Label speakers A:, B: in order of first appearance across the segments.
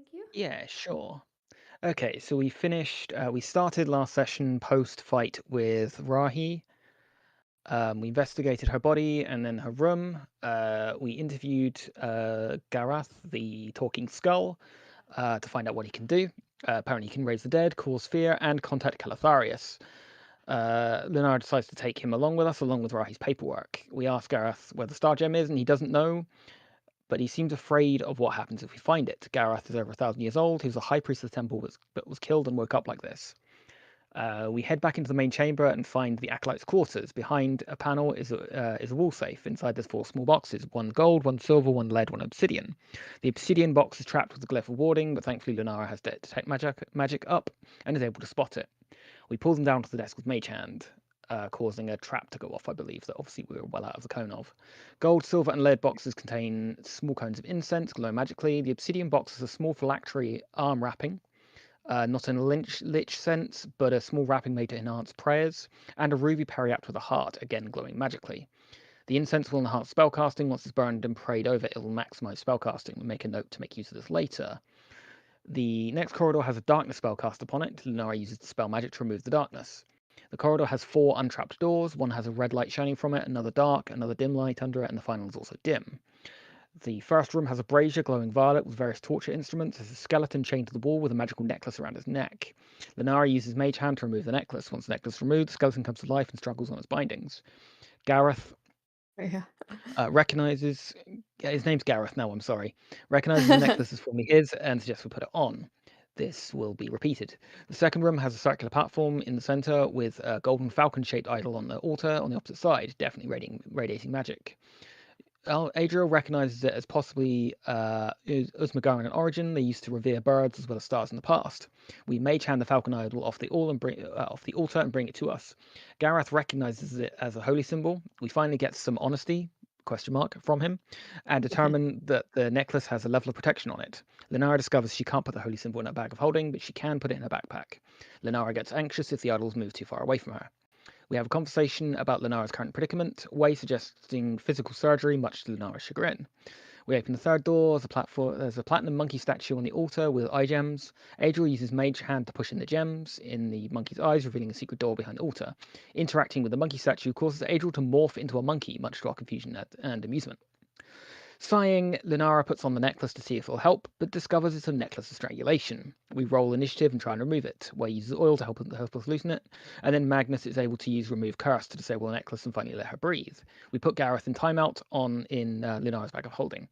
A: Thank you.
B: Yeah, sure. Okay, so we finished. We started last session post-fight with Rahi. We investigated her body and then her room. We interviewed Garath, the talking skull, to find out what he can do. Apparently, he can raise the dead, cause fear, and contact Calatharius. Lenara decides to take him along with us, along with Rahi's paperwork. We ask Garath where the Star Gem is, and he doesn't know, but he seems afraid of what happens if we find it. Garath is over 1,000 years old. He was a high priest of the temple, but was killed and woke up like this. We head back into the main chamber and find the acolyte's quarters. Behind a panel is a wall safe. Inside there's 4 small boxes: one gold, one silver, one lead, one obsidian. The obsidian box is trapped with a glyph of warding, but thankfully Lunara has detect magic up and is able to spot it. We pull them down to the desk with Mage Hand, causing a trap to go off, I believe, that obviously we were well out of the cone of. Gold, silver, and lead boxes contain small cones of incense, glow magically. The obsidian box is a small phylactery arm wrapping, not in a lich sense, but a small wrapping made to enhance prayers, and a ruby periapt with a heart, again glowing magically. The incense will enhance spellcasting. Once it's burned and prayed over, it will maximize spellcasting. We'll make a note to make use of this later. The next corridor has a darkness spell cast upon it. Lunara uses the spell magic to remove the darkness. The corridor has 4 untrapped doors. One has a red light shining from it, another dark, another dim light under it, and the final is also dim. The first room has a brazier glowing violet with various torture instruments. There's a skeleton chained to the wall with a magical necklace around his neck. Lunara uses Mage Hand to remove the necklace. Once the necklace is removed, the skeleton comes to life and struggles on its bindings. Gareth
A: Yeah.
B: recognizes. His name's Gareth now, I'm sorry. Recognizes the necklace is formerly his and suggests we put it on. This will be repeated. The second room has a circular platform in the center with a golden falcon-shaped idol on the altar on the opposite side, definitely radiating magic. Adriel recognizes it as possibly Usmagaran in origin. They used to revere birds as well as stars in the past. We mage hand the falcon idol off the altar and bring it to us. Gareth recognizes it as a holy symbol. We finally get some honesty from him and determine that the necklace has a level of protection on it. Lenara discovers she can't put the holy symbol in her bag of holding, but she can put it in her backpack. Lenara gets anxious if the idols move too far away from her. We have a conversation about Lunara's current predicament, Way suggesting physical surgery, much to Lunara's chagrin. We open the third door. There's a platinum monkey statue on the altar with eye gems. Adriel uses Mage Hand to push in the gems in the monkey's eyes, revealing a secret door behind the altar. Interacting with the monkey statue causes Adriel to morph into a monkey, much to our confusion and amusement. Sighing, Lunara puts on the necklace to see if it'll help, but discovers it's a necklace of strangulation. We roll initiative and try and remove it. Way uses oil to help us loosen it, and then Magnus is able to use remove curse to disable the necklace and finally let her breathe. We put Gareth in timeout in Lunara's bag of holding.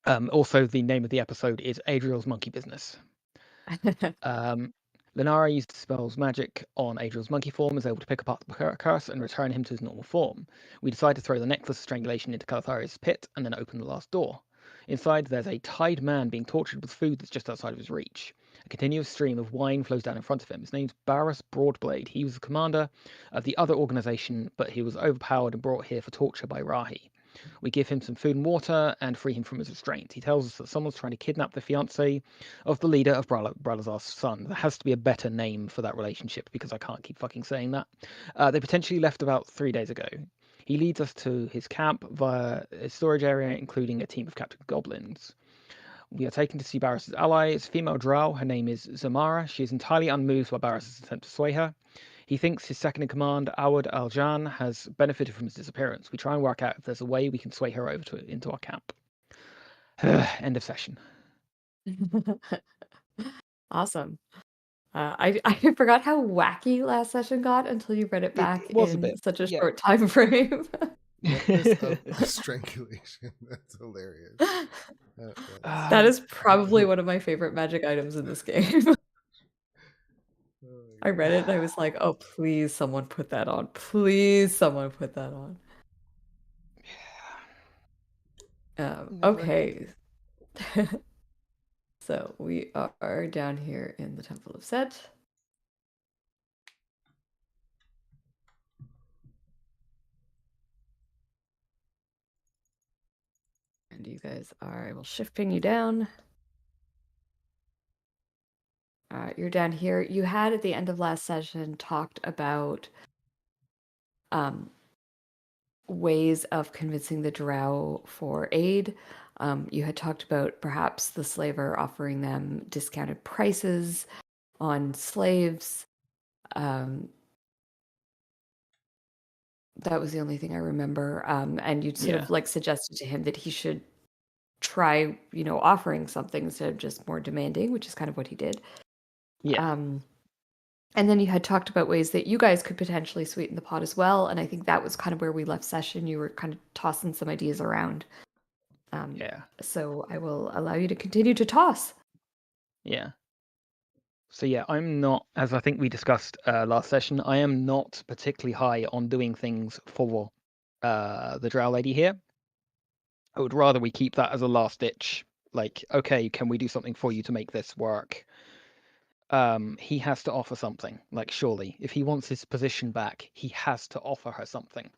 B: Also, the name of the episode is Adriel's Monkey Business. Lunara used spells magic on Adriel's monkey form, is able to pick apart the curse and return him to his normal form. We decide to throw the necklace of strangulation into Calatharius' pit and then open the last door. Inside, there's a tied man being tortured with food that's just outside of his reach. A continuous stream of wine flows down in front of him. His name's Barris Broadblade. He was the commander of the other organization, but he was overpowered and brought here for torture by Rahi. We give him some food and water and free him from his restraint. He tells us that someone's trying to kidnap the fiancée of the leader of Bralazar's son. There has to be a better name for that relationship because I can't keep fucking saying that. They potentially left about 3 days ago. He leads us to his camp via a storage area, including a team of captured goblins. We are taken to see Barris's ally. It's a female drow. Her name is Zamara. She is entirely unmoved by Barris's attempt to sway her. He thinks his second in command, Awad Al-Jan, has benefited from his disappearance. We try and work out if there's a way we can sway her over into our camp. End of session.
A: Awesome. I forgot how wacky last session got until you read it back
B: It was a
A: in
B: bit,
A: such a
B: yeah.
A: short time frame.
C: Necklace of strangulation. That's hilarious.
A: That is probably one of my favorite magic items in this game. I read it and I was like, oh, please someone put that on. Please someone put that on. Okay. So we are down here in the Temple of Set. And you guys are, I will shift ping you down. You're down here. You had at the end of last session talked about ways of convincing the drow for aid. You had talked about perhaps the slaver offering them discounted prices on slaves. Um, that was the only thing I remember. And you'd sort
B: Yeah.
A: of like suggested to him that he should try, offering something instead of just more demanding, which is kind of what he did.
B: Yeah.
A: And then you had talked about ways that you guys could potentially sweeten the pot as well. And I think that was kind of where we left session. You were kind of tossing some ideas around.
B: Yeah.
A: So I will allow you to continue to toss.
B: Yeah. So yeah, I'm not, as I think we discussed last session, I am not particularly high on doing things for the drow lady here. I would rather we keep that as a last ditch. Like, okay, can we do something for you to make this work? He has to offer something. Like, surely, if he wants his position back, he has to offer her something.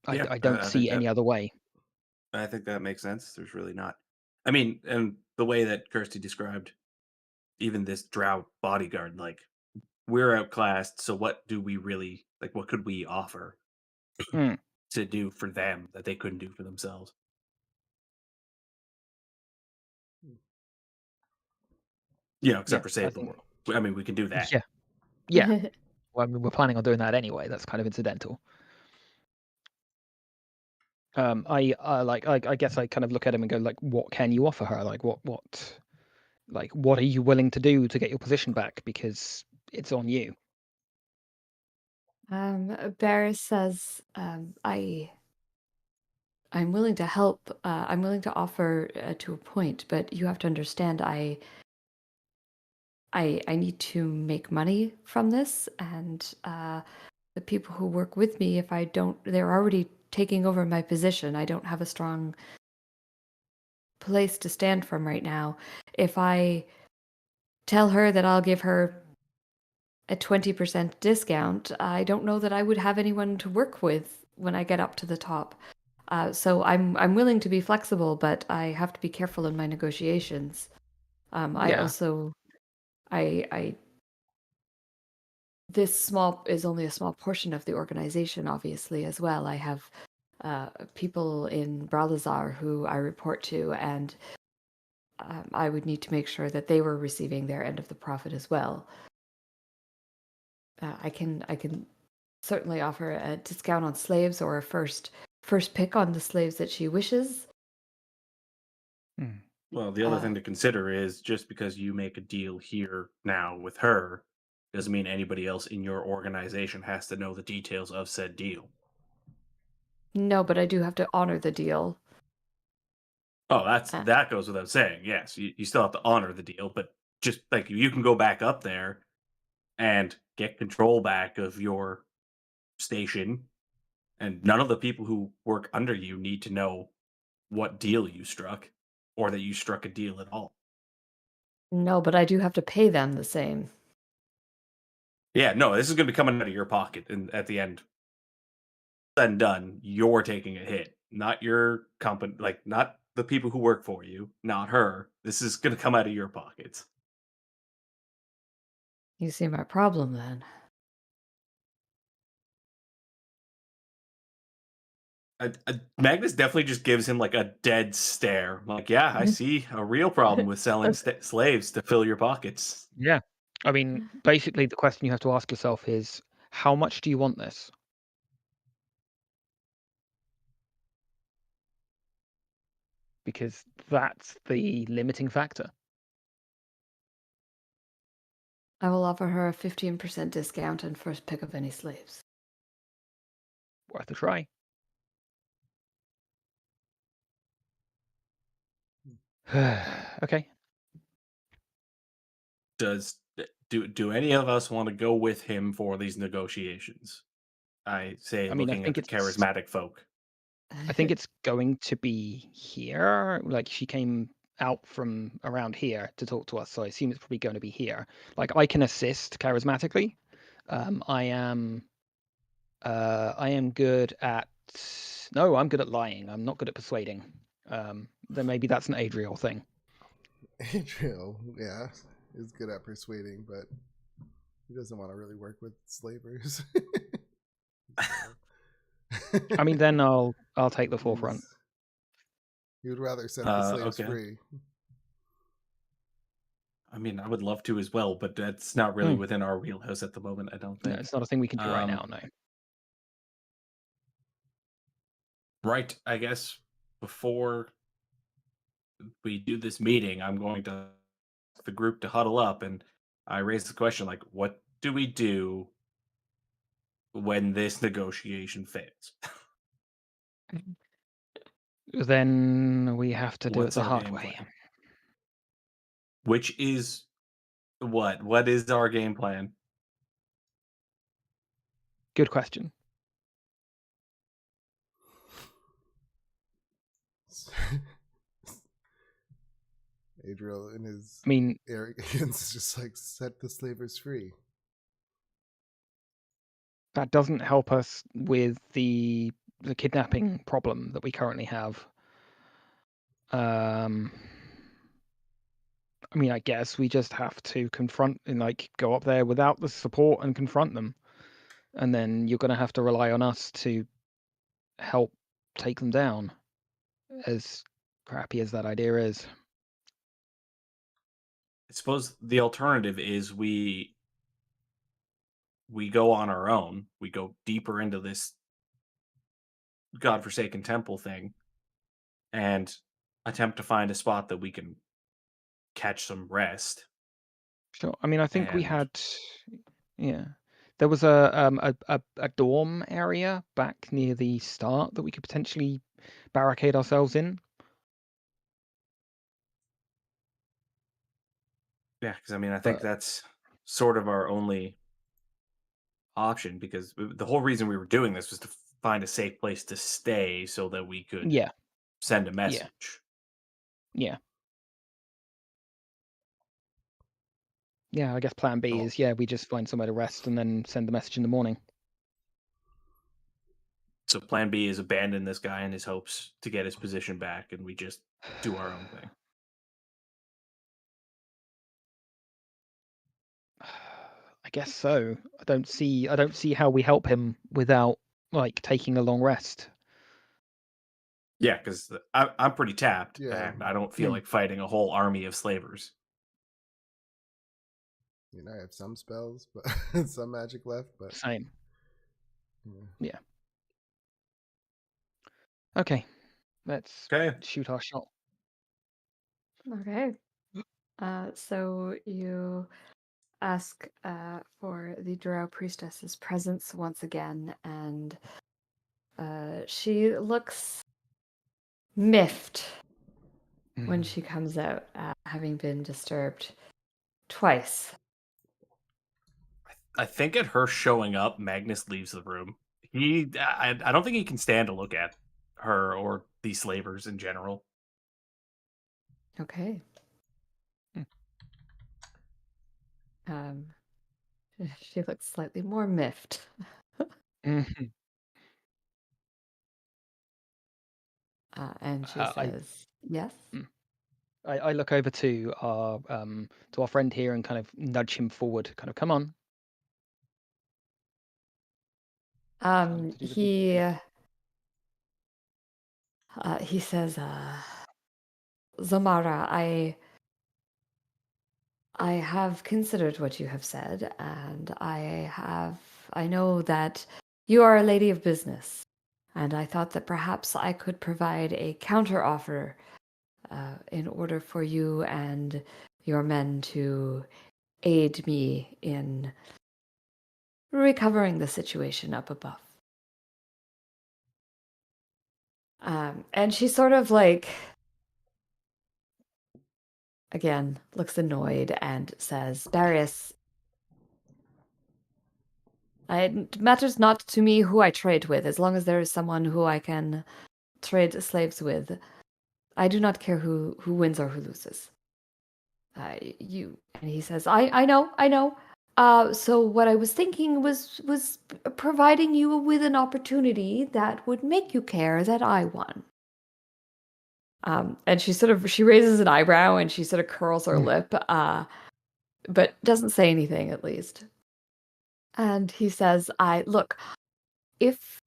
D: Yeah,
B: I don't
D: I think
B: see any other way.
D: that makes sense. There's really not. I mean, and the way that Kirsty described even this drow bodyguard, like we're outclassed, so what do we really like? What could we offer
B: Hmm.
D: to do for them that they couldn't do for themselves? You know, except
B: Yeah,
D: for
B: I
D: save the
B: think.
D: world. I mean, we can do that.
B: Yeah, yeah. Well, I mean, we're planning on doing that anyway. That's kind of incidental. I guess I kind of look at him and go like, what can you offer her? Like, what are you willing to do to get your position back? Because it's on you.
A: Barris says, I'm willing to help. I'm willing to offer to a point, but you have to understand, I need to make money from this, and the people who work with me, if I don't, they're already taking over my position. I don't have a strong place to stand from right now. If I tell her that I'll give her a 20% discount, I don't know that I would have anyone to work with when I get up to the top. So I'm willing to be flexible, but I have to be careful in my negotiations. I
B: Yeah.
A: also I this small is only a small portion of the organization, obviously, as well. I have people in Bralazar who I report to, and I would need to make sure that they were receiving their end of the profit as well. I can certainly offer a discount on slaves or a first pick on the slaves that she wishes.
B: Hmm.
D: Well, the other
A: Uh,
D: thing to consider is just because you make a deal here now with her doesn't mean anybody else in your organization has to know the details of said deal.
A: no, but I do have to honor the deal.
D: Oh,
A: Uh,
D: that goes without saying. Yes, you still have to honor the deal, but just like you can go back up there and get control back of your station, and none of the people who work under you need to know what deal you struck or that you struck a deal at all.
A: no, but I do have to pay them the same.
D: Yeah, no, this is going to be coming out of your pocket, and at the end, said and done, you're taking a hit, not your company, like not the people who work for you, not her. This is going to come out of your pockets.
A: You see my problem then.
D: Magnus definitely just gives him like a dead stare. Like, yeah, I see a real problem with selling slaves to fill your pockets.
B: Yeah. I mean, basically, the question you have to ask yourself is, how much do you want this? Because that's the limiting factor.
A: I will offer her a 15% discount and first pick of any slaves.
B: Worth a try. Okay.
D: Do any of us want to go with him for these negotiations? I say,
B: I mean,
D: looking at the charismatic folk.
B: I think it's going to be here. Like, she came out from around here to talk to us, so I assume it's probably going to be here. Like, I can assist charismatically. I am good at. No, I'm good at lying. I'm not good at persuading. Then maybe that's an Adriel thing.
C: Adriel, yeah, is good at persuading, but he doesn't want to really work with slavers.
B: I mean, then I'll I'll take the forefront.
C: He would rather set the slaves
D: Okay.
C: free.
D: I mean, I would love to as well, but that's not really within our wheelhouse at the moment, I don't
B: No,
D: think.
B: it's not a thing we can do right now. No.
D: Right, I guess before we do this meeting, I'm going to ask the group to huddle up, and I raise the question, like, what do we do when this negotiation fails?
B: Then we have to do
D: What's
B: it the
D: our
B: hard
D: game
B: way.
D: plan? Which is what? What is our game plan?
B: Good question.
C: Adriel, in his
B: I mean,
C: arrogance, just like set the slavers free.
B: that doesn't help us with the kidnapping problem that we currently have. I mean, I guess we just have to confront and like go up there without the support and confront them, and then you're going to have to rely on us to help take them down. As crappy as that idea is.
D: I suppose the alternative is we go on our own. We go deeper into this godforsaken temple thing and attempt to find a spot that we can catch some rest.
B: Sure. I mean, I think we
D: And
B: had, yeah, there was a dorm area back near the start that we could potentially barricade ourselves in.
D: yeah, because I mean, I think that's sort of our only option, because the whole reason we were doing this was to find a safe place to stay so that we could
B: Yeah,
D: send a message.
B: yeah. Yeah, I guess plan B
D: Oh.
B: is, yeah, we just find somewhere to rest and then send the message in the morning.
D: So plan B is abandon this guy in his hopes to get his position back, and we just do our own thing.
B: I guess so. I don't see how we help him without like taking a long rest.
D: Yeah, because I'm pretty tapped,
C: Yeah.
D: and I don't feel like fighting a whole army of slavers.
C: You know, I have some spells, but some magic left. But
B: Same.
C: yeah.
B: Okay, let's
D: Okay.
B: shoot our shot.
A: Okay. So you ask for the Drow priestess's presence once again, and she looks miffed when she comes out, having been disturbed twice.
D: I think at her showing up, Magnus leaves the room. I don't think he can stand to look at her or these slavers in general.
A: Okay. She looks slightly more miffed.
B: Mhm.
A: And she
B: I-
A: says, yes?
B: I look over to our friend here and kind of nudge him forward. Kind of, come on. Time to do the big
A: He says, Zamara, I have considered what you have said, and I know that you are a lady of business, and I thought that perhaps I could provide a counter offer in order for you and your men to aid me in recovering the situation up above. And she sort of like, again, looks annoyed and says, Darius, it matters not to me who I trade with, as long as there is someone who I can trade slaves with. I do not care who wins or who loses. And he says, I know. So what I was thinking was providing you with an opportunity that would make you care that I won. And she raises an eyebrow and she sort of curls her lip, but doesn't say anything at least. And he says, look, if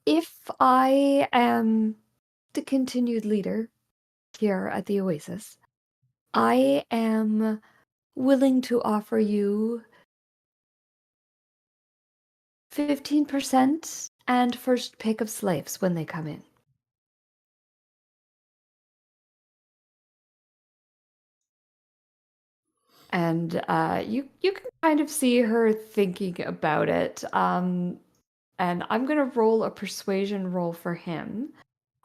A: If I am the continued leader here at the Oasis, I am willing to offer you 15% and first pick of slaves when they come in. And you can kind of see her thinking about it. And I'm gonna roll a persuasion roll for him.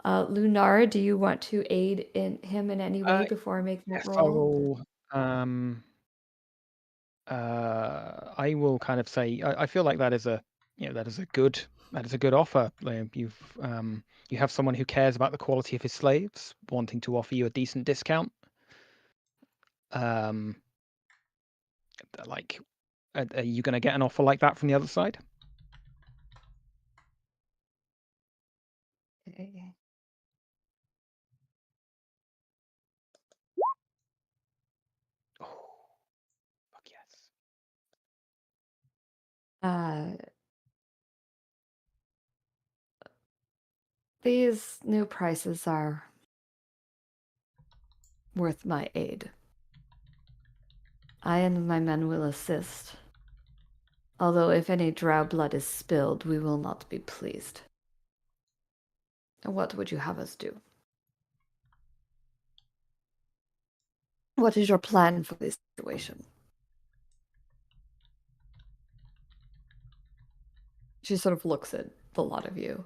A: Lunara, do you want to aid in him in any way before I make that
B: Yes, I
A: roll?
B: will. I will kind of say I feel like that is a that is a good offer. Like, you have someone who cares about the quality of his slaves, wanting to offer you a decent discount. Um, like, are you going to get an offer like that from the other side?
A: Okay.
B: Oh, fuck yes.
A: These new prices are worth my aid. I and my men will assist. Although if any drow blood is spilled, we will not be pleased. What would you have us do? What is your plan for this situation? She sort of looks at the lot of you.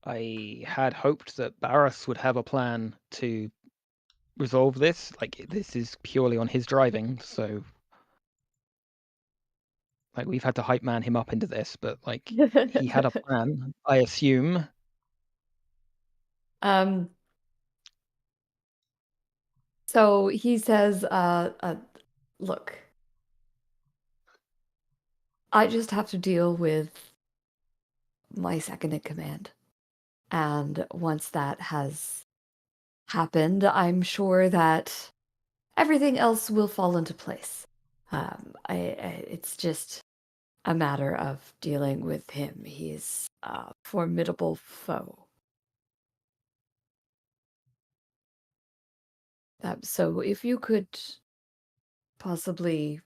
B: I had hoped that Barras would have a plan to resolve this. Like, this is purely on his driving, so like we've had to hype man him up into this, but like he had a plan, I assume.
A: So he says, look, I just have to deal with my second in command. And once that has happened, I'm sure that everything else will fall into place. It's just a matter of dealing with him. He's a formidable foe. So if you could possibly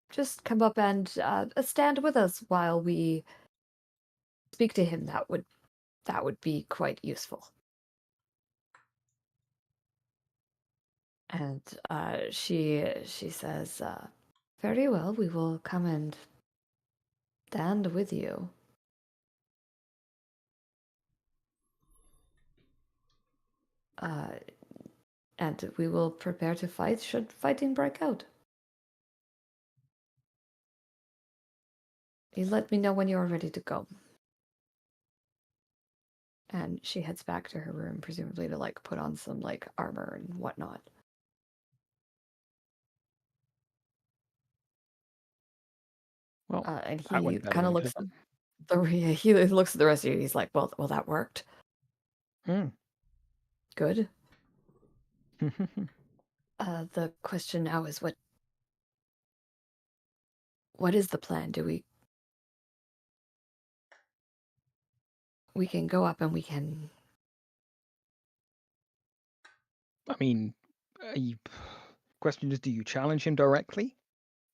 A: just come up and stand with us while we speak to him, that would be quite useful. And she says, very well, we will come and stand with you. And we will prepare to fight should fighting break out. You let me know when you're ready to go. And she heads back to her room, presumably to like put on some like armor and whatnot.
B: Well,
A: And
B: that
A: he
B: went better
A: kind of
B: than it
A: looks
B: could have
A: he looks at the rest of you. He's like, well, that worked.
B: done.
A: Good. The question now is what is the plan? We can go up and we can.
B: I mean, question is, do you challenge him directly?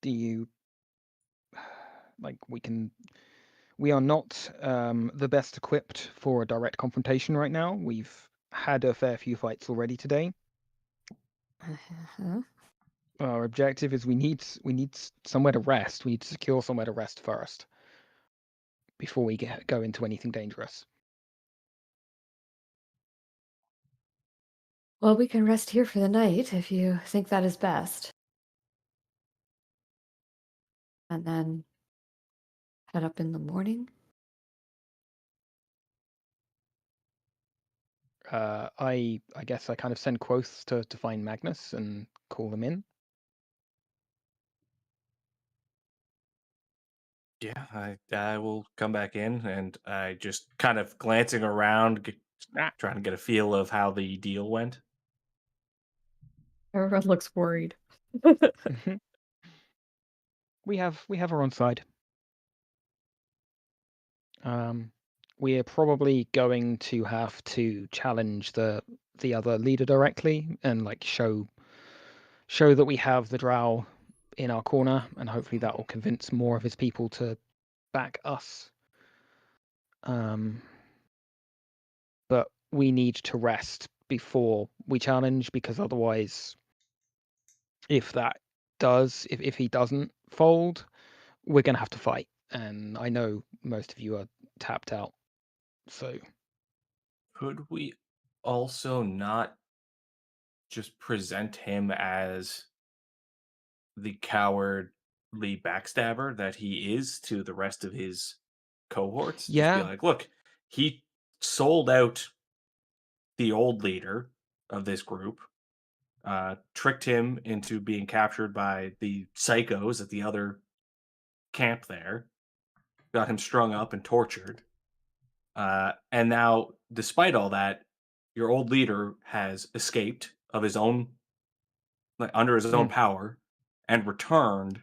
B: Do you like we are not the best equipped for a direct confrontation right now. We've had a fair few fights already today.
A: Uh-huh.
B: Our objective is we need somewhere to rest. We need to secure somewhere to rest first before we go into anything dangerous.
A: Well, we can rest here for the night if you think that is best. And then head up in the morning.
B: I guess I kind of send Quoth to find Magnus and call them in.
D: Yeah, I will come back in, and I just kind of glancing around, trying to get a feel of how the deal went.
A: Everyone looks worried.
B: We have our own side. We're probably going to have to challenge the other leader directly and like show that we have the drow in our corner, and hopefully that will convince more of his people to back us. But we need to rest before we challenge, because otherwise, if he doesn't fold, we're gonna have to fight. And I know most of you are tapped out, so
E: Could we also not just present him as the cowardly backstabber that he is to the rest of his cohorts? Just be
B: yeah.
E: like, look, he sold out the old leader of this group, tricked him into being captured by the psychos at the other camp there, got him strung up and tortured. And now, despite all that, your old leader has escaped of his own, like under his own
B: Mm.
E: power, and returned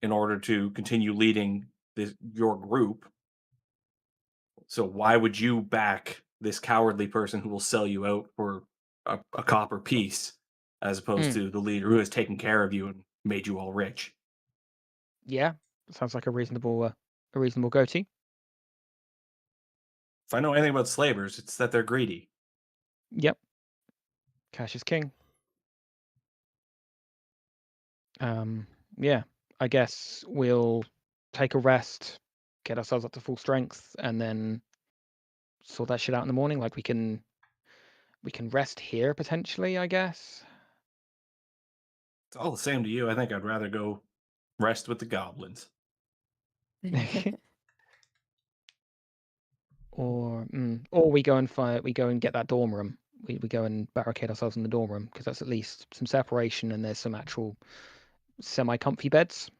E: in order to continue leading your group. So why would you back this cowardly person who will sell you out for a copper piece, as opposed
B: Mm.
E: to the leader who has taken care of you and made you all rich?
B: Yeah, sounds like a reasonable go-to.
E: If I know anything about slavers, it's that they're greedy.
B: Yep, cash is king. Yeah, I guess we'll take a rest, get ourselves up to full strength, and then sort that shit out in the morning. Like we can rest here potentially, I guess.
E: It's all the same to you. I think I'd rather go rest with the goblins.
B: Or we go and fight. We go and get that dorm room. We go and barricade ourselves in the dorm room, because that's at least some separation, and there's some actual semi-comfy beds.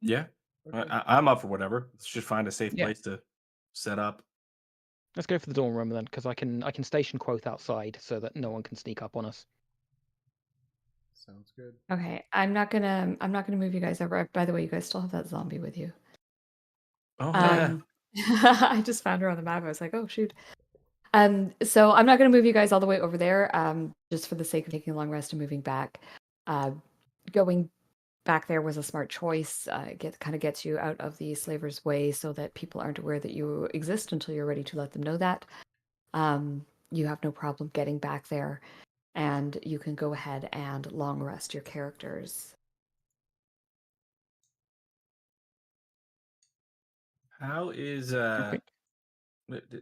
E: Yeah,
C: Okay.
E: I'm up for whatever. Let's just find a safe
B: Yeah.
E: place to set up.
B: Let's go for the dorm room then, because I can station Quoth outside so that no one can sneak up on us.
C: Sounds good.
A: Okay, I'm not gonna move you guys over. By the way, you guys still have that zombie with you.
E: Oh yeah.
A: Um, I just found her on the map. I was like, oh shoot. So I'm not gonna move you guys all the way over there. Just for the sake of taking a long rest and moving back. Going back there was a smart choice. Kind of gets you out of the slaver's way, so that people aren't aware that you exist until you're ready to let them know that. You have no problem getting back there, and you can go ahead and long rest your characters.
E: How is
B: Okay.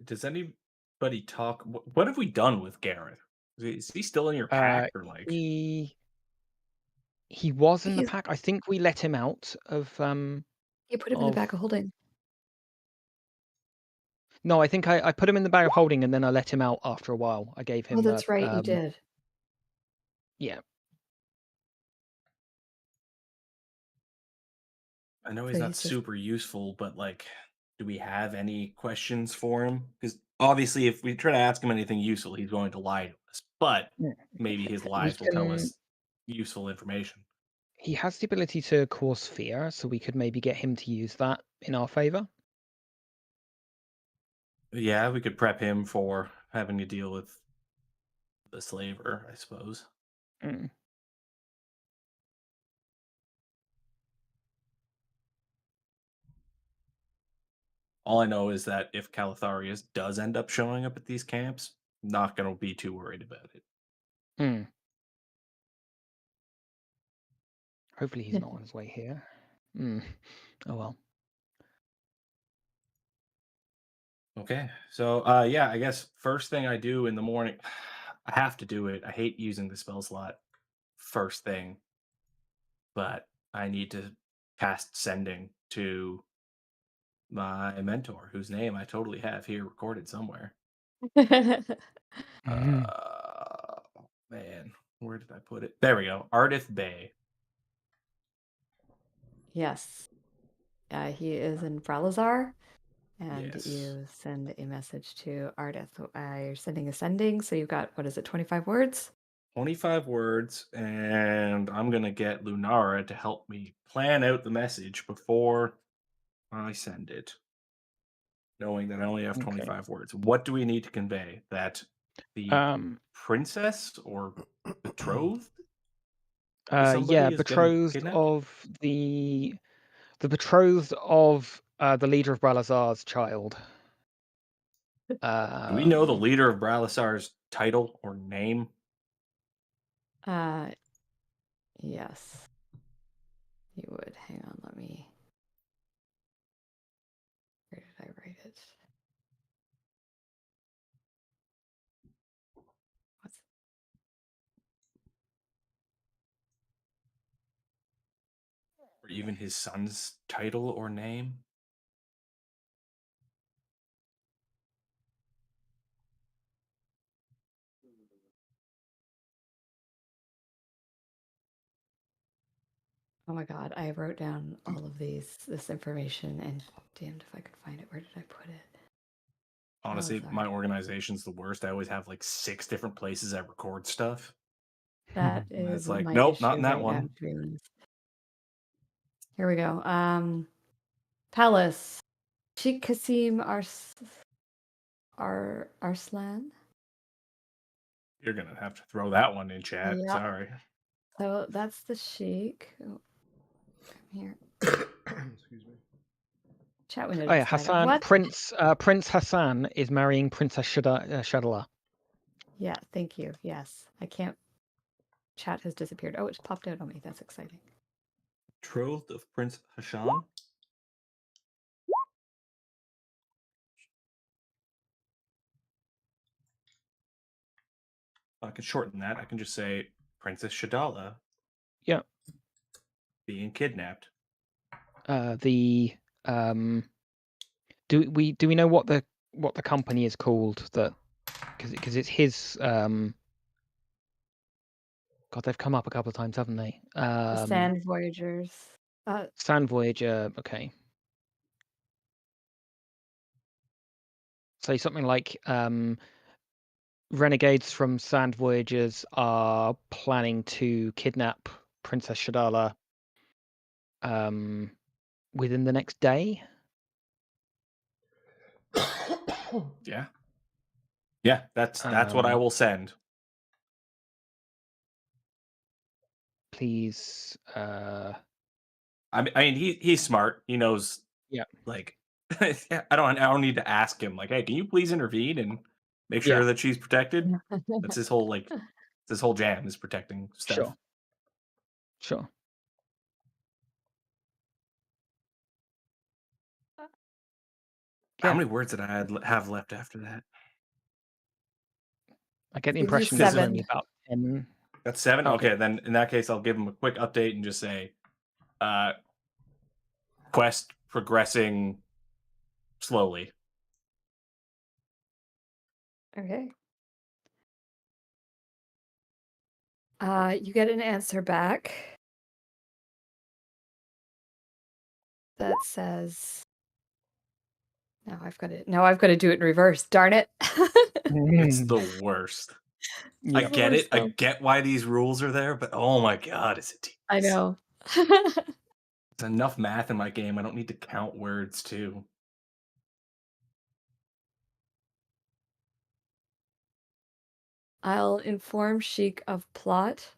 E: does anybody talk? What have we done with Gareth? Is he still in your pack, or like?
B: He was in the
A: He's
B: pack. I think we let him out of
A: You put him in the back of holding.
B: No, I think I put him in the bag of holding, and then I let him out after a while. I gave him
A: Oh, that's right, you did.
B: yeah.
E: I know he's
A: So
E: not
A: he's just
E: super useful, but like, do we have any questions for him? Because obviously, if we try to ask him anything useful, he's going to lie to us. But
B: Yeah.
E: maybe his
B: We
E: lies will tell
B: can.
E: us useful information.
B: He has the ability to cause fear, so we could maybe get him to use that in our favor.
E: Yeah, we could prep him for having to deal with the slaver, I suppose.
B: Mm.
E: All I know is that if Calatharius does end up showing up at these camps, not going to be too worried about it.
B: Mm. Hopefully he's not on his way here. Oh well.
E: Okay. So yeah, I guess first thing I do in the morning, I have to do it. I hate using the spell slot first thing, but I need to cast sending to my mentor, whose name I totally have here recorded somewhere.
B: Mhm.
E: Man, where did I put it? There we go. Ardith Bay.
A: Yes. He is in Fralazar, and
E: Yes.
A: you send a message to Ardith. You're sending a sending, so you've got, what is it, 25 words?
E: 25 words, and I'm gonna get Lunara to help me plan out the message before I send it, knowing that I only have
B: Okay.
E: 25 words. What do we need to convey? That the princess or betrothed to somebody
B: Yeah,
E: is getting
B: betrothed
E: kidnapped?
B: of the betrothed of the leader of Bralazar's child.
E: Do we know the
B: Um,
E: leader of Bralisar's title or name?
A: Uh, yes, you would. Hang on, let me. Where did I write it? What's
E: Or even his son's title or name?
A: Oh my god, I wrote down all of this information and damned if I could find it. Where did I put it?
E: Honestly,
A: sorry.
E: my organization's the worst. I always have like 6 different places I record stuff.
A: That
E: And
A: is
E: it's like,
A: my
E: nope, not
A: issue
E: in that
A: right now,
E: one.
A: to be honest. Here we go. Palace. Sheikh Kasim Arslan.
E: You're gonna have to throw that one in chat.
A: Yep.
E: Sorry.
A: So that's the Sheikh. Oh, come here.
C: Excuse me.
A: Chat window
B: oh yeah,
A: just died.
B: Hassan
A: What?
B: Prince Hassan is marrying Princess Shadala.
A: Yeah, thank you. Yes. I can't. Chat has disappeared. Oh, it's popped out on me. That's exciting.
E: Betrothed of Prince Hashan. I can shorten that. I can just say Princess Shadala
B: Yeah.
E: being kidnapped.
B: The do we know what the company is called, that because it's his God, they've come up a couple of times, haven't they?
A: The Sand Voyagers.
B: Sand Voyager, okay. So something like renegades from Sand Voyagers are planning to kidnap Princess Shadala within the next day.
E: Yeah. Yeah, that's what I will send.
B: Please.
E: I mean he's smart. He knows.
B: Yeah.
E: Like, I don't need to ask him. Like, hey, can you please intervene and make sure
B: Yeah.
E: that she's protected? That's his whole this whole jam is protecting stuff.
B: Sure.
E: How
B: Yeah.
E: many words did I have left after that?
B: I get the
A: Give you
B: impression there's
A: 7.
B: only about 10.
E: That's 7.
B: Okay.
E: Okay, then in that case, I'll give him a quick update and just say, quest progressing slowly.
A: Okay. You get an answer back that says, now I've got to do it in reverse. Darn it.
E: It's the worst. I
B: Yeah.
E: get it. I
A: though.
E: get why these rules are there, but oh my god, is it
A: I
E: tedious.
A: know.
E: It's enough math in my game. I don't need to count words too.
A: I'll inform Sheik of plot.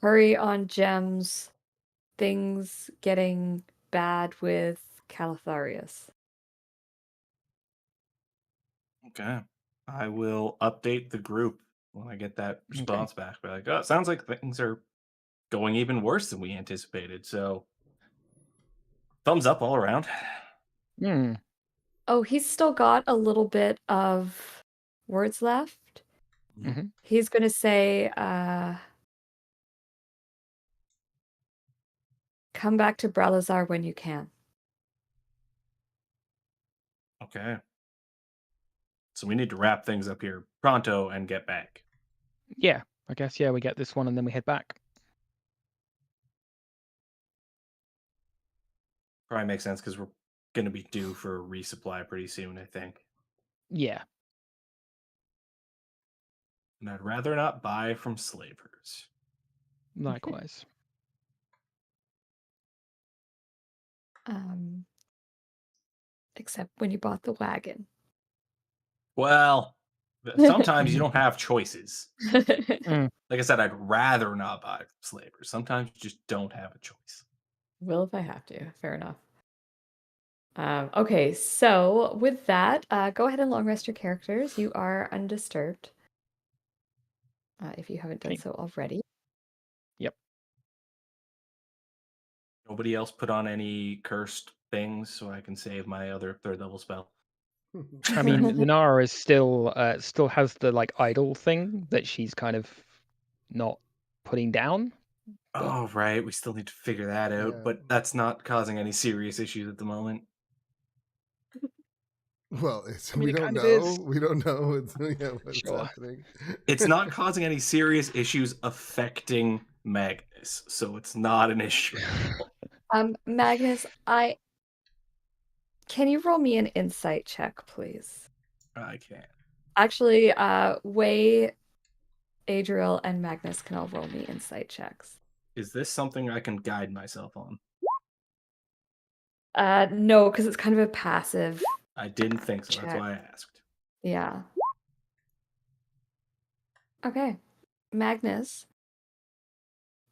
A: Hurry on gems. Things getting bad with Calatharius.
E: Okay. I will update the group when I get that response back. Be like, oh, it sounds like things are going even worse than we anticipated. So, thumbs up all around.
B: Hmm.
A: Oh, he's still got a little bit of words left.
B: Mhm.
A: He's going to say, come back to Bralazar when you can.
E: Okay. So we need to wrap things up here pronto and get back.
B: Yeah. I guess, we get this one and then we head back.
E: Probably makes sense because we're going to be due for a resupply pretty soon, I think.
B: Yeah.
E: And I'd rather not buy from slavers.
B: Likewise.
A: Except when you bought the wagon.
E: Well, sometimes you don't have choices.
B: Mm.
E: Like I said, I'd rather not buy from slavers. Sometimes you just don't have a choice.
A: Will if I have to. Fair enough. Okay, so with that, go ahead and long rest your characters. You are undisturbed. If you haven't done
B: Okay.
A: so already.
B: Yep.
E: Nobody else put on any cursed things so I can save my other 3rd level spell.
B: I mean, Lunara is still has the like idle thing that she's kind of not putting down. But-
E: Oh, right. We still need to figure that out,
C: Yeah.
E: but that's not causing any serious issues at the moment.
C: Well,
B: I mean,
C: we
B: it
C: don't
B: kind of
C: know.
B: is.
C: We don't know what's
B: Sure.
C: happening.
E: It's not causing any serious issues affecting Magnus, so it's not an issue.
A: Magnus, can you roll me an insight check, please?
E: I can't.
A: Actually, Way, Adriel, and Magnus can all roll me insight checks.
E: Is this something I can guide myself on?
A: No, because it's kind of a passive.
E: I didn't think so. That's
A: Check.
E: why I asked.
A: Yeah. Okay. Magnus,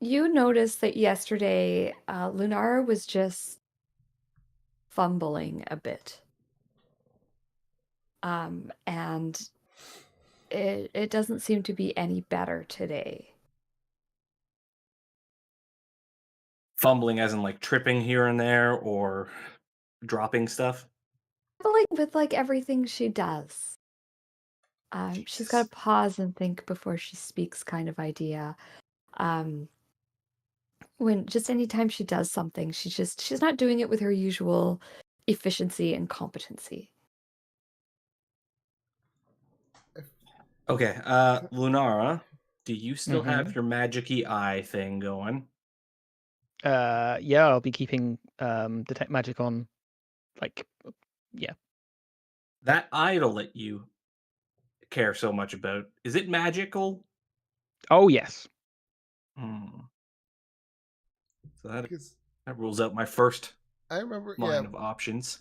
A: you noticed that yesterday Lunara was just fumbling a bit. And it doesn't seem to be any better today.
E: Fumbling as in like tripping here and there or dropping stuff?
A: Fumbling with like everything she does. She's got
E: Jesus.
A: to pause and think before she speaks, kind of idea. When just anytime she does something, she's not doing it with her usual efficiency and competency.
E: Okay, Lunara, do you still have
B: Mhm.
E: your magic-y eye thing going?
B: Yeah, I'll be keeping detect magic on. Like, yeah.
E: That idol that you care so much about, is it magical?
B: Oh yes.
E: Hmm. So that
C: Because
E: rules out my first
C: I remember,
E: line of options.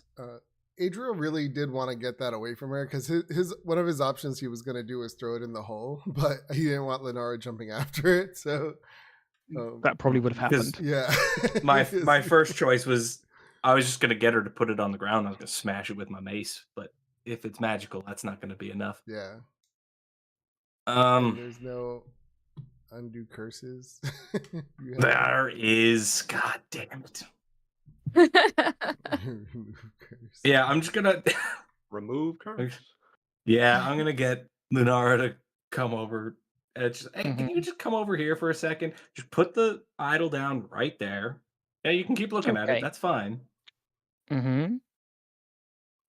C: Adriel really did want to get that away from her because his one of his options he was going to do was throw it in the hole, but he didn't want Lenara jumping after it. So
B: That probably would have
E: Because
B: happened.
C: yeah,
E: my
C: Because-
E: first choice was I was just gonna get her to put it on the ground. I was gonna smash it with my mace, but if it's magical, that's not gonna be enough.
C: yeah. And
E: Um,
C: there's no undo curses. You have
E: there is. God damn it.
C: remove curse.
E: Yeah, I'm just gonna.
F: Remove curse.
E: Yeah, I'm gonna get Lunara to come over. And just, hey, can you
B: Mhm.
E: just come over here for a second? Just put the idol down right there. Yeah, you can keep looking at it.
B: Okay.
E: That's fine.
B: Mm-hmm.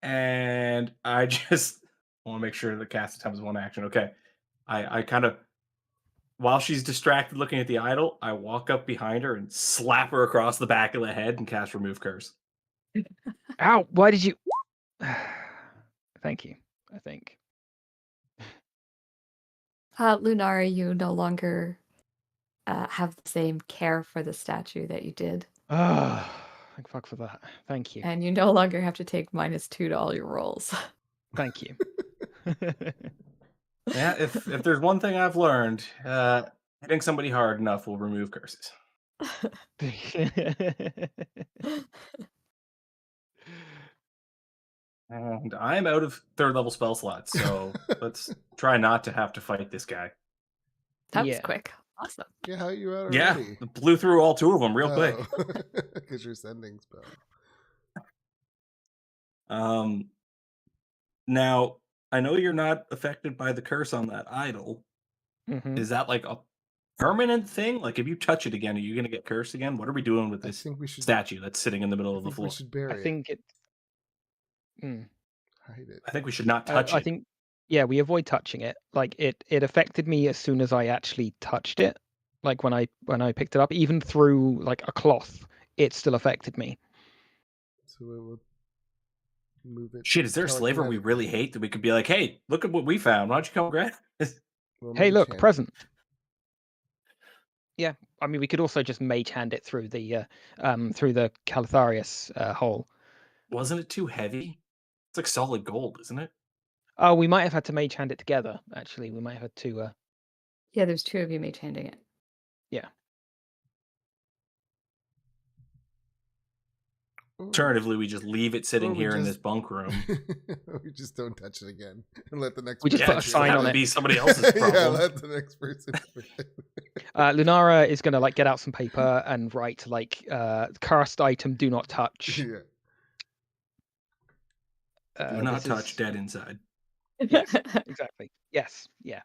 E: And I just want to make sure the cast attempt is one action. Okay. I kind of, while she's distracted looking at the idol, I walk up behind her and slap her across the back of the head and cast Remove Curse.
B: Ow! Why did you? Thank you. I think.
A: Lunara, you no longer have the same care for the statue that you did,
B: Ah, thank fuck for that. Thank you.
A: and you no longer have to take -2 to all your rolls.
B: Thank you.
E: Yeah, if there's one thing I've learned, hitting somebody hard enough will remove curses. And I'm out of 3rd level spell slots, so let's try not to have to fight this guy.
A: That was
B: Yeah.
A: quick. Awesome.
C: Yeah, how are you out
E: Yeah,
C: already?
E: blew through all 2 of them real quick.
C: Because you're sending spell.
E: Now I know you're not affected by the curse on that idol.
B: Mhm.
E: Is that like a permanent thing? Like if you touch it again, are you gonna get cursed again? What are we doing with
C: I
E: this
C: think we should
E: statue that's sitting in the middle
C: I
E: of the
C: think
E: floor?
C: we should bury
B: I think it. Mm.
C: it. Hide it.
E: I think we should not touch
B: I
E: it.
B: think. Yeah, we avoid touching it. Like it affected me as soon as I actually touched it. Like when I picked it up, even through like a cloth, it still affected me.
C: So we will move it.
E: Shit, is there a slaver we really hate that we could be like, hey, look at what we found. Why don't you come grab this?
C: We'll
B: Hey,
C: mage
B: look,
C: hand it.
B: present. Yeah, I mean, we could also just mage hand it through the Calatharius hole.
E: Wasn't it too heavy? It's like solid gold, isn't it?
B: Oh, we might have had to mage hand it together. Actually, we might have had to.
A: Yeah, there's two of you mage handing it.
B: Yeah.
E: Alternatively, we just leave it sitting
C: Or we
E: here in
C: just-
E: this bunk room.
C: We just don't touch it again and let the next.
B: We just
E: Yeah,
B: put a
E: just
B: sign
E: have
B: on
E: it
B: it.
E: be somebody else's problem.
C: Yeah, let the next person.
B: Lunara is gonna like get out some paper and write like cursed item, do not touch.
C: Yeah.
E: Do not
B: this
E: touch
B: is-
E: dead inside.
B: Yes, exactly. Yes, yeah.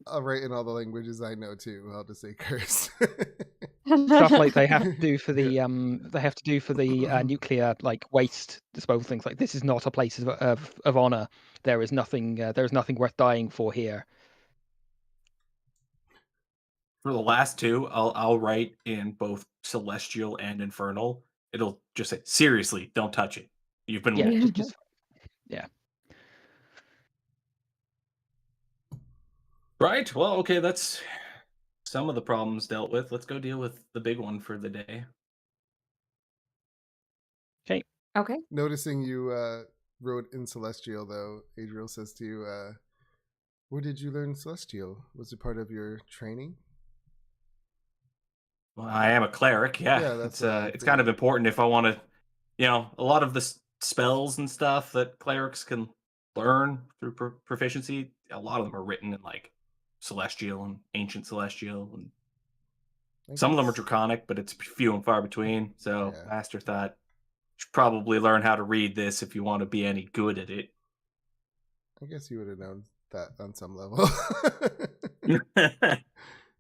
C: I'll write in all the languages I know too. I'll just say curse.
B: Stuff like they have to do for the nuclear like waste disposal things. Like this is not a place of honor. There is nothing worth dying for here.
E: For the last two, I'll write in both celestial and infernal. It'll just say, seriously, don't touch it. You've been
B: Yeah,
E: warned."
B: just yeah.
E: Right. Well, okay, that's some of the problems dealt with. Let's go deal with the big one for the day.
A: Okay.
C: Noticing you wrote in Celestial, though, Adriel says to you, where did you learn Celestial? Was it part of your training?
E: Well, I am a cleric. Yeah,
C: Yeah, that's
E: it's
C: what I
E: it's kind of
C: figured.
E: important if I want to, a lot of the spells and stuff that clerics can learn through proficiency. A lot of them are written in like celestial and ancient celestial, and
C: I
E: some of them are
C: guess-
E: draconic, but it's few and far between. So
C: Yeah.
E: Master thought you should probably learn how to read this if you want to be any good at it.
C: I guess you would have known that on some level.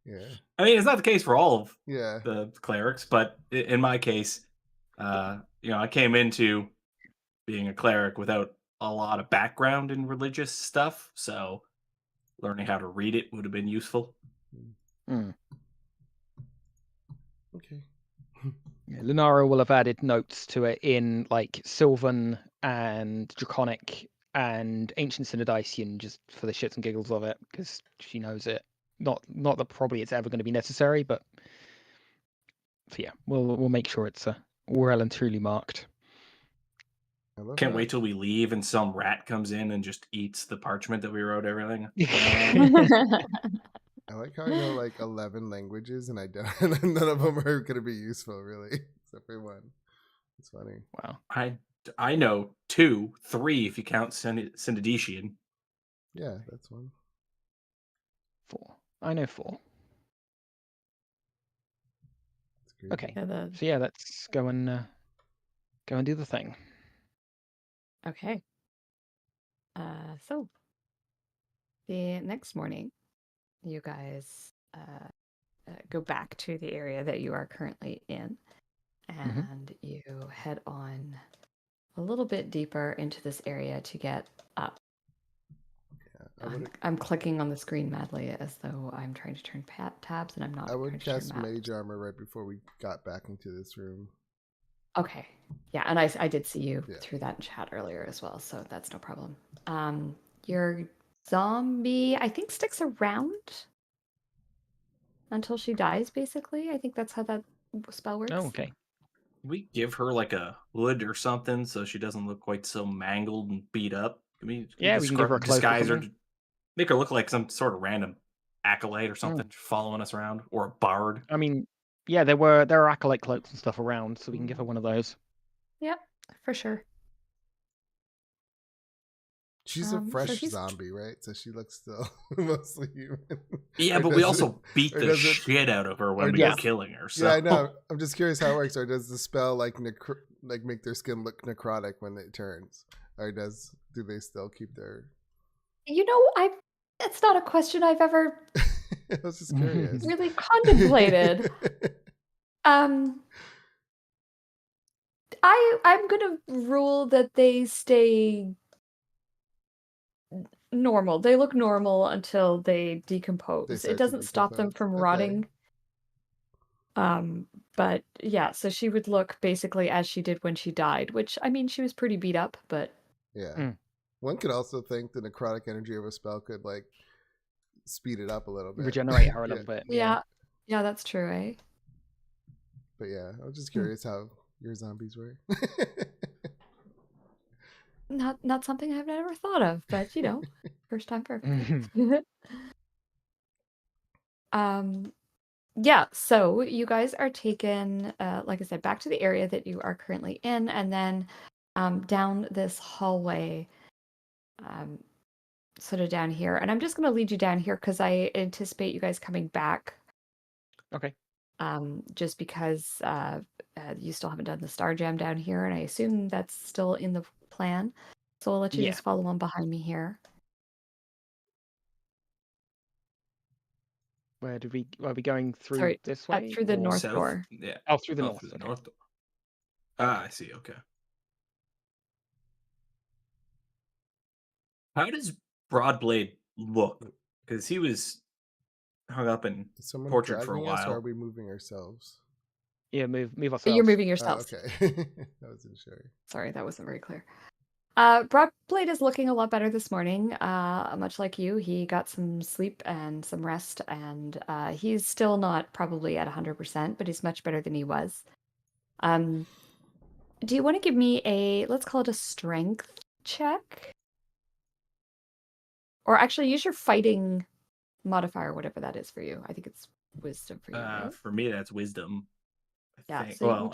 C: Yeah.
E: I mean, it's not the case for all of
C: Yeah.
E: the clerics, but in my case, I came into being a cleric without a lot of background in religious stuff, so learning how to read it would have been useful.
C: Okay.
B: Yeah, Lunara will have added notes to it in like Sylvan and Draconic and Ancient Synodician just for the shits and giggles of it, because she knows it. Not that probably it's ever going to be necessary, but so yeah, we'll make sure it's well and truly marked.
C: I love
E: Can't
C: how-
E: wait till we leave and some rat comes in and just eats the parchment that we wrote everything.
C: I like how I know like 11 languages and I don't. None of them are going to be useful, really, except for one. It's funny.
B: Wow.
E: I know 2, 3 if you count Synodician.
C: Yeah, that's one.
B: 4. I know 4.
C: That's great.
B: Okay.
A: Yeah,
B: So yeah, let's go and do the thing.
A: Okay. So the next morning, you guys go back to the area that you are currently in, and you head on a little bit deeper into this area to get up.
C: I would
A: I'm clicking on the screen madly as though I'm trying to turn tabs, and I'm not.
C: I would
A: trying to turn
C: cast
A: maps.
C: mage armor right before we got back into this room.
A: Okay. Yeah, and I did see you
C: Yeah.
A: through that in chat earlier as well, so that's no problem. Your zombie, I think, sticks around until she dies, basically. I think that's how that spell works.
B: Oh, okay.
E: Can we give her like a hood or something so she doesn't look quite so mangled and beat up? We
B: Yeah, we can give her a cloak or
E: disguise her,
B: something.
E: to make her look like some sort of random acolyte or something following us around, or a bard.
B: I mean, yeah, there are acolyte cloaks and stuff around, so we can give her one of those.
A: Yep, for sure.
C: She's
A: So
C: a fresh
A: she's-
C: zombie, right? So she looks still mostly human.
E: Yeah,
C: Or
E: but we
C: does
E: also beat
C: or
E: the
C: does it-
E: shit out of her
C: or
E: when we
B: does-
E: were killing her. So.
C: Yeah, I know. I'm just curious how it works. Or does the spell like make their skin look necrotic when it turns, or do they still keep their?
A: You know, it's not a question I've ever
C: I was just curious.
A: really contemplated. I'm gonna rule that they stay normal. They look normal until they decompose.
C: They start
A: It
C: to
A: doesn't stop them
C: decompose.
A: from
C: Okay.
A: rotting. But yeah, so she would look basically as she did when she died, which I mean she was pretty beat up, but
C: Yeah.
B: Mm.
C: One could also think the necrotic energy of a spell could like speed it up a little bit.
B: regenerate her a
C: Yeah.
B: little bit.
A: Yeah, that's true, eh?
C: But yeah, I was just curious how your zombies were.
A: Not something I've never thought of, but you know, first time for everything. Yeah, so you guys are taken, like I said, back to the area that you are currently in, and then down this hallway, sort of down here. And I'm just going to lead you down here because I anticipate you guys coming back.
B: Okay.
A: Just because you still haven't done the Star Jam down here, and I assume that's still in the plan. So I'll let you
B: Yeah.
A: just follow on behind me here.
B: Where are we going through
A: Sorry,
B: this way?
A: through the
B: or-
A: north
E: South?
A: door.
E: Yeah.
B: Oh, through the
E: Oh,
B: north.
E: through the
B: Okay.
E: north door. Ah, I see. Okay. How does Broadblade look? Because he was hung up and
C: Is someone
E: tortured for a
C: dragging us, or are
E: while.
C: we moving ourselves?
B: Yeah, move ourselves.
A: You're moving
C: Oh,
A: yourselves.
C: okay. I wasn't sure.
A: Sorry, that wasn't very clear. Broadblade is looking a lot better this morning. Much like you, he got some sleep and some rest, and he's still not probably at 100%, but he's much better than he was. Do you want to give me let's call it a strength check? Or actually use your fighting modifier, whatever that is for you. I think it's wisdom for you, right?
E: For me, that's wisdom. I
A: Yeah,
E: think.
A: so
E: Well,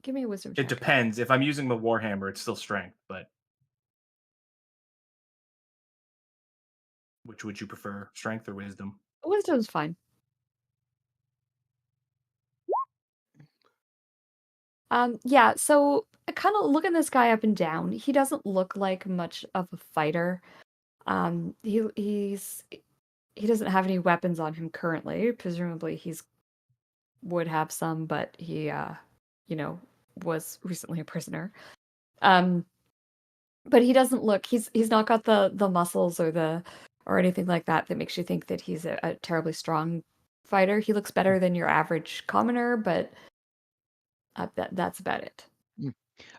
A: give me a wisdom
E: it
A: check.
E: depends. If I'm using the Warhammer, it's still strength, but which would you prefer, strength or wisdom?
A: Wisdom's fine. Yeah, so kind of looking this guy up and down. He doesn't look like much of a fighter. He doesn't have any weapons on him currently. Presumably would have some, but he was recently a prisoner. But he doesn't look he's not got the muscles or anything like that makes you think that he's a terribly strong fighter. He looks better than your average commoner, but that's about it.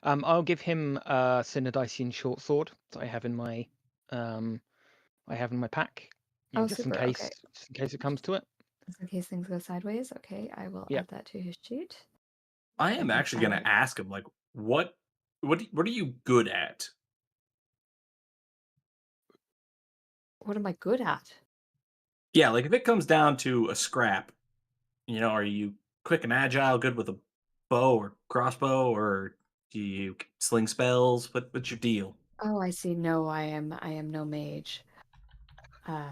B: I'll give him a Synodician short sword that I have in my pack. You know,
A: Oh,
B: just
A: super,
B: in case
A: okay.
B: just in case it comes to it.
A: Just in case things go sideways. Okay, I will
B: Yeah.
A: add that to his sheet.
E: I am
A: can
E: actually going
A: add-
E: to ask him, like, what are you good at?
A: What am I good at?
E: Yeah, like if it comes down to a scrap, are you quick and agile, good with a bow or crossbow, or do you sling spells? What's your deal?
A: Oh, I see. No, I am no mage. Oh,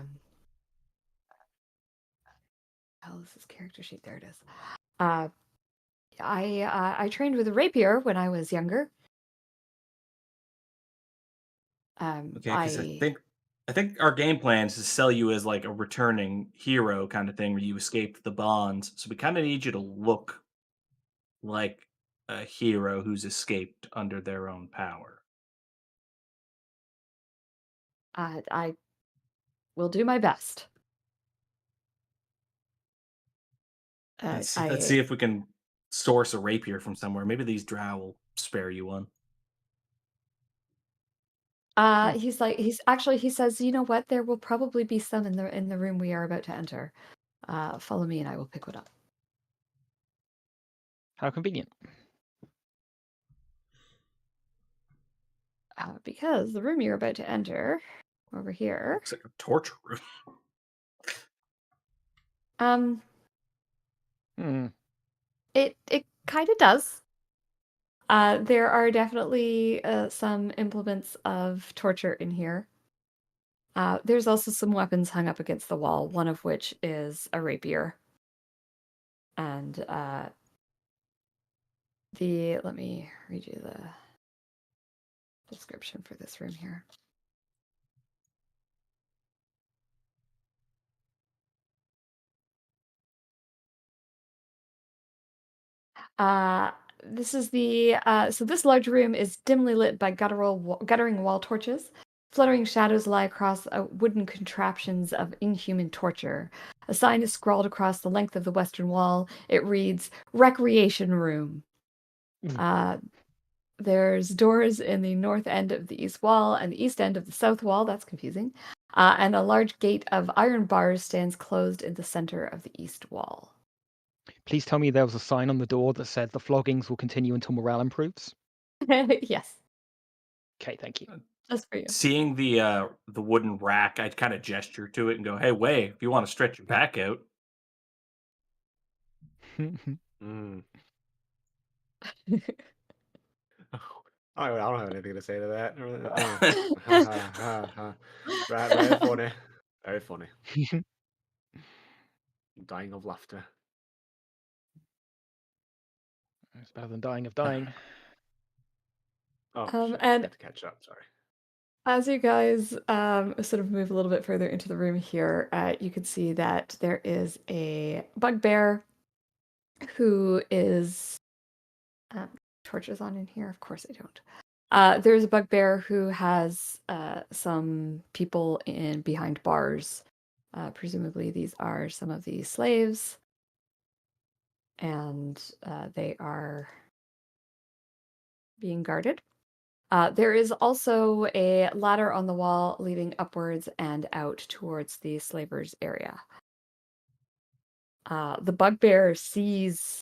A: this is character sheet. There it is. I trained with a rapier when I was younger.
E: Okay, because I think our game plan is to sell you as like a returning hero kind of thing where you escaped the bonds. So we kind of need you to look like a hero who's escaped under their own power.
A: I will do my best.
E: Let's see if we can source a rapier from somewhere. Maybe these drow will spare you one.
A: He says, you know what? There will probably be some in the room we are about to enter. Follow me and I will pick one up.
B: How convenient.
A: Because the room you're about to enter over here.
E: Looks like a torture room.
A: It kind of does. There are definitely some implements of torture in here. There's also some weapons hung up against the wall, one of which is a rapier. And let me read you the description for this room here. This is so this large room is dimly lit by guttering wall torches. Fluttering shadows lie across wooden contraptions of inhuman torture. A sign is scrawled across the length of the western wall. It reads, "Recreation Room." there's doors in the north end of the east wall and the east end of the south wall. That's confusing. And a large gate of iron bars stands closed in the center of the east wall.
B: Please tell me there was a sign on the door that said the floggings will continue until morale improves.
A: Yes,
B: Okay, thank you.
A: just for you.
E: Seeing the wooden rack, I'd kind of gesture to it and go, "Hey, Way, if you want to stretch your back out."
F: Mm. I don't have anything to say to that. Ha, ha, ha, ha. Right, very funny. Very funny. I'm dying of laughter.
B: It's better than dying of dying.
F: Oh, shit. I
A: And
F: have to catch up. Sorry.
A: as you guys sort of move a little bit further into the room here, you can see that there is a bugbear who is torches on in here. Of course, I don't. There's a bugbear who has some people in behind bars. Presumably, these are some of the slaves, and they are being guarded. There is also a ladder on the wall leading upwards and out towards the slavers' area. The bugbear sees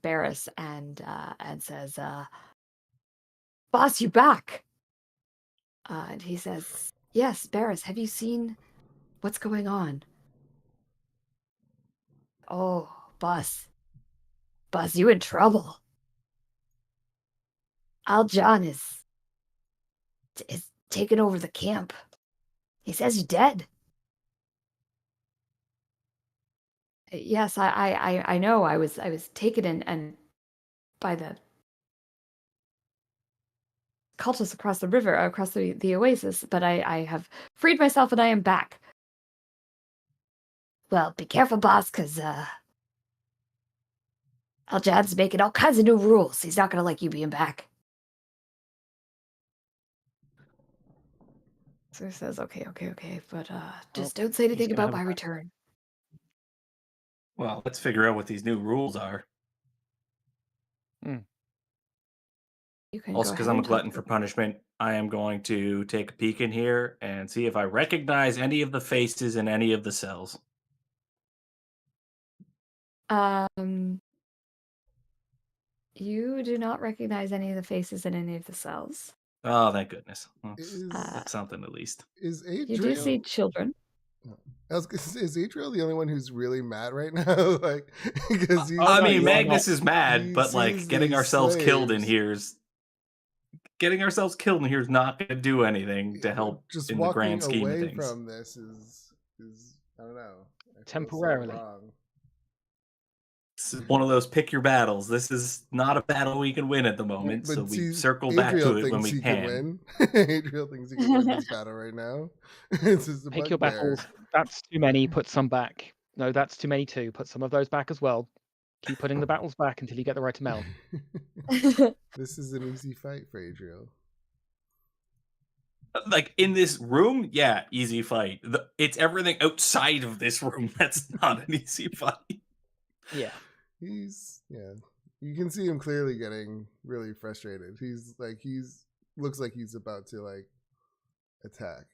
A: Barris and says, "Boss, you back?" And he says, "Yes, Barris. Have you seen what's going on?" "Oh, boss, you in trouble. Al John is taking over the camp. He says you're dead." "Yes, I know. I was taken and by the cultists across the river, across the oasis, but I have freed myself and I am back." "Well, be careful, boss, because Al-Jad's making all kinds of new rules. He's not going to like you being back." So he says, okay, but just don't say anything
B: gonna
A: about
B: have
A: my
B: a-
A: return.
E: Well, let's figure out what these new rules are.
A: You can
E: Also,
A: go
E: because
A: ahead
E: I'm a
A: and talk
E: glutton
A: to
E: for
A: them.
E: punishment, I am going to take a peek in here and see if I recognize any of the faces in any of the cells.
A: You do not recognize any of the faces in any of the cells.
E: Oh, thank goodness.
C: Is
E: That's something at least.
C: is
A: You do see
C: Adriel?
A: children.
C: Is Adriel the only one who's really mad right now? Like, because he's
E: I
B: no,
E: mean,
B: you are
E: Magnus is mad,
C: he
E: but like
C: sees
E: getting
C: these
E: ourselves killed in
C: slaves.
E: here is not going to do anything to
C: Yeah,
E: help
C: just
E: in the
C: walking
E: grand scheme of
C: away
E: things.
C: from this is I don't know. I feel so
B: Temporarily.
C: wrong.
E: This is one of those pick your battles. This is not a battle we can win at the moment, so
C: But
E: we
C: see,
E: circle back
C: Adriel
E: to it when
C: thinks
E: we
C: he can
E: can.
C: win. Adriel thinks he can win this battle right now. It's just a
B: Pick your
C: bugbear.
B: battles. That's too many. Put some back. No, that's too many too. Put some of those back as well. Keep putting the battles back until you get the right amount.
C: This is an easy fight for Adriel.
E: Like in this room, yeah, easy fight. It's everything outside of this room that's not an easy fight.
B: Yeah.
C: You can see him clearly getting really frustrated. He's looks like he's about to like attack.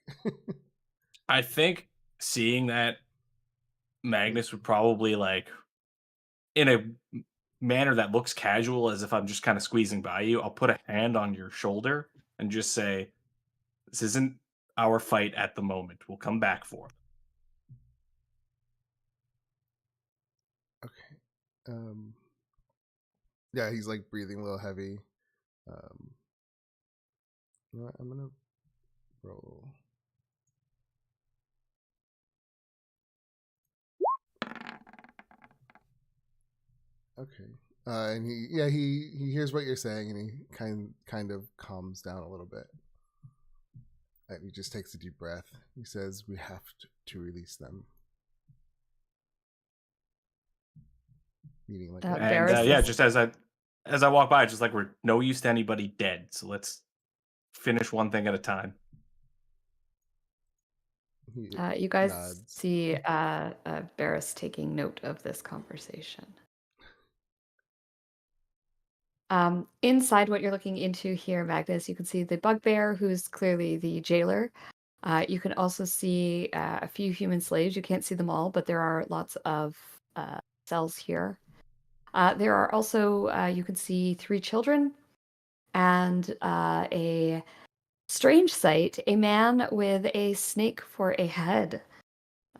E: I think seeing that Magnus would probably like in a manner that looks casual as if I'm just kind of squeezing by you, I'll put a hand on your shoulder and just say, "This isn't our fight at the moment. We'll come back for it."
C: Okay. Yeah, he's like breathing a little heavy. You know what? I'm gonna roll. Okay. And he hears what you're saying and he kind of calms down a little bit. And he just takes a deep breath. He says, "We have to release them." Meaning like
A: And,
E: And yeah,
A: Barris
E: just as I walk by, just like we're no use to anybody dead. So let's finish one thing at a time.
C: he
A: you guys
C: nods.
A: see Barris taking note of this conversation. Inside what you're looking into here, Magnus, you can see the bugbear, who's clearly the jailer. You can also see a few human slaves. You can't see them all, but there are lots of cells here. There are also, you can see 3 children and a strange sight, a man with a snake for a head.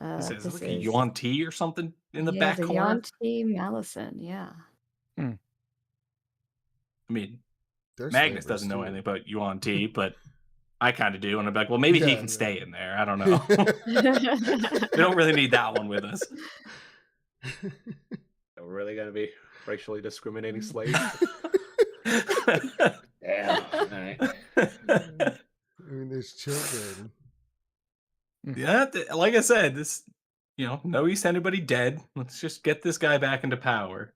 E: Is
A: This
E: it like a
A: is
E: Yuan Ti or something in the
A: he
E: back
A: has a
E: corner?
A: Yuan-Ti Malison, yeah.
E: I mean,
C: They're
E: Magnus
C: slavers,
E: doesn't know
C: too.
E: anything about Yuan Ti, but I kind of do. And I'm like, well, maybe he
C: Yeah,
E: can
C: yeah.
E: stay in there. I don't know. We don't really need that one with us.
F: Are we really gonna be racially discriminating slaves?
E: Yeah.
F: Alright.
C: I mean, there's children.
E: Yeah, like I said, this, no East anybody dead. Let's just get this guy back into power.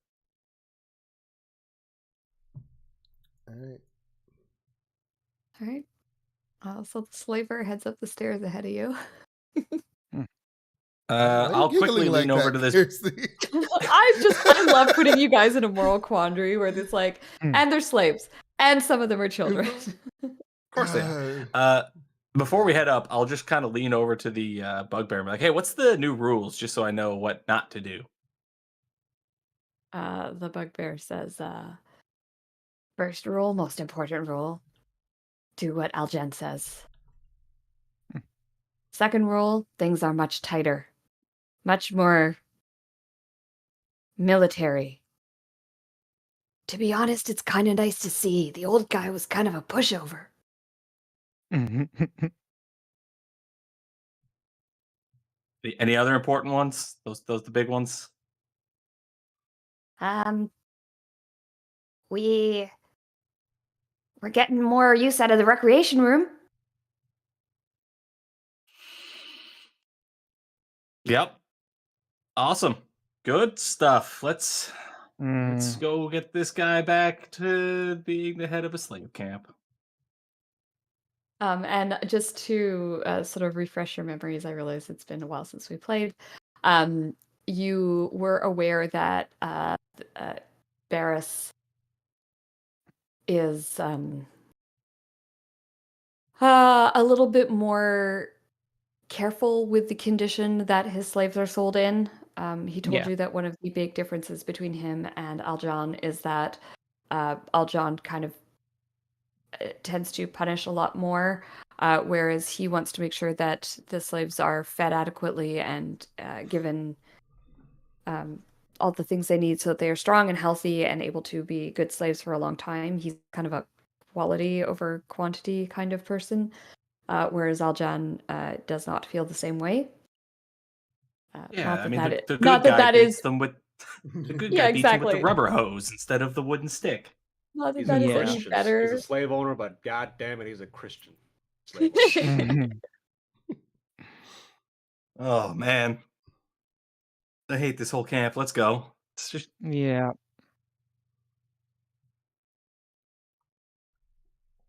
C: All right.
A: All right. So the slaver heads up the stairs ahead of you.
C: Why are you
E: I'll quickly
C: giggling
E: lean
C: like
E: over
C: that,
E: to this.
C: Kirsty?
A: I love putting you guys in a moral quandary where it's like, and they're slaves, and some of them are children.
E: Of course they are. Before we head up, I'll just kind of lean over to the bugbear and be like, hey, what's the new rules? Just so I know what not to do.
A: The bugbear says, first rule, most important rule, do what Aljen says. Second rule, things are much tighter, much more military. To be honest, it's kind of nice to see. The old guy was kind of a pushover.
E: Any other important ones? Those the big ones?
A: We're getting more use out of the recreation room.
E: Yep. Awesome. Good stuff. Let's go get this guy back to being the head of a slave camp.
A: And just to sort of refresh your memories, I realize it's been a while since we played. You were aware that Barris is a little bit more careful with the condition that his slaves are sold in. He told
B: Yeah.
A: you that one of the big differences between him and Aljan is that Aljan kind of tends to punish a lot more, whereas he wants to make sure that the slaves are fed adequately and given all the things they need so that they are strong and healthy and able to be good slaves for a long time. He's kind of a quality over quantity kind of person, whereas Aljan does not feel the same way.
E: Yeah, I mean, the good
A: not that
E: guy
A: that
E: beats
A: is
E: them with the good
A: Yeah,
E: guy beats them with the
A: exactly.
E: rubber hose instead of the wooden stick.
A: Not that
F: He's
A: that
F: a
A: is
B: Yeah.
A: any
F: Christian.
A: better.
F: He's a slave owner, but god damn it, he's a Christian. Slave
E: Oh man, I hate this whole camp. Let's go. It's just
B: Yeah.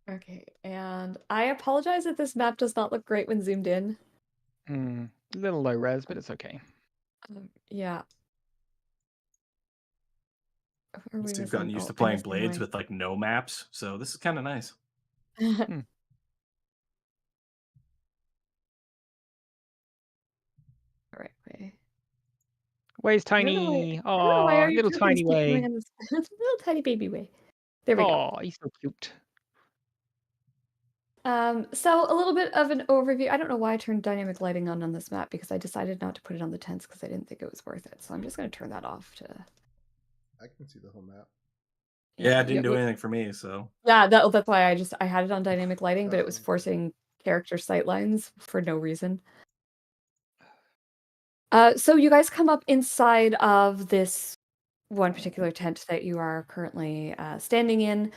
A: Okay, and I apologize that this map does not look great when zoomed in.
B: A little low res, but it's okay.
A: Yeah. Or are we
E: we've gotten
A: missing-
E: used to
A: I'm
E: playing
A: missing
E: Blades
A: Roy.
E: with like no maps, so this is kind of nice.
A: All right, wait.
B: Way's
A: I don't know why-
B: tiny.
A: I don't know why
B: Oh,
A: our
B: little
A: YouTubers
B: tiny
A: keep going
B: Way.
A: on this little tiny baby way. There we go.
B: Oh, he's so cute.
A: So a little bit of an overview. I don't know why I turned dynamic lighting on this map because I decided not to put it on the tents because I didn't think it was worth it. So I'm just going to turn that off to.
C: I can see the whole map.
E: Yeah, it didn't do
A: we-
E: anything for me. So
A: Yeah, that's why I had it on dynamic lighting, but it was
C: Oh.
A: forcing character sight lines for no reason. So you guys come up inside of this one particular tent that you are currently standing in.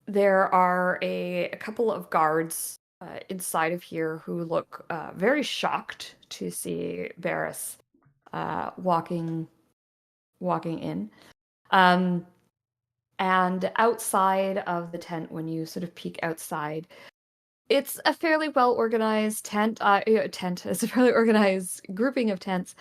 A: There are a couple of guards inside of here who look very shocked to see Barris walking in. And outside of the tent, when you sort of peek outside, it's a fairly well organized tent. It's a fairly organized grouping of tents.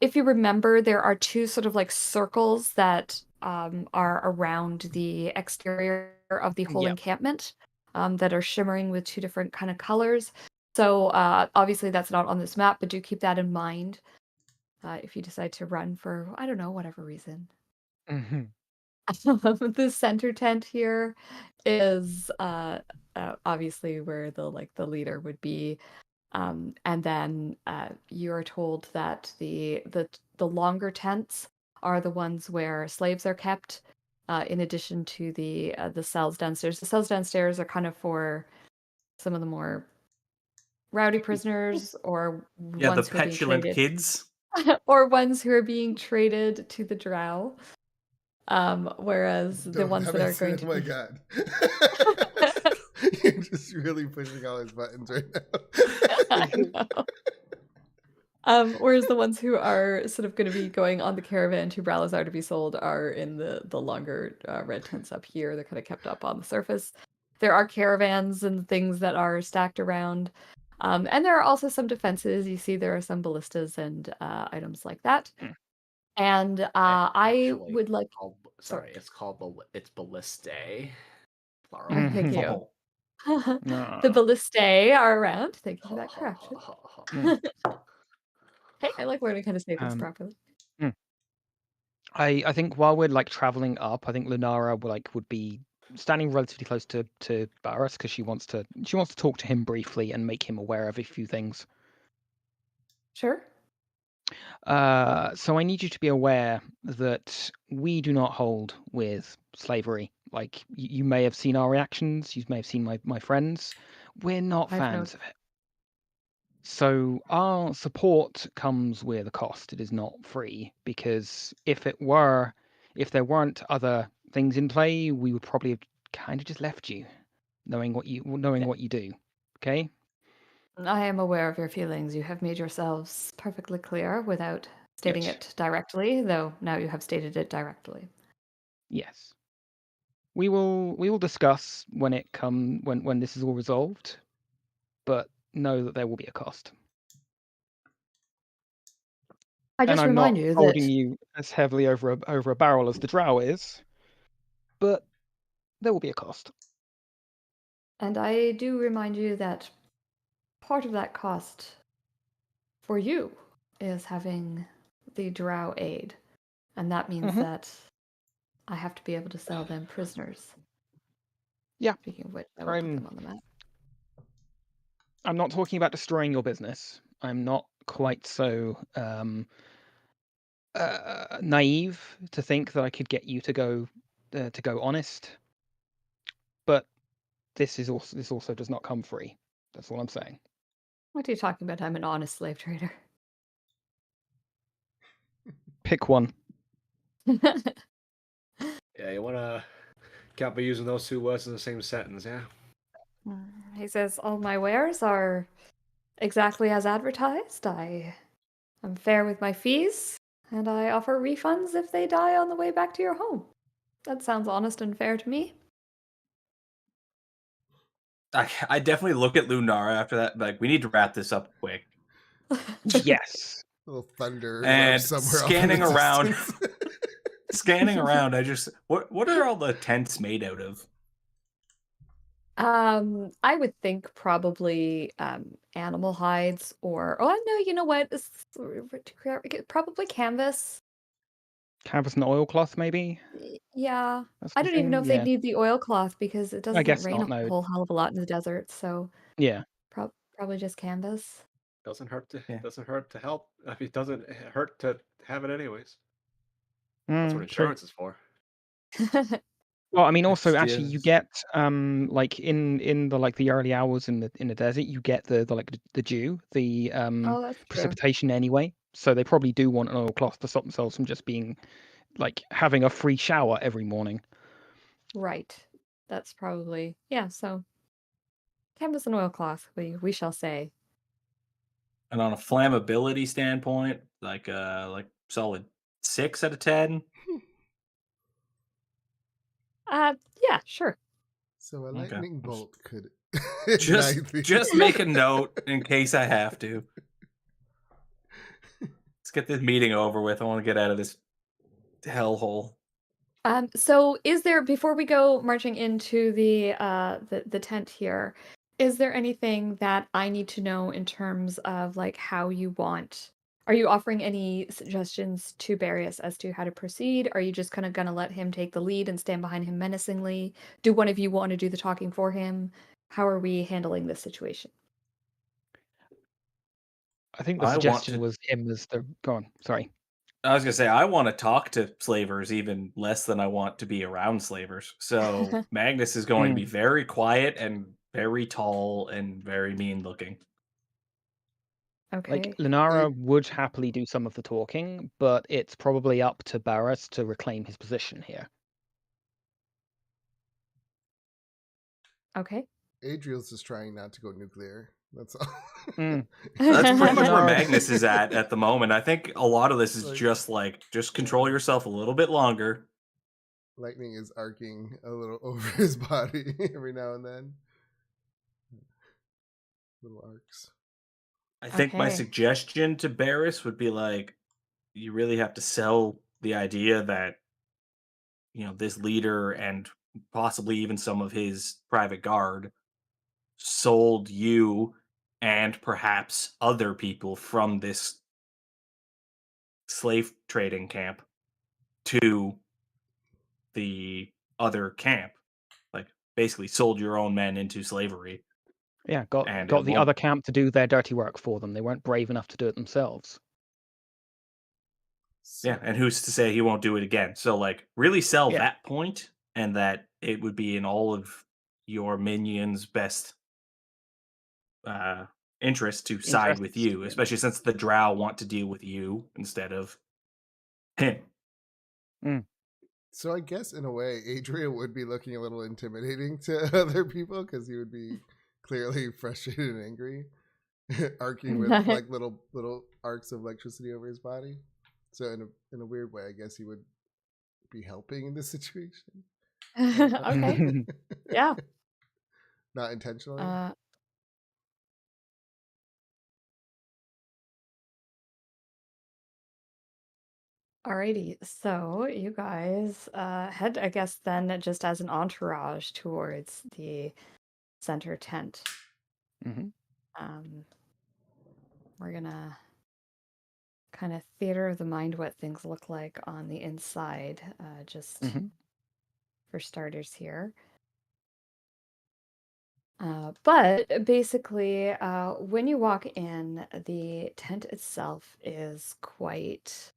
A: If you remember, there are 2 sort of like circles that are around the exterior of the whole
B: Yep.
A: encampment that are shimmering with 2 different kind of colors. So obviously that's not on this map, but do keep that in mind if you decide to run for, I don't know, whatever reason.
B: Mhm.
A: The center tent here is obviously where the leader would be. And then you are told that the longer tents are the ones where slaves are kept, in addition to the cells downstairs. The cells downstairs are kind of for some of the more rowdy prisoners, or
E: Yeah, the
A: ones who are being
E: petulant
A: traded,
E: kids.
A: or ones who are being traded to the drow. Whereas the
C: Don't-
A: ones that are going to
C: oh my
A: be
C: god. You're just really pushing all his buttons right now.
A: I know. Whereas the ones who are sort of going to be going on the caravan to Bralazar to be sold are in the longer red tents up here. They're kind of kept up on the surface. There are caravans and things that are stacked around. And there are also some defenses. You see there are some ballistas and items like that.
B: Mm.
A: And I
F: Actually,
A: would like...
F: sorry, it's called it's ballistae, plural.
A: Thank you.
E: Oh,
A: The ballistae are around. Thank you for that correction. Hey, I like learning how to say things
B: Um,
A: properly.
B: I think while we're like traveling up, I think Lunara would be standing relatively close to Barris because she wants to talk to him briefly and make him aware of a few things.
A: Sure.
B: So I need you to be aware that we do not hold with slavery. Like you may have seen our reactions, you may have seen my friends. We're not
A: I've
B: fans
A: noticed.
B: of it. So our support comes with a cost. It is not free because if there weren't other things in play, we would probably have kind of just left you, knowing what you do. Okay?
A: I am aware of your feelings. You have made yourselves perfectly clear without stating
B: Yes.
A: it directly, though now you have stated it directly.
B: Yes. We will discuss when this is all resolved, but know that there will be a cost.
A: I
B: And
A: just
B: I'm
A: remind
B: not
A: you
B: holding
A: that,
B: you as heavily over a barrel as the drow is, but there will be a cost.
A: and I do remind you that part of that cost for you is having the drow aid, and that means
B: Mhm.
A: that I have to be able to sell them prisoners.
B: Yeah.
A: Speaking of which, I will put
B: I'm
A: them on the map.
B: I'm not talking about destroying your business. I'm not quite so naive to think that I could get you to go honest. But this also does not come free. That's all I'm saying.
A: What are you talking about? I'm an honest slave trader.
B: Pick one.
F: Yeah, you wanna can't be using those two words in the same sentence, yeah?
A: He says, all my wares are exactly as advertised. I am fair with my fees, and I offer refunds if they die on the way back to your home. That sounds honest and fair to me.
E: I definitely look at Lunara after that. Like, we need to wrap this up quick.
B: Yes.
C: Little thunder
E: And
C: somewhere
E: scanning
C: off in the
E: around-
C: distance.
E: Scanning around, I just what are all the tents made out of?
A: I would think probably animal hides, or no, you know what? Probably canvas.
B: Canvas and oilcloth, maybe.
A: Yeah.
B: That sort
A: I
B: of
A: don't even know
B: thing?
A: if
B: Yeah.
A: they'd need the oilcloth because it doesn't
B: guess
A: rain
B: not,
A: a
B: no.
A: whole hell of a lot in the desert, so
B: Yeah.
A: probably just canvas.
F: Doesn't hurt to
E: Yeah.
F: help. I mean, it doesn't hurt to have it anyways. That's what
B: True.
F: insurance is for.
B: Well, I mean, also, actually, you
E: Yes.
B: get like in the early hours in the desert, you get the dew, the
A: Oh, that's true.
B: precipitation anyway. So they probably do want an oilcloth to stop themselves from just being like having a free shower every morning.
A: Right. That's probably, yeah, so canvas and oilcloth, we shall say.
E: And on a flammability standpoint, like solid 6 out of 10.
A: Yeah, sure.
C: So a
E: Okay.
C: lightning bolt could
E: Just
C: ignite the-
E: just make a note in case I have to. Let's get this meeting over with. I want to get out of this hellhole.
A: So is there, before we go marching into the tent here, is there anything that I need to know in terms of like how you want? Are you offering any suggestions to Barrios as to how to proceed? Are you just kind of gonna let him take the lead and stand behind him menacingly? Do one of you want to do the talking for him? How are we handling this situation?
B: I think the
E: I want
B: suggestion
E: to.
B: was him as the. Go on. Sorry.
E: I was gonna say I want to talk to slavers even less than I want to be around slavers. So Magnus is going to be
B: Mm.
E: very quiet and very tall and very mean looking.
B: Like
A: Okay.
B: Lunara would happily do some of the talking, but it's probably up to Barris to reclaim his position here.
A: Okay.
C: Adriel's just trying not to go nuclear. That's all.
B: Mm.
E: That's
B: You
E: pretty
B: think
E: much where
B: Lunara?
E: Magnus is at the moment. I think a lot of this is
C: Like-
E: just control yourself a little bit longer.
C: Lightning is arcing a little over his body every now and then. Little arcs.
E: I think my
A: Okay.
E: suggestion to Barris would be like, you really have to sell the idea that this leader and possibly even some of his private guard sold you and perhaps other people from this slave trading camp to the other camp. Like basically sold your own men into slavery.
B: Yeah, got
E: And
B: got
E: it
B: the
E: won't.
B: other camp to do their dirty work for them. They weren't brave enough to do it themselves.
E: Yeah, and who's to say he won't do it again? So like really sell
B: Yeah.
E: that point and that it would be in all of your minions' best interest to side with
B: Interests.
E: you,
B: Yeah.
E: especially since the drow want to deal with you instead of him.
C: So I guess in a way, Adria would be looking a little intimidating to other people because he would be clearly frustrated and angry, arcing with like little arcs of electricity over his body. So in a weird way, I guess he would be helping in this situation.
A: Okay. Yeah.
C: Not intentionally.
A: Alrighty, so you guys head, I guess, then just as an entourage towards the center tent.
B: Mhm.
A: We're gonna kind of theater of the mind what things look like on the inside, just
B: Mhm.
A: for starters here. But basically, when you walk in, the tent itself is quite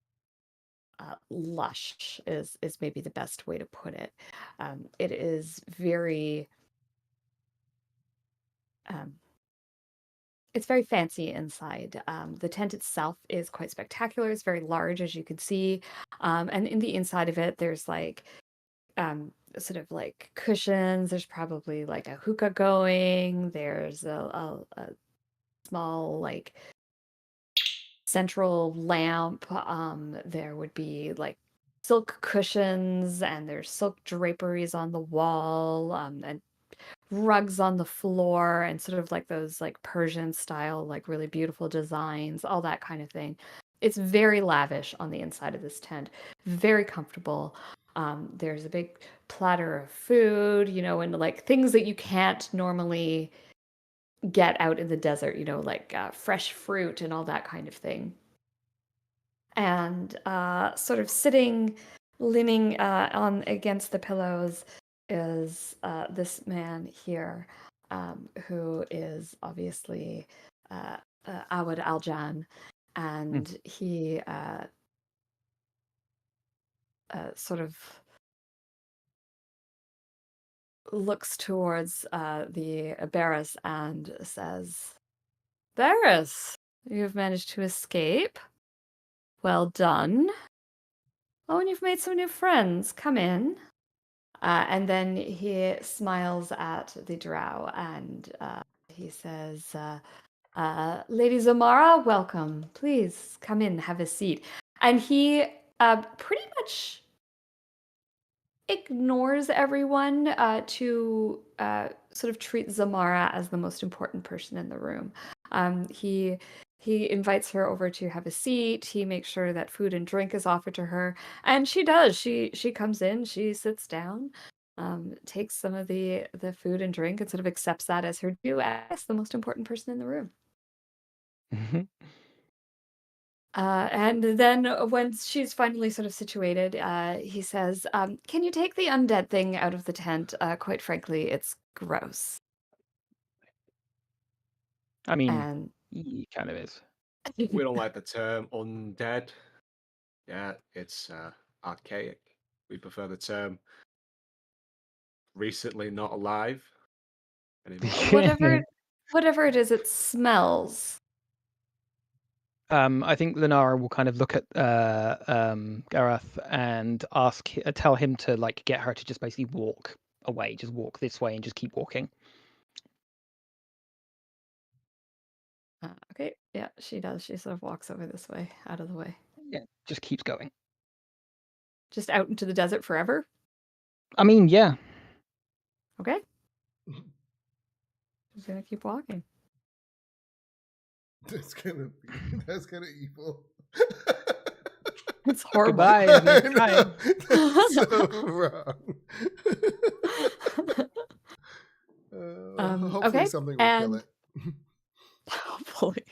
A: lush is maybe the best way to put it. It is very it's very fancy inside. The tent itself is quite spectacular. It's very large, as you can see, and in the inside of it, there's like sort of like cushions. There's probably like a hookah going. There's a small like central lamp. There would be like silk cushions and there's silk draperies on the wall, and rugs on the floor and sort of like those like Persian style, like really beautiful designs, all that kind of thing. It's very lavish on the inside of this tent, very comfortable. There's a big platter of food, and like things that you can't normally get out in the desert, like fresh fruit and all that kind of thing. And sort of sitting, leaning on against the pillows is this man here, who is obviously Awad Aljan, and he sort of looks towards the Barris and says, "Barris, you've managed to escape. Well done. Oh, and you've made some new friends. Come in." And then he smiles at the drow and he says, Lady Zamara, welcome. Please come in, have a seat. And he pretty much ignores everyone to sort of treat Zamara as the most important person in the room. He He invites her over to have a seat. He makes sure that food and drink is offered to her, and she does. She comes in, she sits down, takes some of the food and drink, and sort of accepts that as her due as the most important person in the room. And then when she's finally sort of situated, he says, "Can you take the undead thing out of the tent? Quite frankly, it's gross."
B: I mean,
A: And
B: he kind of is.
F: We don't like the term undead. Yeah, it's archaic. We prefer the term recently not alive. Anymore.
A: whatever it is, it smells.
B: I think Lunara will kind of look at Gareth and tell him to like get her to just basically walk away, just walk this way and just keep walking.
A: Okay, yeah, she does. She sort of walks over this way, out of the way.
B: Yeah, just keeps going.
A: Just out into the desert forever?
B: I mean, yeah.
A: Okay. She's gonna keep walking.
C: That's kind of evil.
A: It's horrible.
B: Goodbye.
C: I
B: Nice
C: know,
B: try.
C: that's so wrong. Hopefully
A: okay,
C: something will kill
A: and
C: it.
A: hopefully.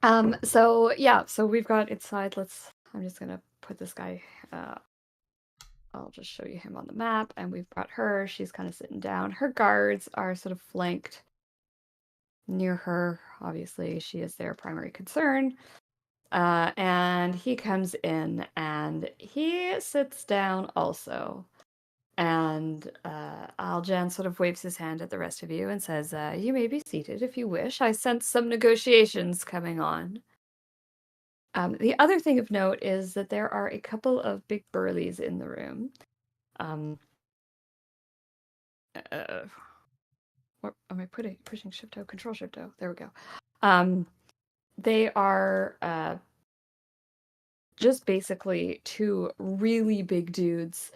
C: Oh.
A: So yeah, so we've got inside. I'm just gonna put this guy. I'll just show you him on the map, and we've brought her. She's kind of sitting down. Her guards are sort of flanked near her. Obviously, she is their primary concern. And he comes in, and he sits down also. And Aljan sort of waves his hand at the rest of you and says, "You may be seated if you wish. I sense some negotiations coming on." The other thing of note is that there are a couple of big burlies in the room. What am I pushing Shift O? Control Shift O. There we go. They are just basically two really big dudes.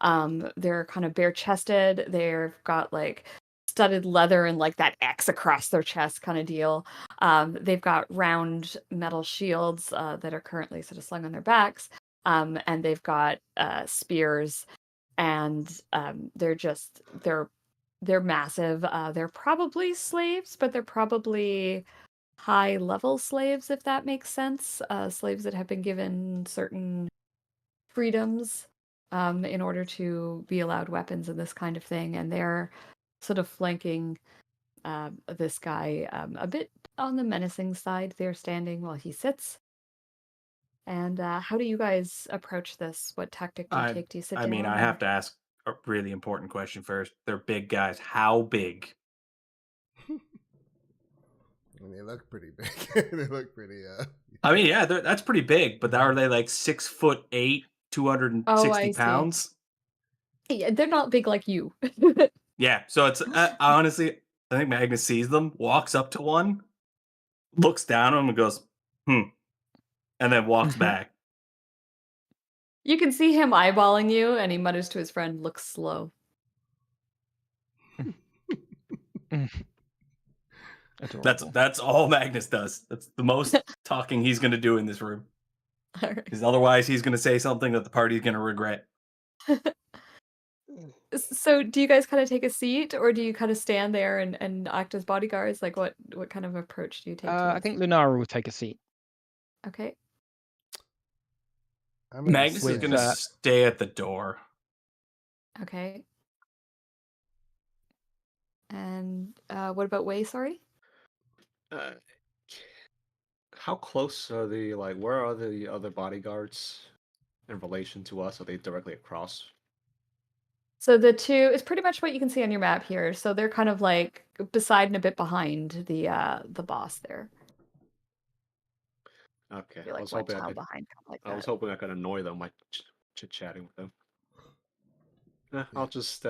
A: They're kind of bare chested. They've got like studded leather and like that X across their chest kind of deal. They've got round metal shields that are currently sort of slung on their backs. And they've got spears, and they're massive. They're probably slaves, but they're probably high level slaves, if that makes sense. Slaves that have been given certain freedoms in order to be allowed weapons and this kind of thing. And they're sort of flanking this guy a bit on the menacing side. They're standing while he sits. And how do you guys approach this? What tactic do you take? Do you sit
E: I
A: down?
E: mean, I have to ask a really important question first. They're big guys. How big?
C: And they look pretty big. They look pretty.
E: I mean, yeah, that's pretty big. But are they like 6'8", 260 pounds?
A: Yeah, they're not big like you.
E: Yeah. So it's honestly, I think Magnus sees them, walks up to one, looks down at him, and goes, and then walks back.
A: You can see him eyeballing you, and he mutters to his friend, "Look slow."
E: That's all Magnus does. That's the most talking he's going to do in this room.
A: All right.
E: Because otherwise, he's going to say something that the party's going to regret.
A: So, do you guys kind of take a seat, or do you kind of stand there and act as bodyguards? Like, what kind of approach do you take?
B: I think Lunara will take a seat.
A: Okay.
E: Magnus is going to stay at the door.
A: Okay. And what about Wei? Sorry.
F: How close are the where are the other bodyguards in relation to us? Are they directly across?
A: So the two is pretty much what you can see on your map here. So they're kind of like beside and a bit behind the boss there.
F: Okay.
A: Like
F: I was hoping
A: behind, kind of like
F: I was hoping I could annoy them by chit-chatting with them. I'll just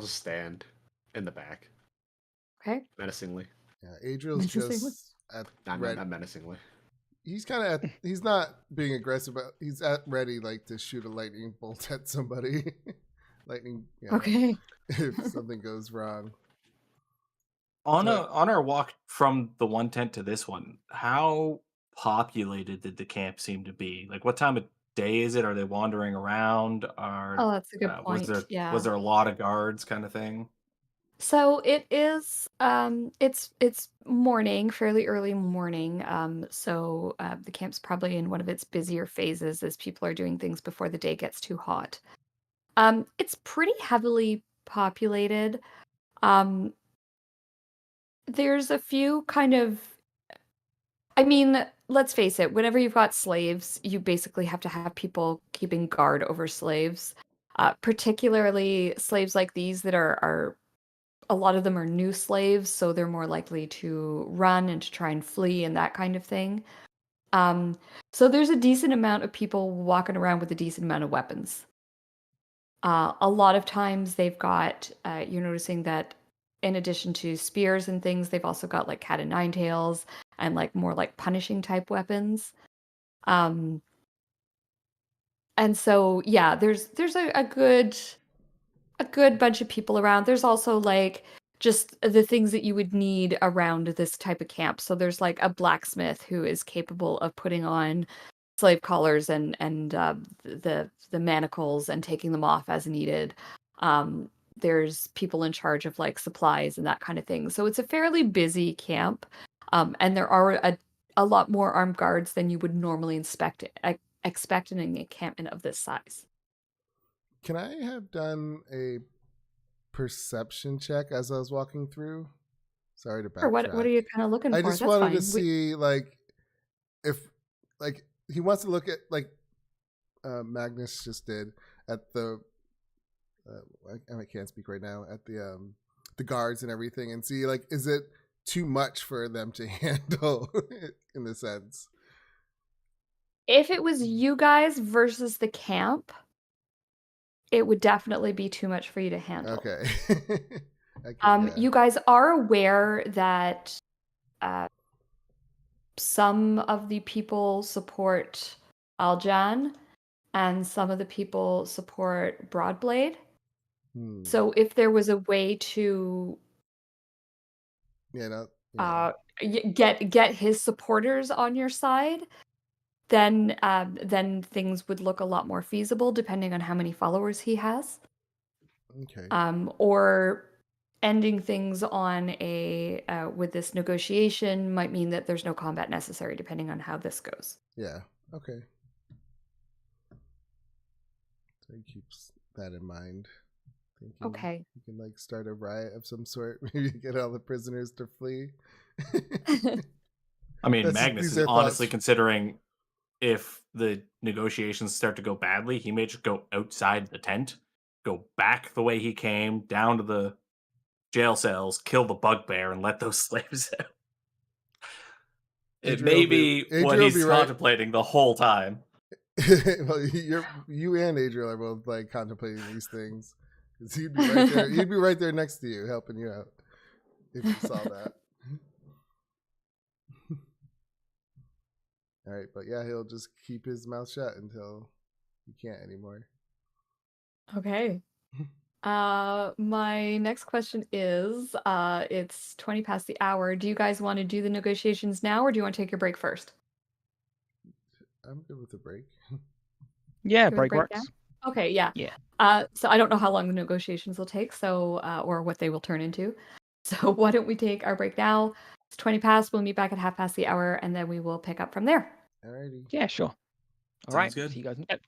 F: stand in the back.
A: Okay.
F: Menacingly.
C: Yeah, Adriel's just
F: not menacingly.
C: He's kind of he's not being aggressive, but he's at ready like to shoot a lightning bolt at somebody. Lightning. Yeah.
A: Okay.
C: If something goes wrong.
E: On
C: So-
E: our walk from the one tent to this one, how populated did the camp seem to be? Like, what time of day is it? Are they wandering around?
A: Oh, that's a good
E: Was
A: point. Yeah.
E: there a lot of guards, kind of thing?
A: So it is it's morning, fairly early morning. So the camp's probably in one of its busier phases as people are doing things before the day gets too hot. It's pretty heavily populated. Um, there's a few kind of I mean, let's face it, whenever you've got slaves, you basically have to have people keeping guard over slaves. Particularly slaves like these that are a lot of them are new slaves, so they're more likely to run and to try and flee and that kind of thing. Um, so there's a decent amount of people walking around with a decent amount of weapons. A lot of times they've got, you're noticing that in addition to spears and things, they've also got like cat and nine tails and like more like punishing type weapons. Um, and so yeah, there's a good bunch of people around. There's also like just the things that you would need around this type of camp. So there's like a blacksmith who is capable of putting on slave collars and the manacles and taking them off as needed. There's people in charge of like supplies and that kind of thing. So it's a fairly busy camp, and there are a lot more armed guards than you would normally expect in an encampment of this size.
C: Can I have done a perception check as I was walking through? Sorry to
A: Or
C: backtrack.
A: what are you kind of looking
C: I
A: for?
C: just
A: That's
C: wanted
A: fine.
C: to see like if like he wants to look at like Magnus just did at the I can't speak right now at the guards and everything and see like is it too much for them to handle in the sense.
A: If it was you guys versus the camp, it would definitely be too much for you to handle.
C: Okay. Yeah.
A: You guys are aware that some of the people support Aljan and some of the people support Broadblade.
C: Hmm.
A: So if there was a way to
C: Yeah, no, yeah.
A: get his supporters on your side, then things would look a lot more feasible depending on how many followers he has.
C: Okay.
A: Or ending things on a with this negotiation might mean that there's no combat necessary depending on how this goes.
C: Yeah. Okay. So he keeps that in mind. Thinking
A: Okay.
C: he can like start a riot of some sort. Maybe get all the prisoners to flee.
E: I mean,
C: That's-
E: Magnus
C: these
E: is
C: are
E: honestly
C: thoughts.
E: considering if the negotiations start to go badly, he may just go outside the tent, go back the way he came, down to the jail cells, kill the bugbear, and let those slaves out. It may be what
C: Adriel will
E: he's
C: be right.
E: contemplating the whole time.
C: Well, you and Adriel are both like contemplating these things. 'Cause he'd be right there. He'd be right there next to you, helping you out if you saw that. All right, but yeah, he'll just keep his mouth shut until he can't anymore.
A: Okay. My next question is, it's 20 past the hour. Do you guys want to do the negotiations now, or do you want to take your break first?
C: I'm good with a break.
B: Yeah,
A: Do you want to
B: break
A: break
B: works.
A: now? Okay, yeah.
B: Yeah.
A: So I don't know how long the negotiations will take, so or what they will turn into. So why don't we take our break now? It's 20 past. We'll meet back at half past the hour, and then we will pick up from there.
C: Alrighty.
B: Yeah, sure. All right.
E: Sounds good.
B: See you guys in a bit.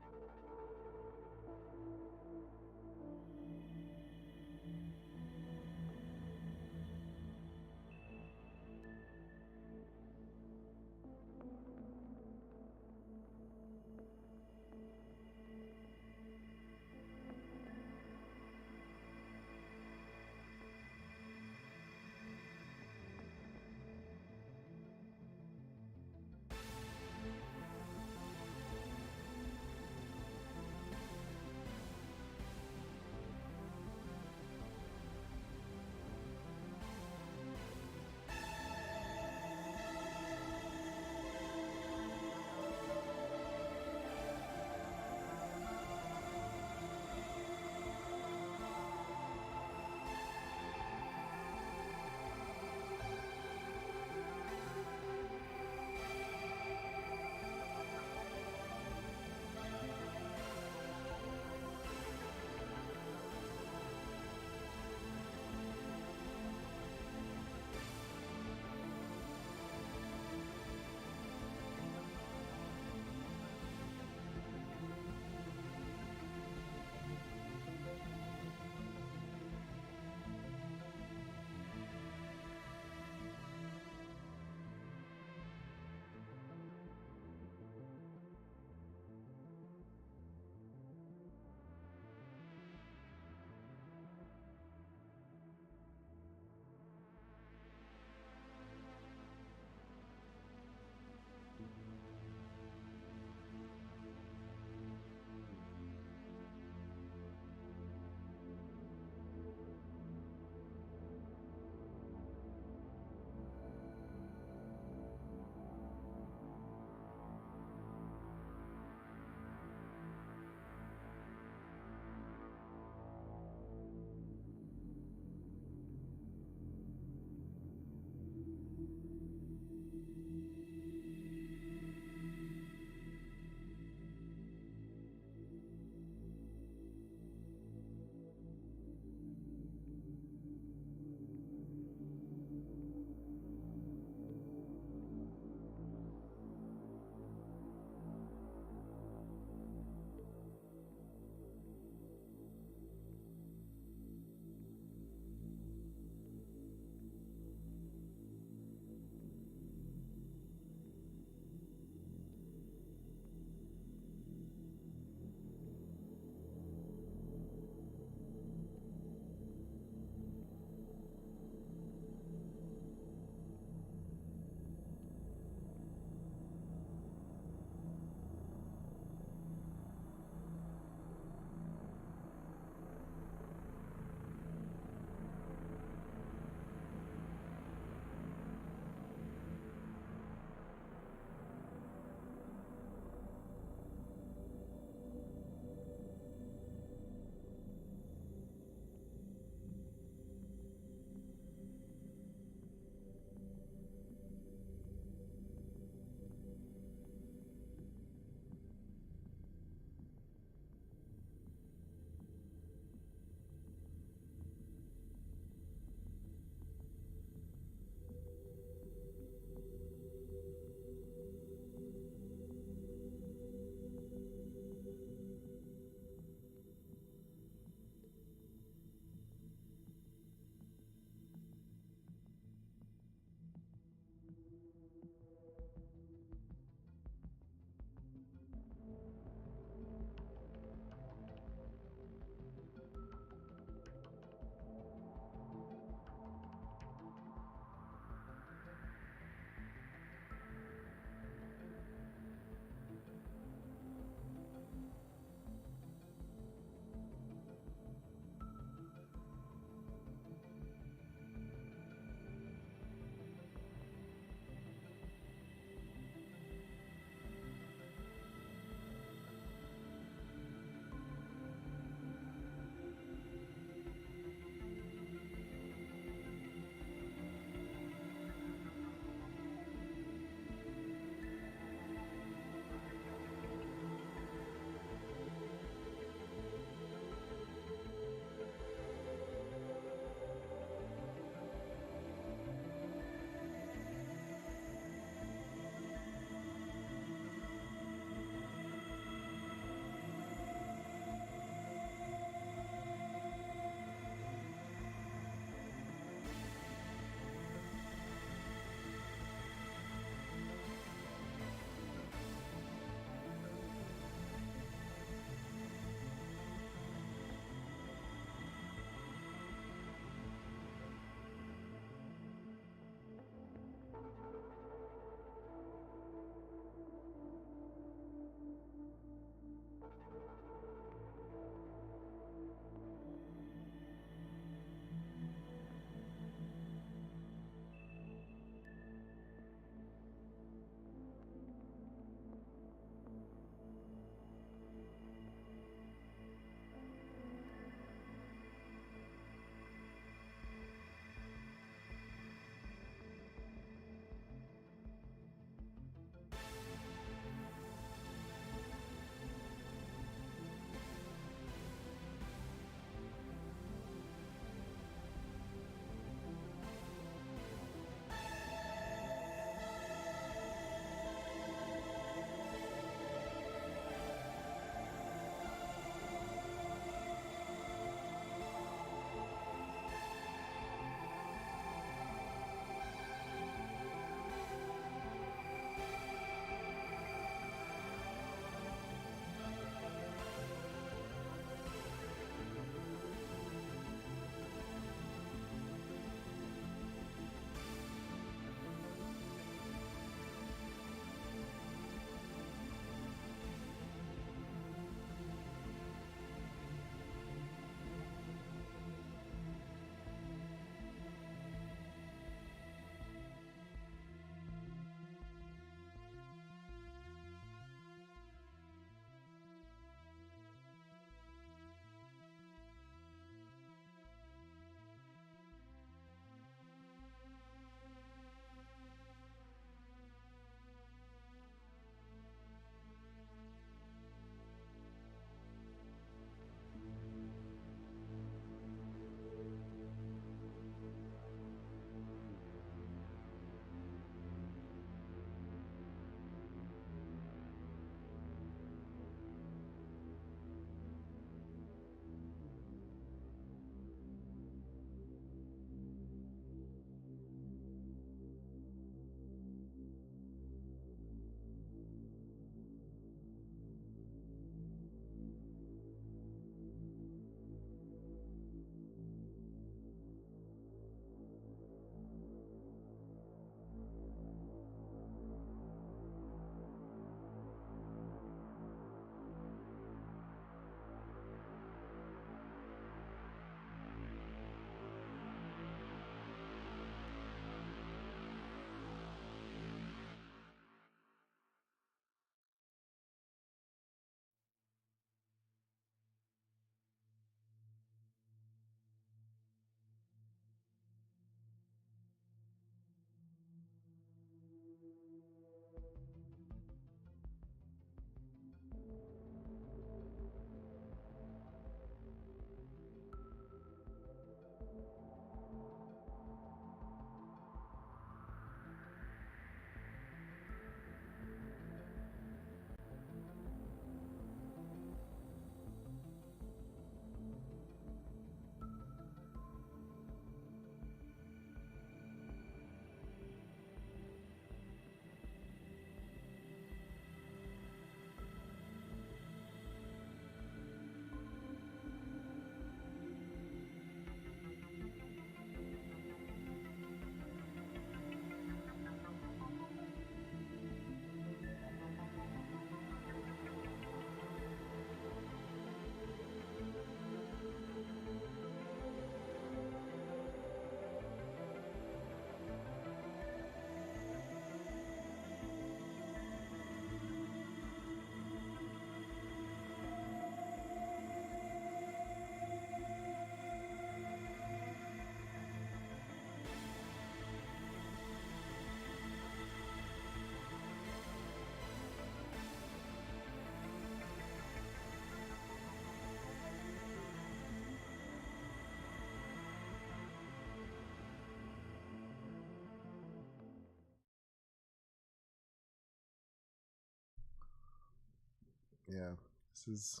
C: Yeah, this is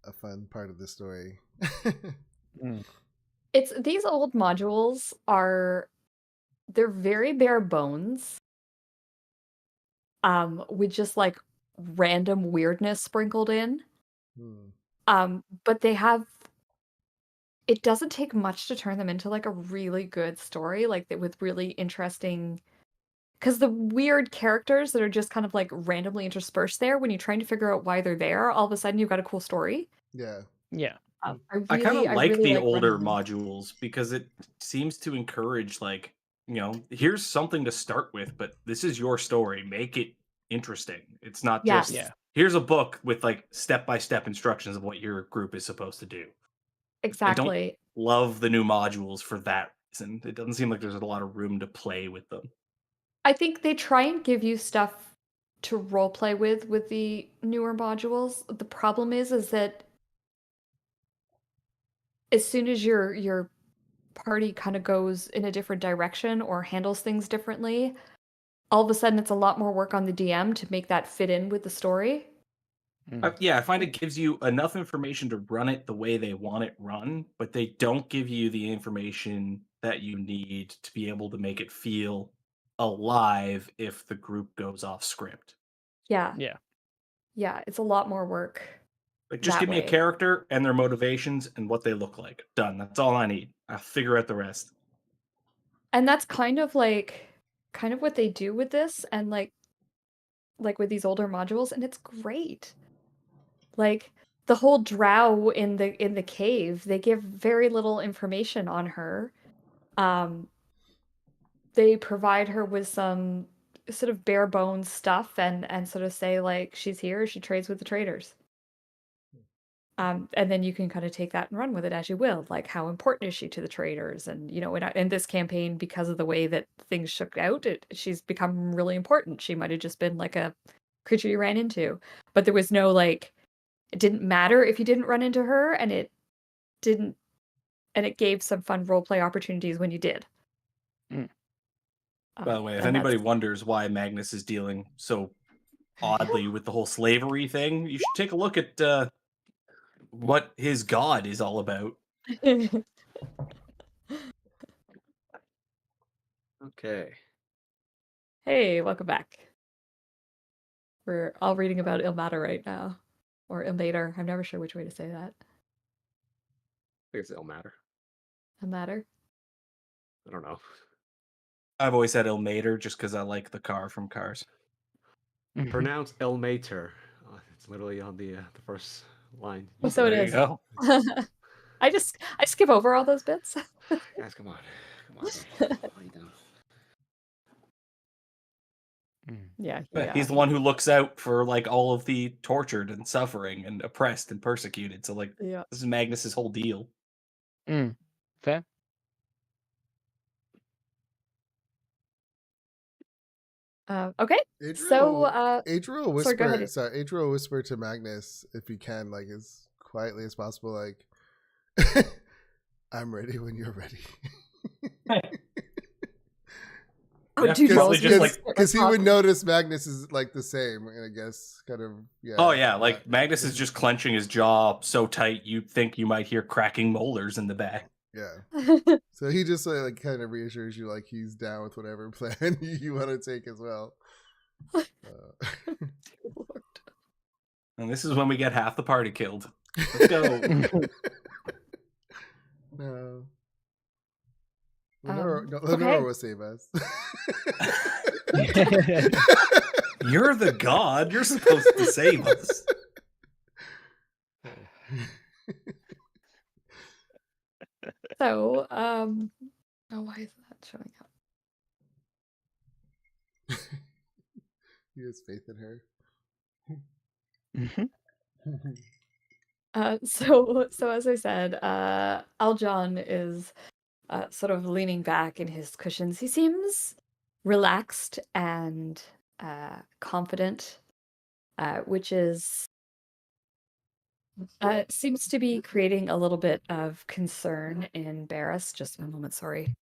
C: a fun part of the story.
A: It's these old modules they're very bare bones. With just like random weirdness sprinkled in. But it doesn't take much to turn them into like a really good story, like with really interesting, because the weird characters that are just kind of like randomly interspersed there, when you're trying to figure out why they're there, all of a sudden you've got a cool story.
C: Yeah.
B: Yeah.
E: I kind of like
A: really
E: the
A: like
E: older
A: running them.
E: modules because it seems to encourage, like, here's something to start with, but this is your story. Make it interesting. It's not
A: Yes.
E: just
B: Yeah.
E: here's a book with like step-by-step instructions of what your group is supposed to do.
A: Exactly.
E: Love the new modules for that reason. It doesn't seem like there's a lot of room to play with them.
A: I think they try and give you stuff to role play with the newer modules. The problem is that as soon as your party kind of goes in a different direction or handles things differently, all of a sudden it's a lot more work on the DM to make that fit in with the story.
E: Yeah, I find it gives you enough information to run it the way they want it run, but they don't give you the information that you need to be able to make it feel alive if the group goes off script.
A: Yeah.
B: Yeah.
A: Yeah, it's a lot more work.
E: Like, just
A: that
E: give me a
A: way.
E: character and their motivations and what they look like. Done. That's all I need. I'll figure out the rest.
A: And that's kind of what they do with this, and like with these older modules, and it's great. Like the whole drow in the cave, they give very little information on her. They provide her with some sort of bare bones stuff and sort of say like she's here, she trades with the traders. And then you can kind of take that and run with it as you will. Like, how important is she to the traders? And in this campaign, because of the way that things shook out, she's become really important. She might have just been like a creature you ran into, but there was no like. It didn't matter if you didn't run into her, and it gave some fun role play opportunities when you did.
E: By the way, if anybody wonders why Magnus is dealing so oddly with the whole slavery thing, you should take a look at what his god is all about.
F: Okay.
A: Hey, welcome back. We're all reading about Ilmater right now. Or Ilmater. I'm never sure which way to say that.
F: I think it's Ilmater.
A: Ilmater?
F: I don't know.
E: I've always said Ilmater just because I like the car from Cars.
F: Pronounced Ilmater. It's literally on the first line.
A: Oh, so it
E: There you
A: is.
E: go.
A: I skip over all those bits.
F: Guys, come on. What are you doing?
A: Yeah.
E: He's the one who looks out for like all of the tortured and suffering and oppressed and persecuted. So like,
A: Yeah.
E: this is Magnus's whole deal.
B: Fair.
A: Okay.
C: Adriel will
A: sorry, go
C: whisper.
A: ahead.
C: Sorry, Adriel will whisper to Magnus if he can, like as quietly as possible, like, "I'm ready when you're ready."
A: Oh,
E: Yeah,
A: dude,
E: probably just like
C: Because he would notice Magnus is like the same, and I guess kind of yeah.
E: Oh yeah, like Magnus is just clenching his jaw so tight you'd think you might hear cracking molars in the back.
C: Yeah. So he just like kind of reassures you, like he's down with whatever plan you want to take as well.
E: And this is when we get half the party killed. Let's go.
C: No.
A: Okay.
C: Lenora will save us.
E: You're the god. You're supposed to save us.
A: So, why is that showing up?
C: He has faith in her.
A: So as I said, Aljon is sort of leaning back in his cushions. He seems relaxed and confident, which is seems to be creating a little bit of concern in Barris. Just one moment, sorry.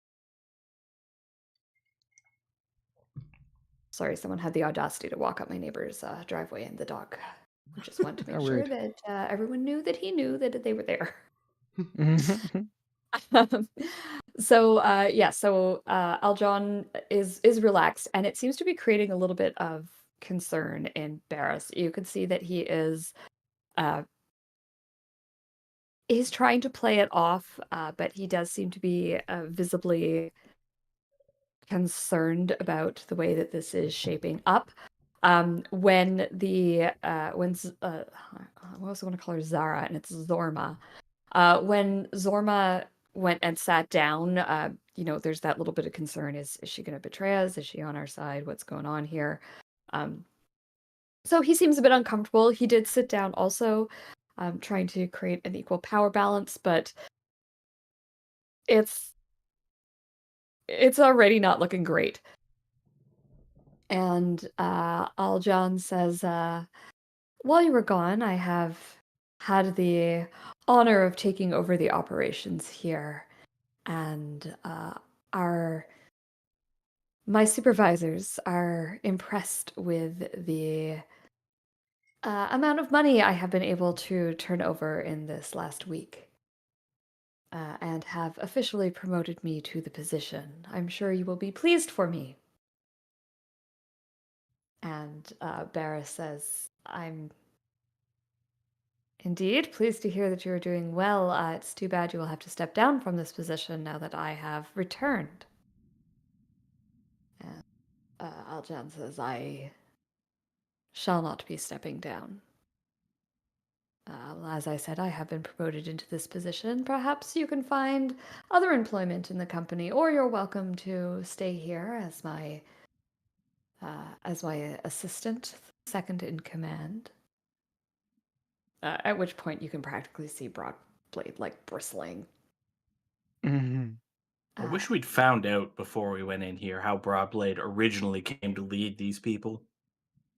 A: Sorry, someone had the audacity to walk up my neighbor's driveway in the dog. I just wanted to
B: How
A: make sure
B: rude.
A: that everyone knew that he knew that they were there. So Aljon is relaxed, and it seems to be creating a little bit of concern in Barris. You can see that he is he's trying to play it off, but he does seem to be visibly concerned about the way that this is shaping up. When I also want to call her Zara, and it's Zorma. When Zorma went and sat down, there's that little bit of concern. Is she going to betray us? Is she on our side? What's going on here? So he seems a bit uncomfortable. He did sit down also, trying to create an equal power balance, but it's already not looking great. And Aljon says, while you were gone, I have had the honor of taking over the operations here. And my supervisors are impressed with the amount of money I have been able to turn over in this last week. And have officially promoted me to the position. I'm sure you will be pleased for me. And Barris says, I'm indeed pleased to hear that you are doing well. It's too bad you will have to step down from this position now that I have returned. And Aljan says, I shall not be stepping down. As I said, I have been promoted into this position. Perhaps you can find other employment in the company, or you're welcome to stay here as my assistant, second in command. At which point you can practically see Broadblade like bristling.
E: I wish we'd found out before we went in here how Broadblade originally came to lead these people.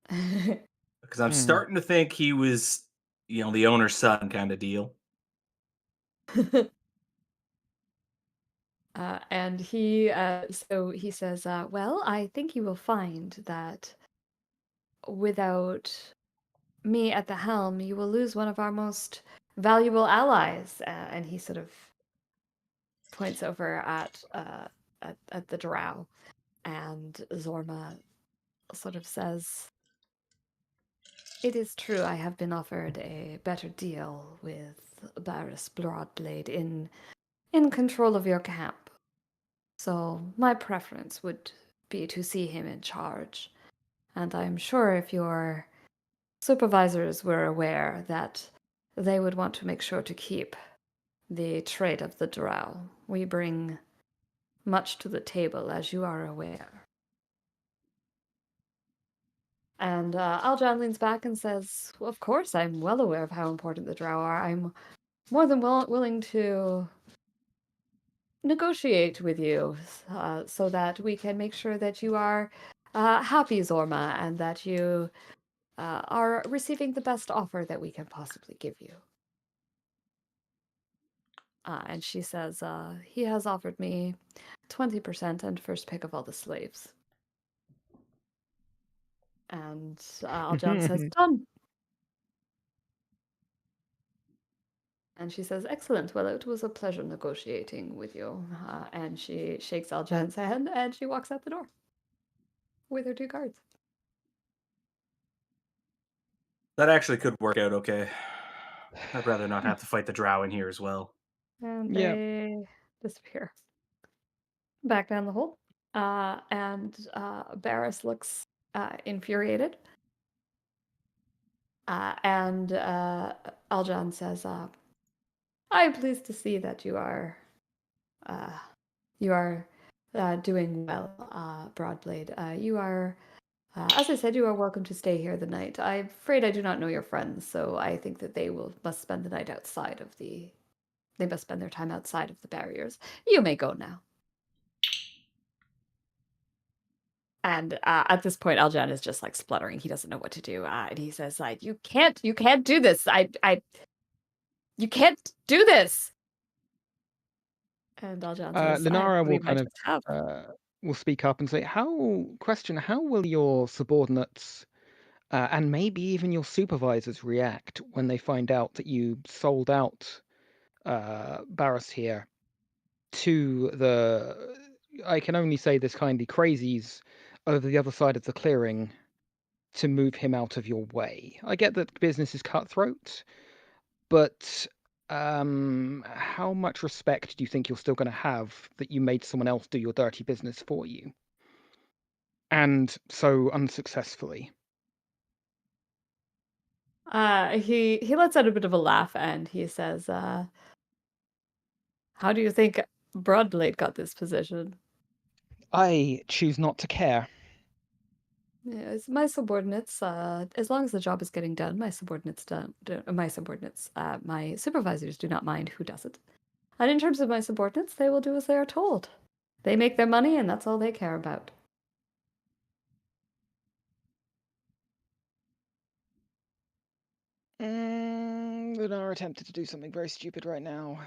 E: Because I'm starting to think he was, the owner's son kind of deal.
A: And he says, well, I think you will find that without me at the helm, you will lose one of our most valuable allies. And he sort of points over at the drow, and Zorma sort of says, it is true, I have been offered a better deal with Barris Broadblade in control of your camp. So my preference would be to see him in charge. And I'm sure if your supervisors were aware that they would want to make sure to keep the trait of the drow. We bring much to the table, as you are aware. And Aljan leans back and says, well, of course, I'm well aware of how important the drow are. I'm more than willing to negotiate with you so that we can make sure that you are happy, Zorma, and that you are receiving the best offer that we can possibly give you. And she says, he has offered me 20% and first pick of all the slaves. And Aljan says, done. And she says, excellent. Well, it was a pleasure negotiating with you. And she shakes Aljan's hand and she walks out the door with her 2 guards.
E: That actually could work out okay. I'd rather not have to fight the drow in here as well.
A: And
B: Yep.
A: they disappear back down the hole. And Barris looks infuriated. And Aljan says, I'm pleased to see that you are doing well, Broadblade. You are, as I said, you are welcome to stay here the night. I'm afraid I do not know your friends, so I think that they must spend the night outside of the. They must spend their time outside of the barriers. You may go now. And at this point, Aljan is just like spluttering. He doesn't know what to do, and he says, "Like you can't do this. You can't do this." And Aljan says,
B: Linara
A: "I
B: will
A: believe I
B: kind of
A: just have."
B: will speak up and say, how will your subordinates and maybe even your supervisors react when they find out that you sold out Barris here to the, I can only say this kindly, crazies over the other side of the clearing to move him out of your way? I get that business is cutthroat, but how much respect do you think you're still going to have that you made someone else do your dirty business for you? And so unsuccessfully.
A: He lets out a bit of a laugh and he says, how do you think Broadblade got this position?
B: I choose not to care.
A: Yes, my subordinates, as long as the job is getting done, my supervisors do not mind who does it. And in terms of my subordinates, they will do as they are told. They make their money and that's all they care about.
B: Lunar attempted to do something very stupid right now.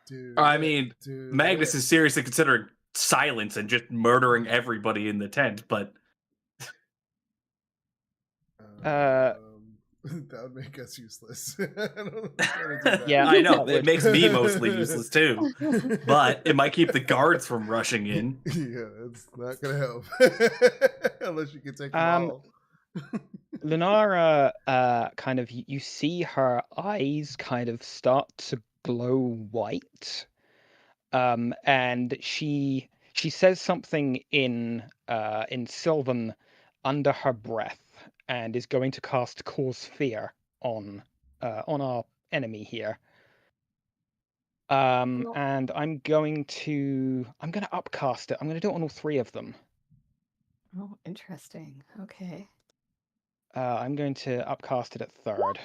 C: Dude,
E: I mean,
C: dude,
E: Magnus is seriously considering silence and just murdering everybody in the tent, but
C: that would make us useless. I don't know if I wanna do that.
B: Yeah,
E: I know
B: that
E: it
B: would.
E: makes me mostly useless too. But it might keep the guards from rushing in.
C: Yeah, it's not gonna help unless you can take them all.
B: Lunara, kind of, you see her eyes kind of start to glow white, and she says something in Sylvan under her breath, and is going to cast Cause Fear on our enemy here. And I'm going to upcast it. I'm going to do it on all three of them.
A: Oh, interesting. Okay.
B: I'm going to upcast it at third.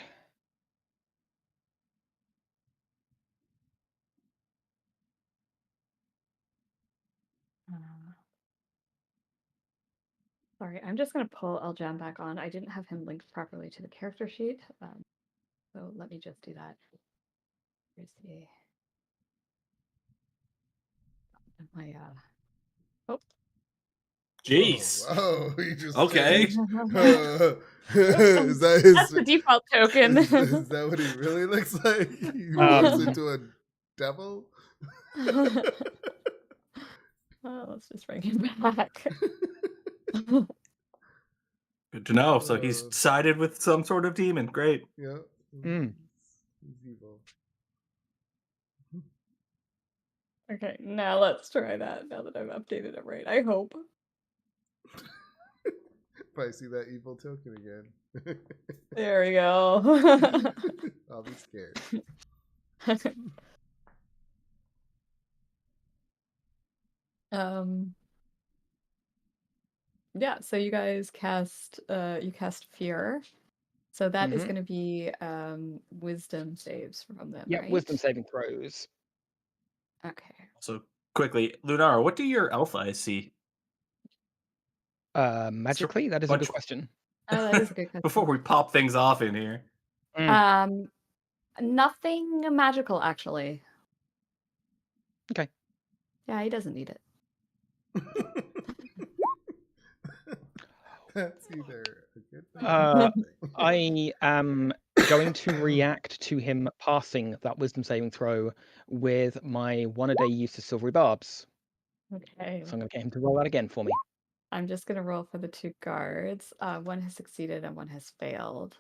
A: Sorry, I'm just going to pull Eljam back on. I didn't have him linked properly to the character sheet, so let me just do that. Where's the... My, oh.
E: Jeez.
C: Oh, he just
E: Okay.
C: is that his,
A: That's the default token.
C: is that what he really looks like? He morphs into a devil?
A: Let's just bring him back.
E: Good to know. So he's sided with some sort of demon. Great.
C: Yeah.
B: Mm.
C: He's evil.
A: Okay, now let's try that. Now that I've updated it right, I hope.
C: Probably see that evil token again.
A: There we go.
C: I'll be scared.
A: Yeah, so you guys cast fear. So that is
B: Mhm.
A: going to be wisdom saves from them,
B: Yeah,
A: right?
B: wisdom saving throws.
A: Okay.
E: So quickly, Lunara, what do your elf eyes see?
B: Magically, that is a
E: bunch
B: good
E: of-
B: question.
A: Oh, that is a good question.
E: Before we pop things off in here.
A: Nothing magical actually.
B: Okay.
A: Yeah, he doesn't need it.
C: That's either a good thing or a
B: Uh,
C: bad thing.
B: I am going to react to him passing that wisdom saving throw with my 1-a-day use of silvery barbs.
A: Okay.
B: So I'm going to get him to roll that again for me.
A: I'm just going to roll for the two guards. One has succeeded and one has failed.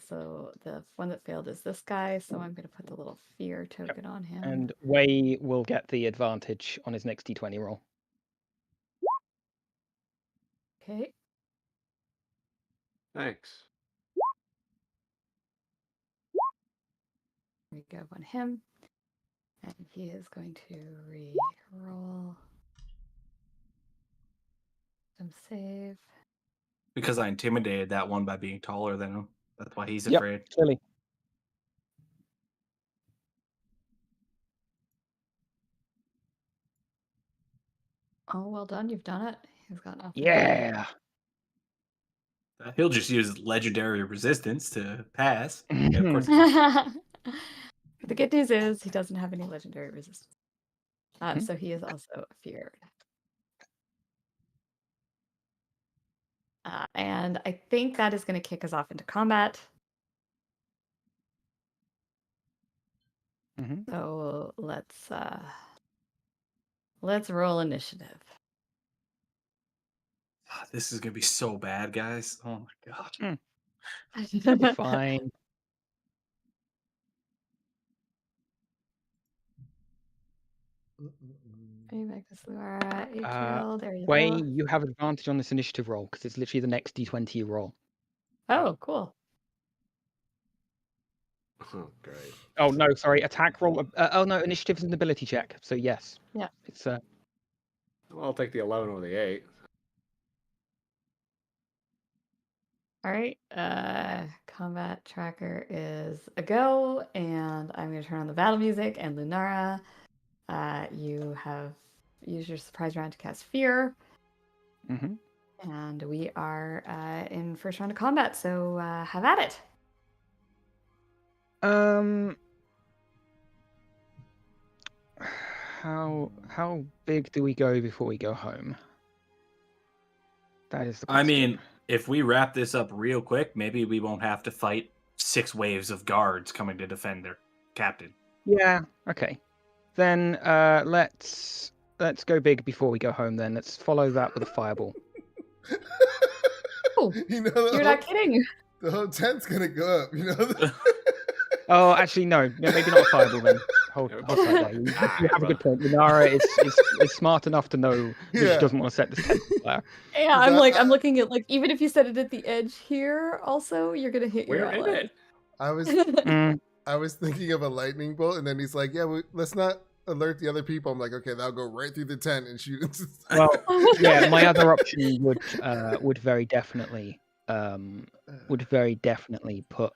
A: So the one that failed is this guy, so I'm going to put the little fear token on him.
B: And Wei will get the advantage on his next d20 roll.
A: Okay.
F: Thanks.
A: There we go on him. And he is going to re-roll some save.
E: Because I intimidated that one by being taller than him. That's why he's
B: Yep.
E: afraid.
B: Clearly.
A: Oh, well done. You've done it. He's got nothing.
B: Yeah.
E: He'll just use legendary resistance to pass. Yeah, of course.
A: The good news is he doesn't have any legendary resistance.
B: Mhm.
A: So he is also feared. And I think that is going to kick us off into combat.
B: Mhm.
A: So let's roll initiative.
E: This is gonna be so bad, guys. Oh my god.
B: It'll be fine.
A: Magnus, Luara,
B: Uh,
A: Adriel, there you
B: Way,
A: go.
B: you have advantage on this initiative roll because it's literally the next d20 you roll.
A: Oh, cool.
F: Oh, great.
B: Oh no, sorry, attack roll. Oh no, initiative is an ability check. So yes.
A: Yeah.
B: It's
F: Well, I'll take the 11 or the 8.
A: All right. Combat tracker is a go, and I'm going to turn on the battle music. And Lunara, you have used your surprise round to cast fear,
B: Mhm.
A: and we are in first round of combat. So have at it.
B: How big do we go before we go home? That is the
E: I
B: question.
E: mean, if we wrap this up real quick, maybe we won't have to fight 6 waves of guards coming to defend their captain.
B: Yeah. Okay. Then let's go big before we go home. Then let's follow that with a fireball.
A: Oh,
C: You know, the
A: you're
C: whole,
A: not kidding.
C: the whole tent's gonna go up. You know.
B: Oh, actually, no. Yeah, maybe not a fireball then. Hold
F: Okay.
B: tight there. You
F: Ah,
B: have a
F: brother.
B: good point. Lunara is smart enough to know that she
C: Yeah.
B: doesn't want to set this tent on fire.
A: Yeah,
C: 'Cause
A: I'm looking at even if you set it at the edge here, also you're gonna hit your
F: We're in
A: ally.
F: it.
C: I was
B: Mm,
C: I was thinking of a lightning bolt, and then he's like, "Yeah, let's not alert the other people." I'm like, "Okay, that'll go right through the tent and shoot." Into
B: well, yeah. My other option would very definitely put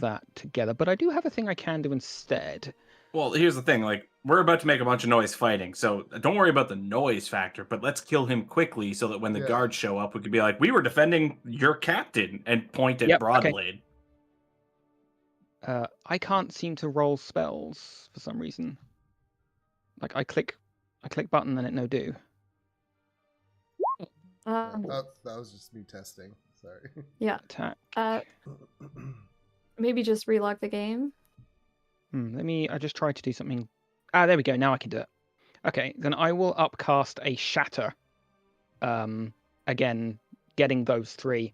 B: that together. But I do have a thing I can do instead.
E: Well, here's the thing, like, we're about to make a bunch of noise fighting, so don't worry about the noise factor, but let's kill him quickly so that when the
C: Yeah.
E: guards show up, we could be like, we were defending your captain, and point at
B: Yep, okay.
E: Broadblade.
B: I can't seem to roll spells for some reason. Like I click button and it no do.
C: that was just me testing. Sorry.
A: yeah.
B: Attack.
A: Maybe just relog the game.
B: I just tried to do something. There we go. Now I can do it. Okay, then I will upcast a shatter. Again, getting those 3.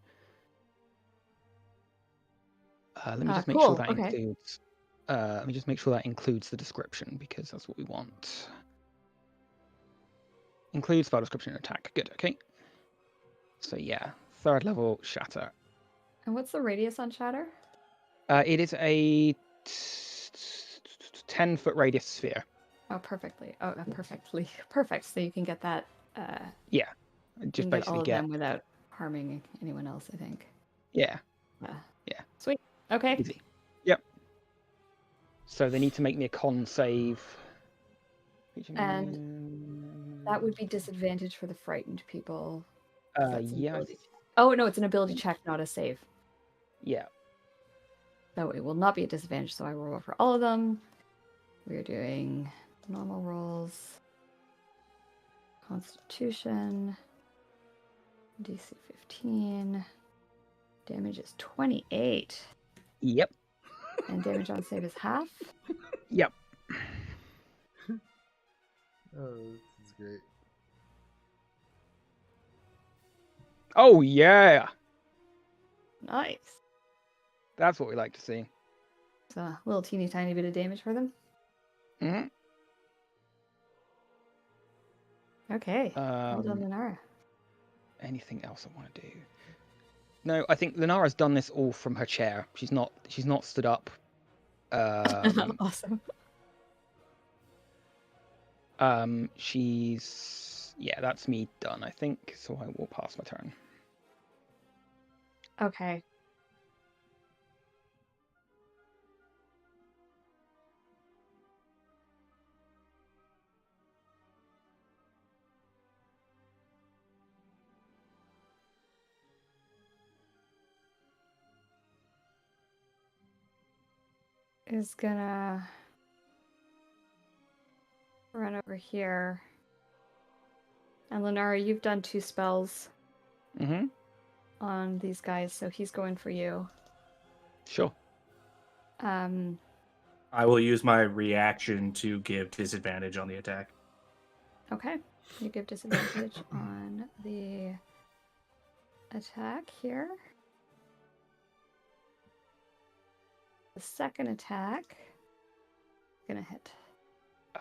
B: Let me just make sure
A: Cool,
B: that
A: okay.
B: includes. Let me just make sure that includes the description because that's what we want. Includes spell description and attack. Good. Okay. So yeah, 3rd level shatter.
A: And what's the radius on shatter?
B: It is a 10-foot radius sphere.
A: Oh, perfectly. Oh, perfectly. Perfect. So you can get that.
B: Yeah,
A: You
B: just
A: can get all
B: basically
A: of
B: get.
A: them without harming anyone else, I think.
B: Yeah.
A: Yeah. Sweet. Okay.
B: Easy. Yep. So they need to make me a con save.
A: And that would be disadvantage for the frightened people. 'cause that's an
B: Yeah.
A: ability check. Oh no, it's an ability check, not a save.
B: Yeah.
A: So it will not be a disadvantage. So I will roll for all of them. We're doing normal rolls. Constitution. DC 15. Damage is 28.
B: Yep.
A: And damage on save is half.
B: Yep.
C: Oh, this is great.
B: Oh yeah.
A: Nice.
B: That's what we like to see.
A: So a little teeny tiny bit of damage for them.
B: Mhm.
A: Okay. Well done, Lunara.
B: Anything else I want to do? No, I think Lunara's done this all from her chair. She's not stood up.
A: Awesome.
B: That's me done, I think. So I will pass my turn.
A: Okay. Is gonna run over here. And Lunara, you've done 2 spells.
B: Mm-hmm.
A: on these guys, so he's going for you.
B: Sure.
E: I will use my reaction to give disadvantage on the attack.
A: Okay. You give disadvantage on the attack here. The second attack gonna hit.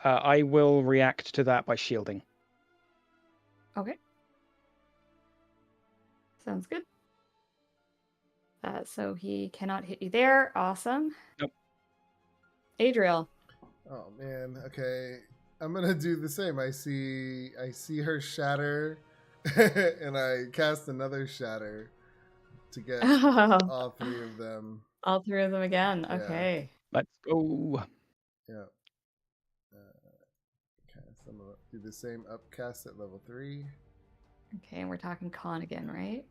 B: I will react to that by shielding.
A: Okay. Sounds good. So he cannot hit you there. Awesome.
B: Nope.
A: Adriel.
C: Oh man. Okay. I'm gonna do the same. I see her shatter, and I cast another shatter to get all three of them.
A: All three of them again.
C: Yeah.
A: Okay.
B: Let's go.
C: Yeah. Cast. I'm gonna do the same upcast at level 3.
A: Okay, and we're talking con again, right?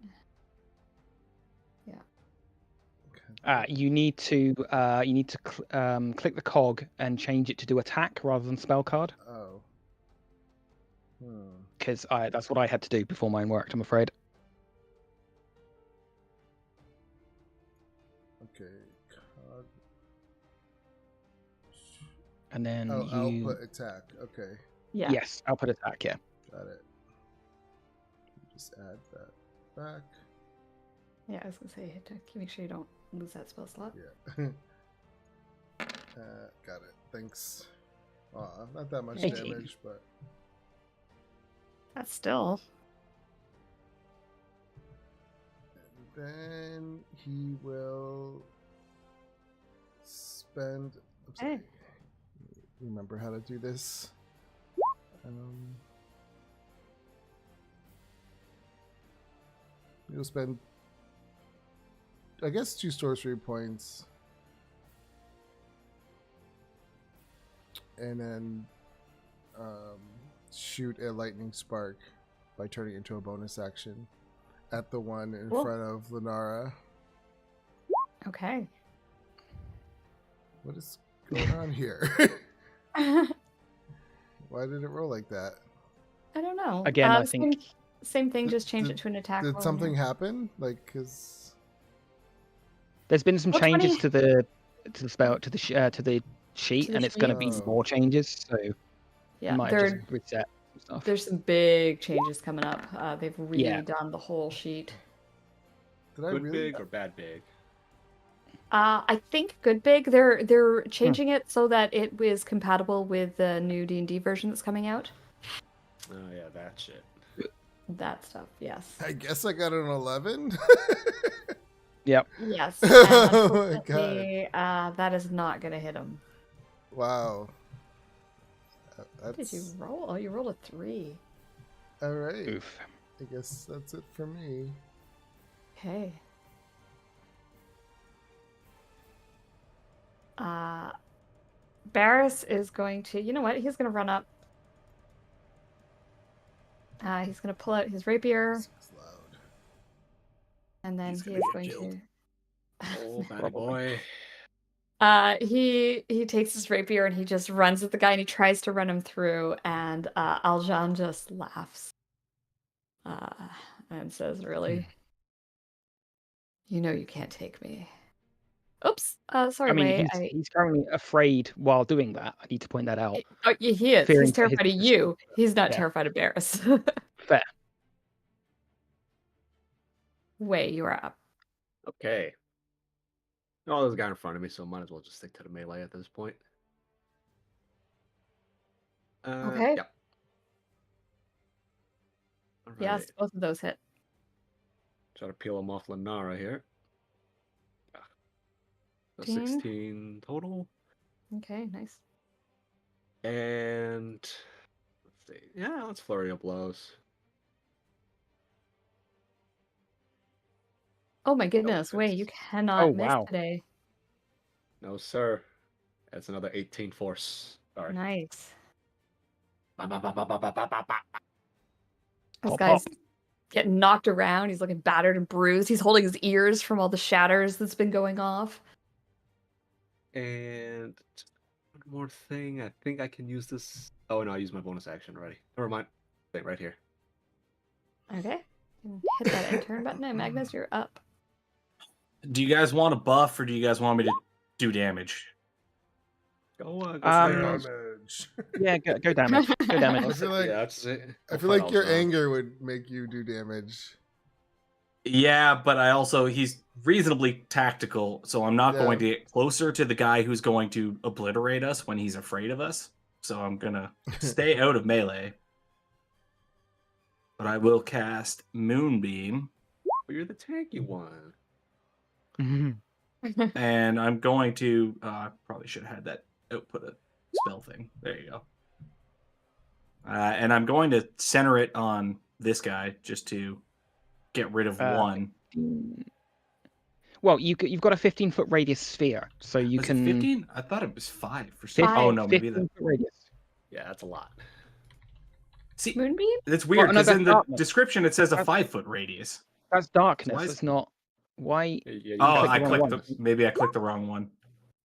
B: You need to click the cog and change it to do attack rather than spell card.
C: Oh.
B: Because that's what I had to do before mine worked, I'm afraid.
C: Okay. Cog.
B: And then
C: Oh,
B: you.
C: output attack. Okay.
A: Yeah.
B: Yes, output attack. Yeah.
C: Got it. Just add that back.
A: Yeah, I was gonna say to make sure you don't lose that spell slot.
C: Yeah. Got it. Thanks. Not that much
B: 18.
C: damage, but
A: That's still.
C: and then he will spend. Oops,
A: Hey.
C: Remember how to do this. He'll spend, I guess, 2 sorcery points, and then shoot a lightning spark by turning it into a bonus action at the one in
A: Cool.
C: front of Lunara.
A: Okay.
C: What is going on here? Why did it roll like that?
A: I don't know.
B: Again, I think-
A: same thing. Just change
C: Did-
A: it to an attack.
C: Did
A: roll
C: something
A: now.
C: happen? Like, cause
B: There's been some
A: Well,
B: changes
A: 20
B: to the spell to the sheet,
A: the
B: and it's going to be
C: sheet.
B: more changes. So
A: Yeah,
B: might
A: there,
B: just reset some stuff.
A: there's some big changes coming up. They've
B: Yeah.
A: redone the whole sheet.
C: did I
F: Good
C: really?
F: big or bad big?
A: I think good big. They're changing it so that it is compatible with the new D&D version that's coming out.
F: Oh yeah, that shit.
A: That stuff. Yes.
C: I guess I got an 11.
B: Yep.
A: Yes.
C: Oh my
A: And unfortunately, that is not gonna hit him.
C: Wow.
A: What did you
C: That's
A: roll? Oh, you rolled a 3.
C: all right.
B: Oof.
C: I guess that's it for me.
A: Okay. Barris is going to. You know what? He's gonna run up. He's gonna pull out his rapier,
C: This is loud.
A: and then
F: He's
A: he
F: gonna
A: is
F: get
A: going
F: killed.
A: to.
F: Oh, bad boy.
A: He takes his rapier and he just runs at the guy and he tries to run him through, and Aljan just laughs and says, "Really? You know you can't take me." Oops. Sorry,
B: I mean,
A: Ray.
B: he's currently afraid while doing that. I need to point that out.
A: Oh, yeah, he is.
B: Fearing
A: He's
B: for his
A: terrified of you. He's not
B: Yeah.
A: terrified of Barris.
B: Fair.
A: Way, you are up.
F: Okay. Oh, there's a guy in front of me, so might as well just stick to the melee at this point.
A: Okay.
F: Yep. All
A: Yes,
F: right.
A: both of those hit.
F: Try to peel him off Lenara here. So
A: 16.
F: 16 total.
A: Okay, nice.
F: And let's see. Yeah, let's flurry of blows.
A: Oh my goodness, Way, you cannot
B: Oh,
A: miss
B: wow.
A: today.
F: No, sir. That's another 18 force. Sorry.
A: Nice.
F: Ba, ba, ba, ba, ba, ba, ba, ba, ba.
A: This
B: Pop,
A: guy's
B: pop.
A: getting knocked around. He's looking battered and bruised. He's holding his ears from all the shatters that's been going off.
F: And one more thing. I think I can use this. Oh, no, I used my bonus action already. Never mind. Stay right here.
A: Okay. can hit that end turn button, and Magnus, you're up.
E: Do you guys want a buff or do you guys want me to do damage?
F: Go on. Go
B: Um,
F: for
C: Damage.
B: Yeah, go damage. Go damage.
C: I feel like-
F: yeah, that's it.
C: I feel like your anger would make you do damage.
E: Yeah, but he's reasonably tactical, so I'm not
C: Yeah.
E: going to get closer to the guy who's going to obliterate us when he's afraid of us. So I'm gonna stay out of melee. But I will cast Moonbeam,
F: But you're the tanky one.
B: Mhm.
E: and I'm going to probably should have had that output a spell thing. There you go. And I'm going to center it on this guy just to get rid of one.
B: Well, you've got a 15-foot radius sphere, so you
E: Was
B: can
E: it 15? I thought it was 5 for some.
B: 15
E: Oh no, maybe
B: 15
E: that.
B: foot radius.
F: Yeah, that's a lot.
E: See,
A: Moonbeam?
E: it's weird
B: no,
E: because
B: that's
E: in the
B: darkness.
E: description it says a
B: That's-
E: 5-foot radius.
B: That's darkness.
E: Why is-
B: It's not. Why?
F: Yeah, you
E: Oh,
B: clicked
E: I
B: the wrong
E: clicked
B: one.
E: maybe I clicked the wrong one.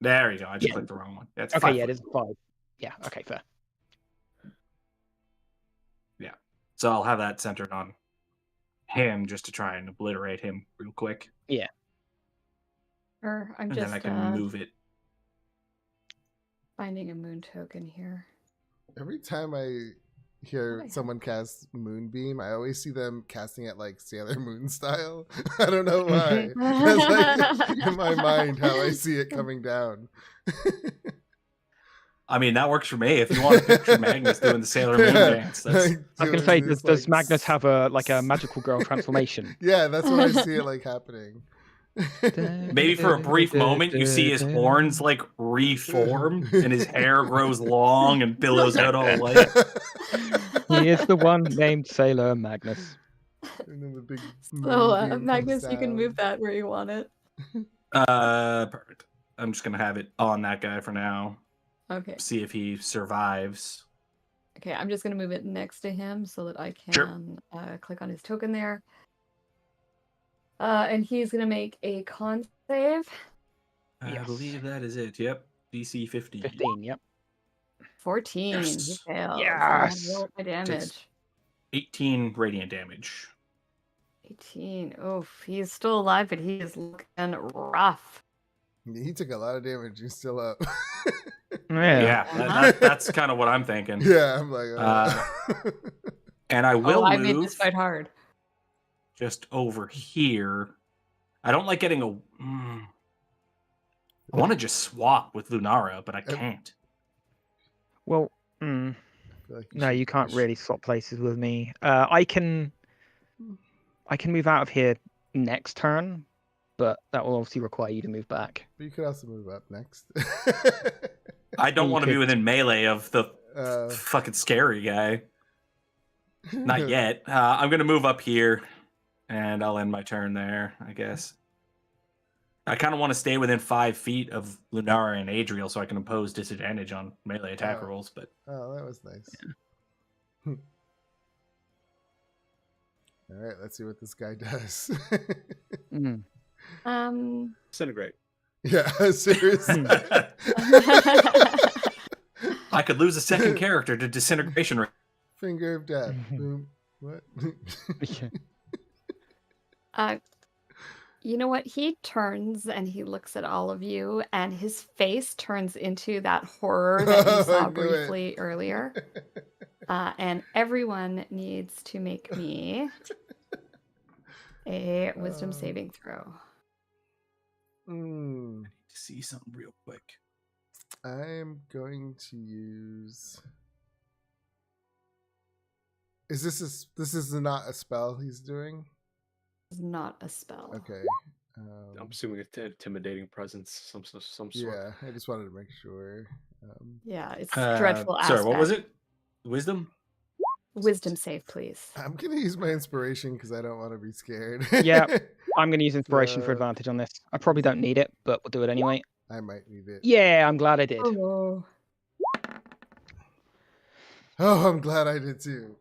E: There you go. I just
B: Yeah.
E: clicked the wrong one. That's
B: Okay,
E: 5
B: yeah,
E: foot.
B: it is 5. Yeah. Okay, fair.
E: So I'll have that centered on him just to try and obliterate him real quick,
A: Or I'm
E: and
A: just
E: then I can move it.
A: finding a moon token here.
C: Every time I hear
A: Oh,
C: someone cast Moonbeam, I always see them casting it like Sailor Moon style. I don't know why. That's like in my mind how I see it coming down.
E: I mean, that works for me. If you want to picture Magnus doing the Sailor Moon dance, that's
C: Like,
B: I was gonna
C: doing
B: say,
C: this,
B: does
C: like,
B: Magnus have a magical girl transformation?
C: Yeah, that's what I see it like happening.
E: maybe for a brief moment you see his horns like reform and his hair grows long and billows out all white.
B: He is the one named Sailor Magnus.
C: And then the big
A: So,
C: moonbeam comes
A: Magnus, you can
C: down.
A: move that where you want it.
E: Perfect. I'm just gonna have it on that guy for now.
A: Okay.
E: See if he survives.
A: Okay, I'm just gonna move it next to him so that I
E: Sure.
A: can click on his token there. And he's gonna make a con save.
E: I
B: Yes.
E: believe that is it. Yep. DC 15.
B: 15. Yep.
A: 14. He
E: Yes.
A: fails.
B: Yes.
A: Roll my damage.
E: 18 radiant damage.
A: 18. Oof, he's still alive, but he is looking rough.
C: He took a lot of damage. He's still up.
E: Yeah, that's kind of what I'm thinking.
C: Yeah, I'm like,
E: And I will
A: I made
E: move
A: this fight hard.
E: just over here. I don't like getting a. I want to just swap with Lunara, but I can't.
B: Well,
C: I feel like
B: no,
C: should
B: you can't
C: push.
B: really swap places with me. I can move out of here next turn, but that will obviously require you to move back.
C: But you could also move up next.
E: I don't
B: You
E: want to be
B: could-
E: within melee of the
C: Uh,
E: fucking scary guy. Not yet. I'm gonna move up here, and I'll end my turn there, I guess. I kind of want to stay within 5 feet of Lunara and Adriel so I can impose disadvantage on melee attack
C: Oh.
E: rolls, but
C: Oh, that was nice. All right, let's see what this guy does.
B: Mm.
F: Disintegrate.
C: Yeah, seriously.
E: I could lose a second character to disintegration rate.
C: Finger of death. Boom. What?
B: Yeah.
A: You know what? He turns and he looks at all of you, and his face turns into that horror that you
C: I
A: saw
C: knew it.
A: briefly earlier. And everyone needs to make me a wisdom saving throw.
C: Hmm.
E: See something real quick.
C: I'm going to use. Is this is not a spell he's doing?
A: It's not a spell.
C: Okay.
F: I'm assuming it's intimidating presence, some sort.
C: Yeah, I just wanted to make sure.
A: Yeah, it's dreadful aspect.
E: Sorry, what was it? Wisdom?
A: Wisdom save, please.
C: I'm gonna use my inspiration because I don't want to be scared.
B: Yeah. I'm going to use inspiration for
C: Uh,
B: advantage on this. I probably don't need it, but we'll do it anyway.
C: I might need it.
B: Yeah, I'm glad I did.
A: Oh.
C: Oh, I'm glad I did too.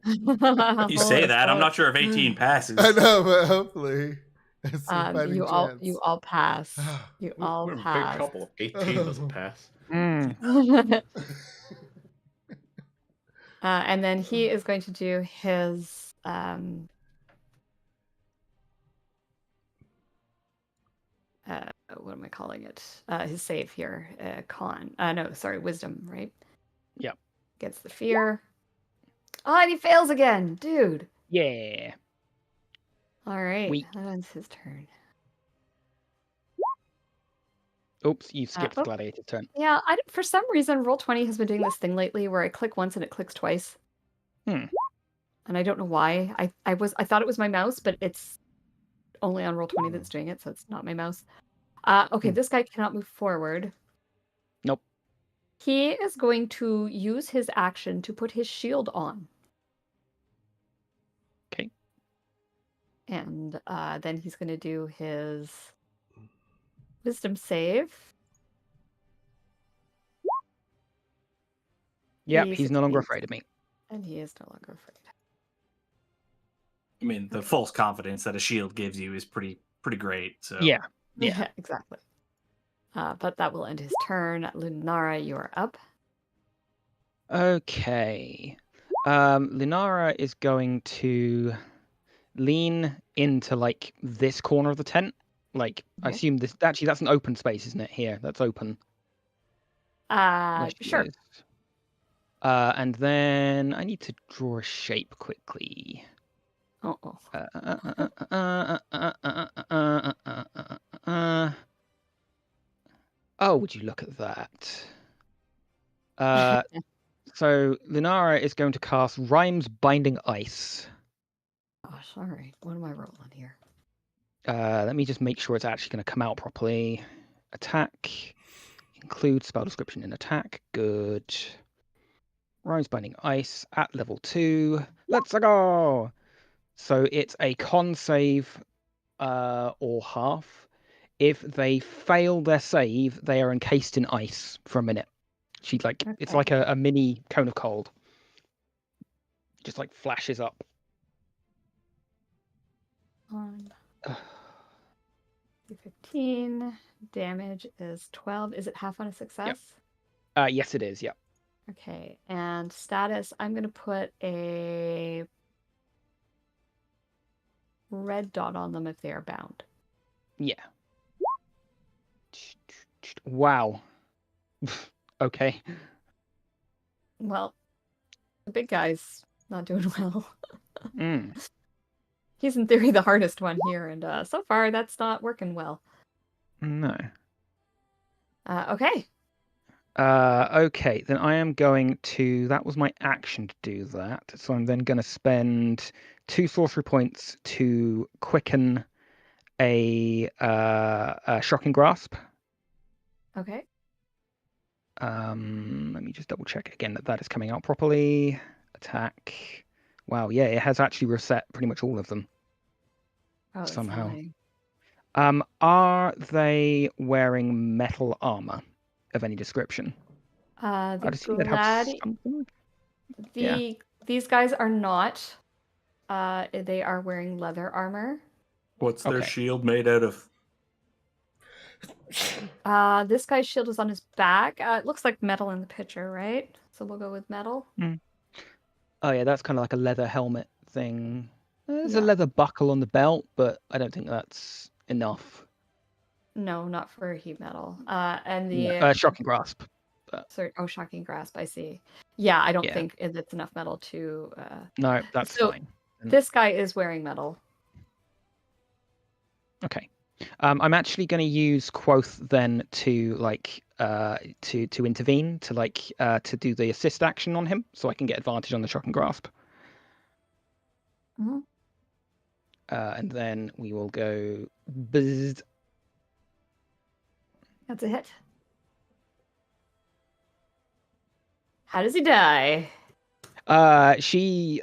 E: You say that. I'm not sure if 18 passes.
C: I know, but hopefully. It's a fighting
A: you
C: chance.
A: all pass. You
F: We're
A: all
F: a big
A: pass.
F: couple. 18 doesn't pass.
B: Mm.
A: And then he is going to do his what am I calling it? His save here. Wisdom, right?
B: Yep.
A: Gets the fear. Oh, and he fails again, dude.
B: Yeah.
A: All right,
B: Weak.
A: that ends his turn.
B: Oops, you skipped
A: oh.
B: Gladiator's turn.
A: Yeah, for some reason, Roll20 has been doing this thing lately where I click once and it clicks twice.
B: Hmm.
A: And I don't know why. I thought it was my mouse, but it's only on Roll20 that's doing it, so it's not my mouse. Okay, this guy cannot move forward.
B: Nope.
A: He is going to use his action to put his shield on.
B: Okay.
A: And then he's going to do his wisdom save.
B: Yep, he's no longer
A: succeeds,
B: afraid of me.
A: And he is no longer afraid.
E: I mean, the false confidence that a shield gives you is pretty great. So
B: Yeah.
A: Yeah, exactly. But that will end his turn. Lunara, you are up.
B: Okay. Lunara is going to lean into like this corner of the tent. Like, I
A: Okay.
B: assume this actually that's an open space, isn't it? Here, that's open. Where she
A: Sure.
B: is. And then I need to draw a shape quickly.
A: Oh.
B: Oh, would you look at that? So Lunara is going to cast Rhymes Binding Ice.
A: Oh, sorry. What am I rolling here?
B: Let me just make sure it's actually going to come out properly. Attack. Include spell description in attack. Good. Rhymes Binding Ice at level 2. Let's go! So it's a con save or half. If they fail their save, they are encased in ice for a minute. It's
A: Okay.
B: like a mini cone of cold. Just like flashes up.
A: 15. Damage is 12. Is it half on a success?
B: Yes, it is. Yeah.
A: Okay. And status, I'm going to put a red dot on them if they are bound.
B: Yeah. Wow. Okay.
A: Well, the big guy's not doing well. He's in theory the hardest one here, and so far that's not working well.
B: No.
A: Okay.
B: Okay, then I am going to. That was my action to do that. So I'm then going to spend 2 sorcery points to quicken a shocking grasp.
A: Okay.
B: Let me just double check again that is coming out properly. Attack. Wow, yeah, it has actually reset pretty much all of them.
A: Oh, that's
B: somehow.
A: annoying.
B: Are they wearing metal armor of any description? I'd assume they'd have something.
A: These guys are not. They are wearing leather armor.
E: what's their
B: Okay.
E: shield made out of?
A: This guy's shield is on his back. It looks like metal in the picture, right? So we'll go with metal.
B: Oh yeah, that's kind of like a leather helmet thing. There's a
A: Yeah.
B: leather buckle on the belt, but I don't think that's enough.
A: No, not for heat metal. And the
B: Shocking grasp.
A: shocking grasp. I see. Yeah, I don't
B: Yeah.
A: think it's enough metal to.
B: No, that's
A: So-
B: fine.
A: This guy is wearing metal.
B: Okay. I'm actually going to use Quoth then to to intervene to do the assist action on him, so I can get advantage on the shocking grasp.
A: Mhm.
B: And then we will go. Bzzz.
A: That's a hit. How does he die?
B: She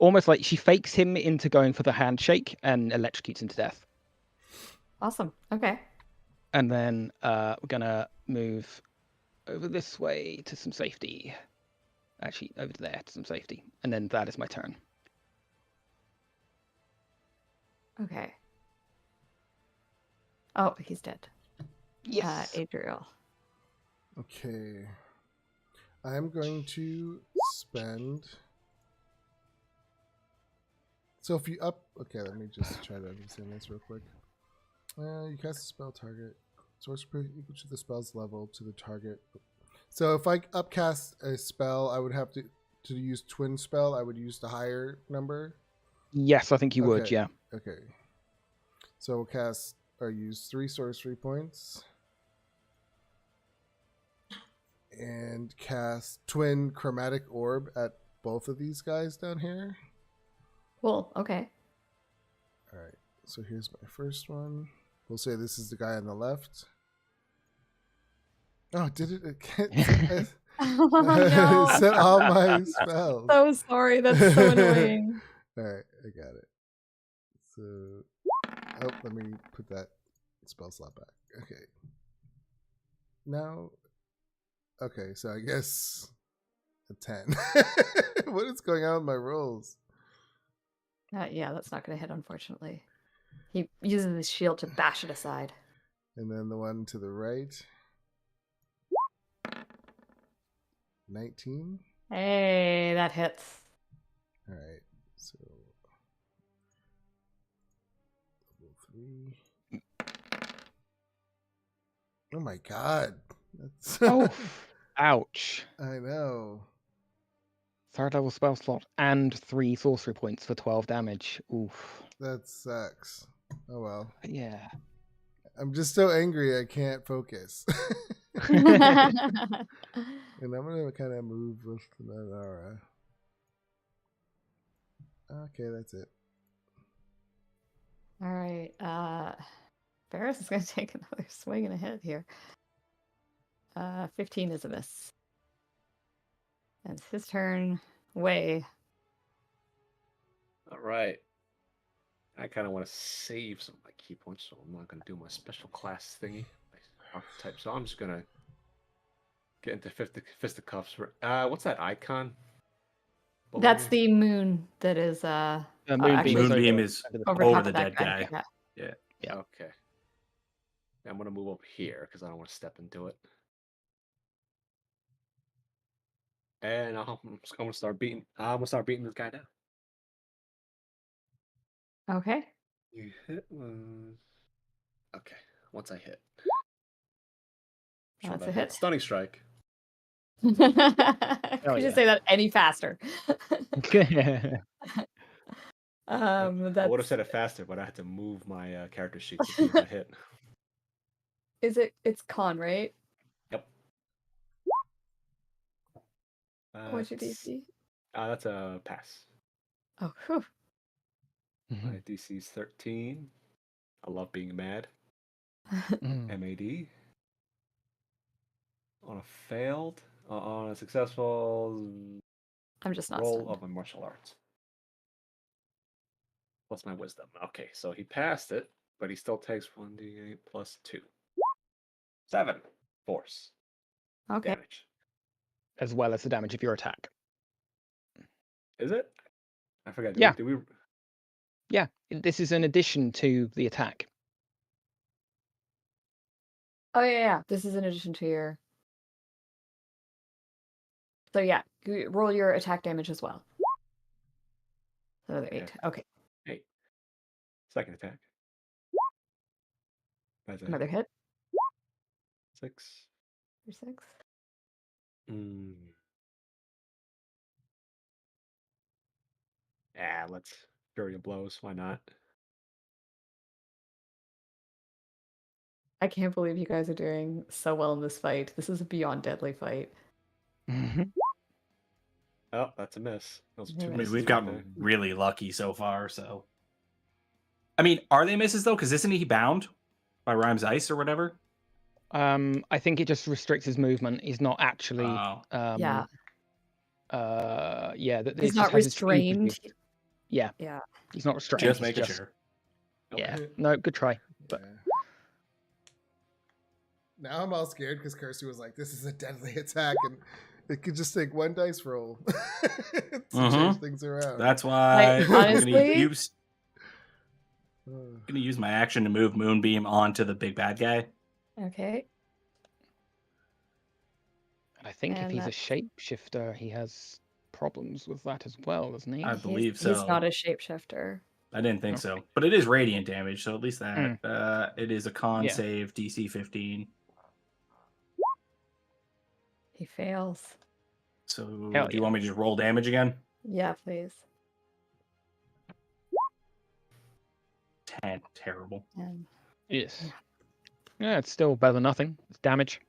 B: almost like she fakes him into going for the handshake and electrocutes him to death.
A: Awesome. Okay.
B: And then we're gonna move over this way to some safety. Actually, over there to some safety. And then that is my turn.
A: Okay. Oh, he's dead.
B: Yes.
A: Adriel.
C: Okay. I am going to spend So if you okay, let me just try to understand this real quick. You cast a spell target. Sorcerer equal to the spell's level to the target. So if I upcast a spell, I would have to use twin spell. I would use the higher number.
B: Yes, I think you would.
C: Okay.
B: Yeah.
C: Okay. So we'll cast or use 3 sorcery points. And cast twin chromatic orb at both of these guys down here.
A: Cool. Okay.
C: All right. So here's my first one. We'll say this is the guy on the left. Oh, did it again?
A: Oh,
C: I
A: no.
C: set all my spells.
A: So sorry. That's so annoying.
C: All right, I got it. So, oh, let me put that spell slot back. Okay. Now, okay, so I guess a 10. What is going on with my rolls?
A: Yeah, that's not going to hit, unfortunately. He uses his shield to bash it aside.
C: And then the one to the right. 19.
A: Hey, that hits.
C: All right, so level 3. Oh my god. That's
B: Oh, ouch.
C: I know.
B: Third level spell slot and 3 sorcery points for 12 damage. Oof.
C: That sucks. Oh well.
B: Yeah.
C: I'm just so angry I can't focus.
A: All
C: And I'm gonna kind of move with Nanara. Okay, that's it.
A: right. Ferris is going to take another swing and a hit here. 15 is a miss. And it's his turn. Way.
F: All right. I kind of want to save some of my key points, so I'm not going to do my special class thingy. My archetype. So I'm just going to get into fisticuffs. What's that icon? below
A: That's
F: me?
A: the moon that is
B: Moonbeam
A: actually
B: is
D: Moonbeam
B: over-
D: is
B: over the
A: over
B: top.
D: over
A: top
D: the
A: of that
D: dead guy.
A: Yeah.
B: Yeah.
F: Okay. I'm going to move over here because I don't want to step into it. And I'm going to start beating. I'm going to start beating this guy down.
A: Okay.
F: You hit was okay. Once I hit,
A: That's
F: that
A: a hit.
F: Stunning strike.
A: Could
B: Oh,
A: you
B: yeah.
A: say that any faster?
F: I would have
A: That's
F: said it faster, but I had to move my character sheet to see if I hit.
A: it's con, right?
F: Yep.
A: What's your
F: That's-
A: DC?
F: That's a pass.
A: Oh, whew.
F: My DC is 13. I love being mad.
B: Mm.
F: MAD. On a failed, on a successful
A: I'm just not
F: roll
A: stunned.
F: of my martial arts. Plus my wisdom. Okay, so he passed it, but he still takes 1d8 plus 2. 7 force
A: Okay.
F: damage.
B: As well as the damage of your attack.
F: Is it? I forgot.
B: Yeah.
F: Do we
B: Yeah, this is in addition to the attack.
A: Oh yeah. This is in addition to your. So yeah, roll your attack damage as well. Another 8. Okay.
F: 8. Second attack. That's a
A: Another hit.
F: 6.
A: For 6.
F: Yeah, let's Fury of Blows. Why not?
A: I can't believe you guys are doing so well in this fight. This is a beyond deadly fight.
F: Oh, that's a miss. Those are two
A: I
D: I mean,
F: misses
D: we've
F: right
D: gotten
F: there.
D: really lucky so far. So, I mean, are they misses though? Because isn't he bound by Rhyme's ice or whatever?
B: I think it just restricts his movement. He's not actually.
D: Oh.
A: Yeah.
B: Yeah. It
A: He's
B: just
A: not
B: has his speed
A: restrained.
B: reduced. Yeah.
A: Yeah.
B: He's not restrained.
D: Just
B: he's
D: making sure.
B: Yeah.
F: Okay.
B: No, good try. But
C: Yeah. Now I'm all scared because Kirsty was like, "This is a deadly attack," and it could just take one dice roll to change things around.
D: That's why I'm
A: honestly-
D: gonna use my action to move Moonbeam onto the big bad guy.
A: Okay.
B: I think if
A: And
B: he's a
A: that's-
B: shapeshifter, he has problems with that as well, doesn't he?
E: I believe
A: He's
E: so.
A: not a shapeshifter.
E: I didn't think so,
B: Okay.
E: but it is radiant damage, so at least that
B: Mm.
E: it is a con
B: Yeah.
E: save, DC 15.
A: He fails.
E: So
B: Hell
E: do you
B: yeah.
E: want me to just roll damage again?
A: Yeah, please.
E: 10, terrible.
A: And
B: Yes. Yeah, it's still better than nothing. It's damage.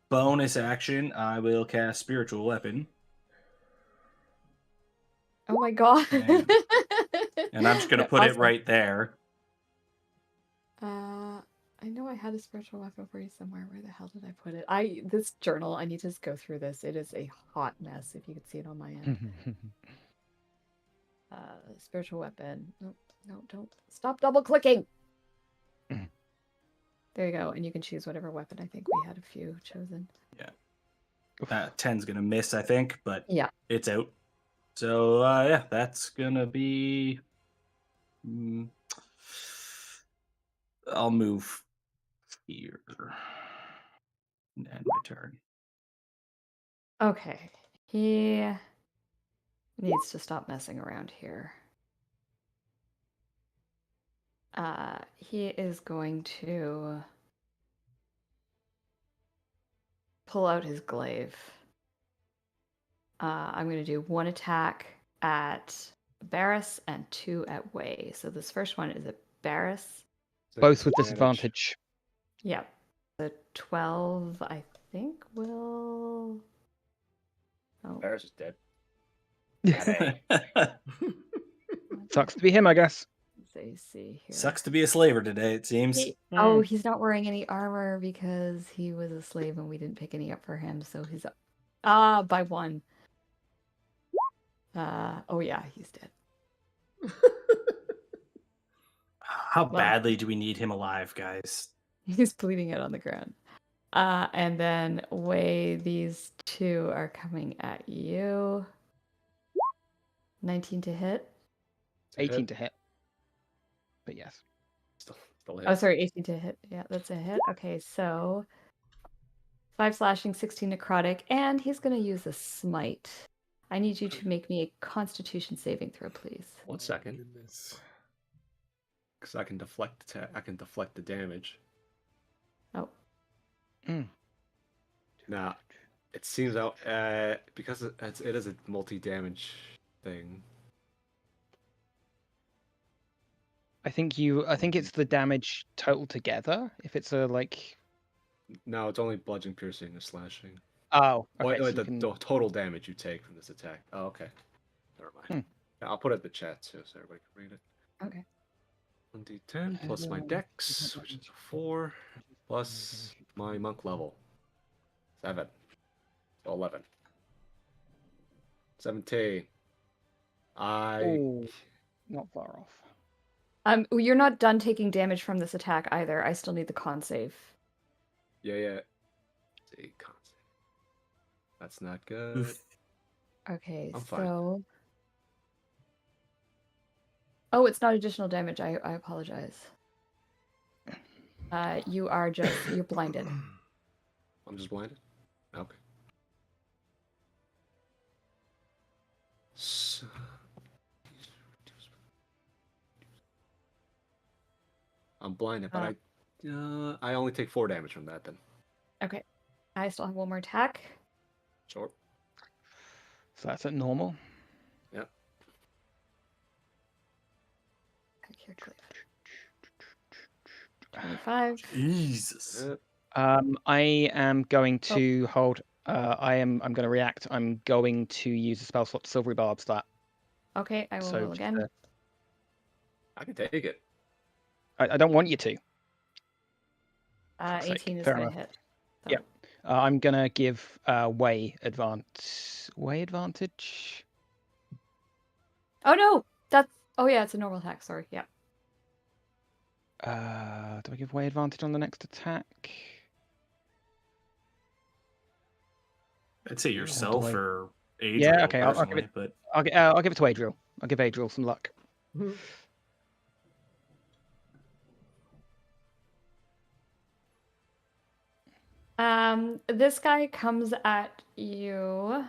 E: Bonus action, I will cast Spiritual Weapon,
A: oh my god.
E: and I'm just gonna put it
A: Awesome.
E: right there.
A: I know I had a spiritual weapon for you somewhere. Where the hell did I put it? This journal, I need to just go through this. It is a hot mess if you could see it on my end. Spiritual weapon. Nope, no, don't. Stop double clicking. There you go. And you can choose whatever weapon. I think we had a few chosen.
E: 10's gonna miss, I think, but
A: Yeah.
E: it's out. So yeah, that's gonna be. I'll move here and end my turn.
A: Okay. He needs to stop messing around here. He is going to pull out his glaive. I'm going to do 1 attack at Barris and 2 at Way. So this first one is at Barris.
B: Both with disadvantage.
A: Yep. The 12, I think, will. Oh,
F: Barris is dead.
B: Sucks to be him, I guess.
A: let's see here.
E: Sucks to be a slaver today, it seems.
A: Oh, he's not wearing any armor because he was a slave and we didn't pick any up for him. So he's by 1. Oh yeah, he's dead.
E: How badly do we need him alive, guys?
A: He's bleeding out on the ground. And then Way, these 2 are coming at you. 19 to hit.
B: 18 to hit. But yes.
F: Still hit.
A: Oh, sorry, 18 to hit. Yeah, that's a hit. Okay, so 5 slashing, 16 necrotic, and he's going to use a smite. I need you to make me a Constitution saving throw, please.
F: 1 second,
C: Goodness.
F: because I can deflect. I can deflect the damage.
A: Oh,
F: Now, it seems out because it is a multi-damage thing.
B: I think it's the damage total together. If it's a like.
F: No, it's only bludgeoning, piercing, and slashing.
B: Oh,
F: Wait,
B: okay. so
F: the
B: you can-
F: total damage you take from this attack. Oh, okay. Never mind. Yeah, I'll put it in the chat too, so everybody can read it.
A: okay.
F: 1d10 plus my dex, which is a 4, plus my monk level. 7. So 11. 17.
B: Oh, not far off.
A: You're not done taking damage from this attack either. I still need the con save.
F: Yeah. See, con save. That's not good.
E: Oof.
A: Okay,
F: I'm fine.
A: so. Oh, it's not additional damage. I apologize. You're blinded.
F: I'm just blinded? Okay. So... I'm blinded, but I only take 4 damage from that then.
A: Okay. I still have 1 more attack.
F: Sure.
B: So that's at normal.
F: Yep.
A: Here, 25.
E: Jesus.
B: I am going to hold. I'm going to react. I'm going to use a spell slot, Silvery Barbs. That.
A: Okay, I will
B: So
A: roll again.
F: I can take it.
B: I don't want you to.
A: 18
B: sake.
A: is
B: Fair
A: going
B: enough.
A: to hit. So.
B: Yeah. I'm gonna give Way advantage.
A: Oh no! Oh yeah, it's a normal attack. Sorry. Yeah.
B: Do I give Way advantage on the next attack?
E: I'd say yourself
B: I-
E: or Adriel,
B: Yeah, okay, I'll give
E: personally,
B: it-
E: but
B: I'll give it to Adriel. I'll give Adriel some luck.
A: This guy comes at you,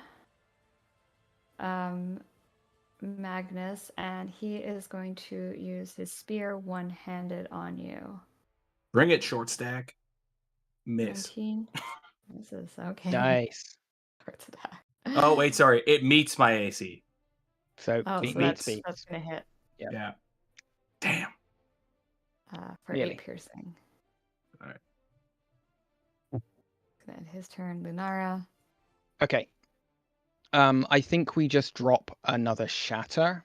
A: Magnus, and he is going to use his spear one-handed on you.
E: Bring it, short stack. Miss.
A: 19. This is okay.
B: Nice.
A: First attack.
E: Oh, wait, sorry. It meets my AC.
B: So
A: Oh,
B: beat
A: so
B: meets
A: that's
B: beats.
A: gonna hit
B: Yep.
E: Yeah. Damn.
A: for
B: Nearly.
A: 8 piercing.
E: Alright.
A: Then his turn, Lunara.
B: Okay. I think we just drop another shatter.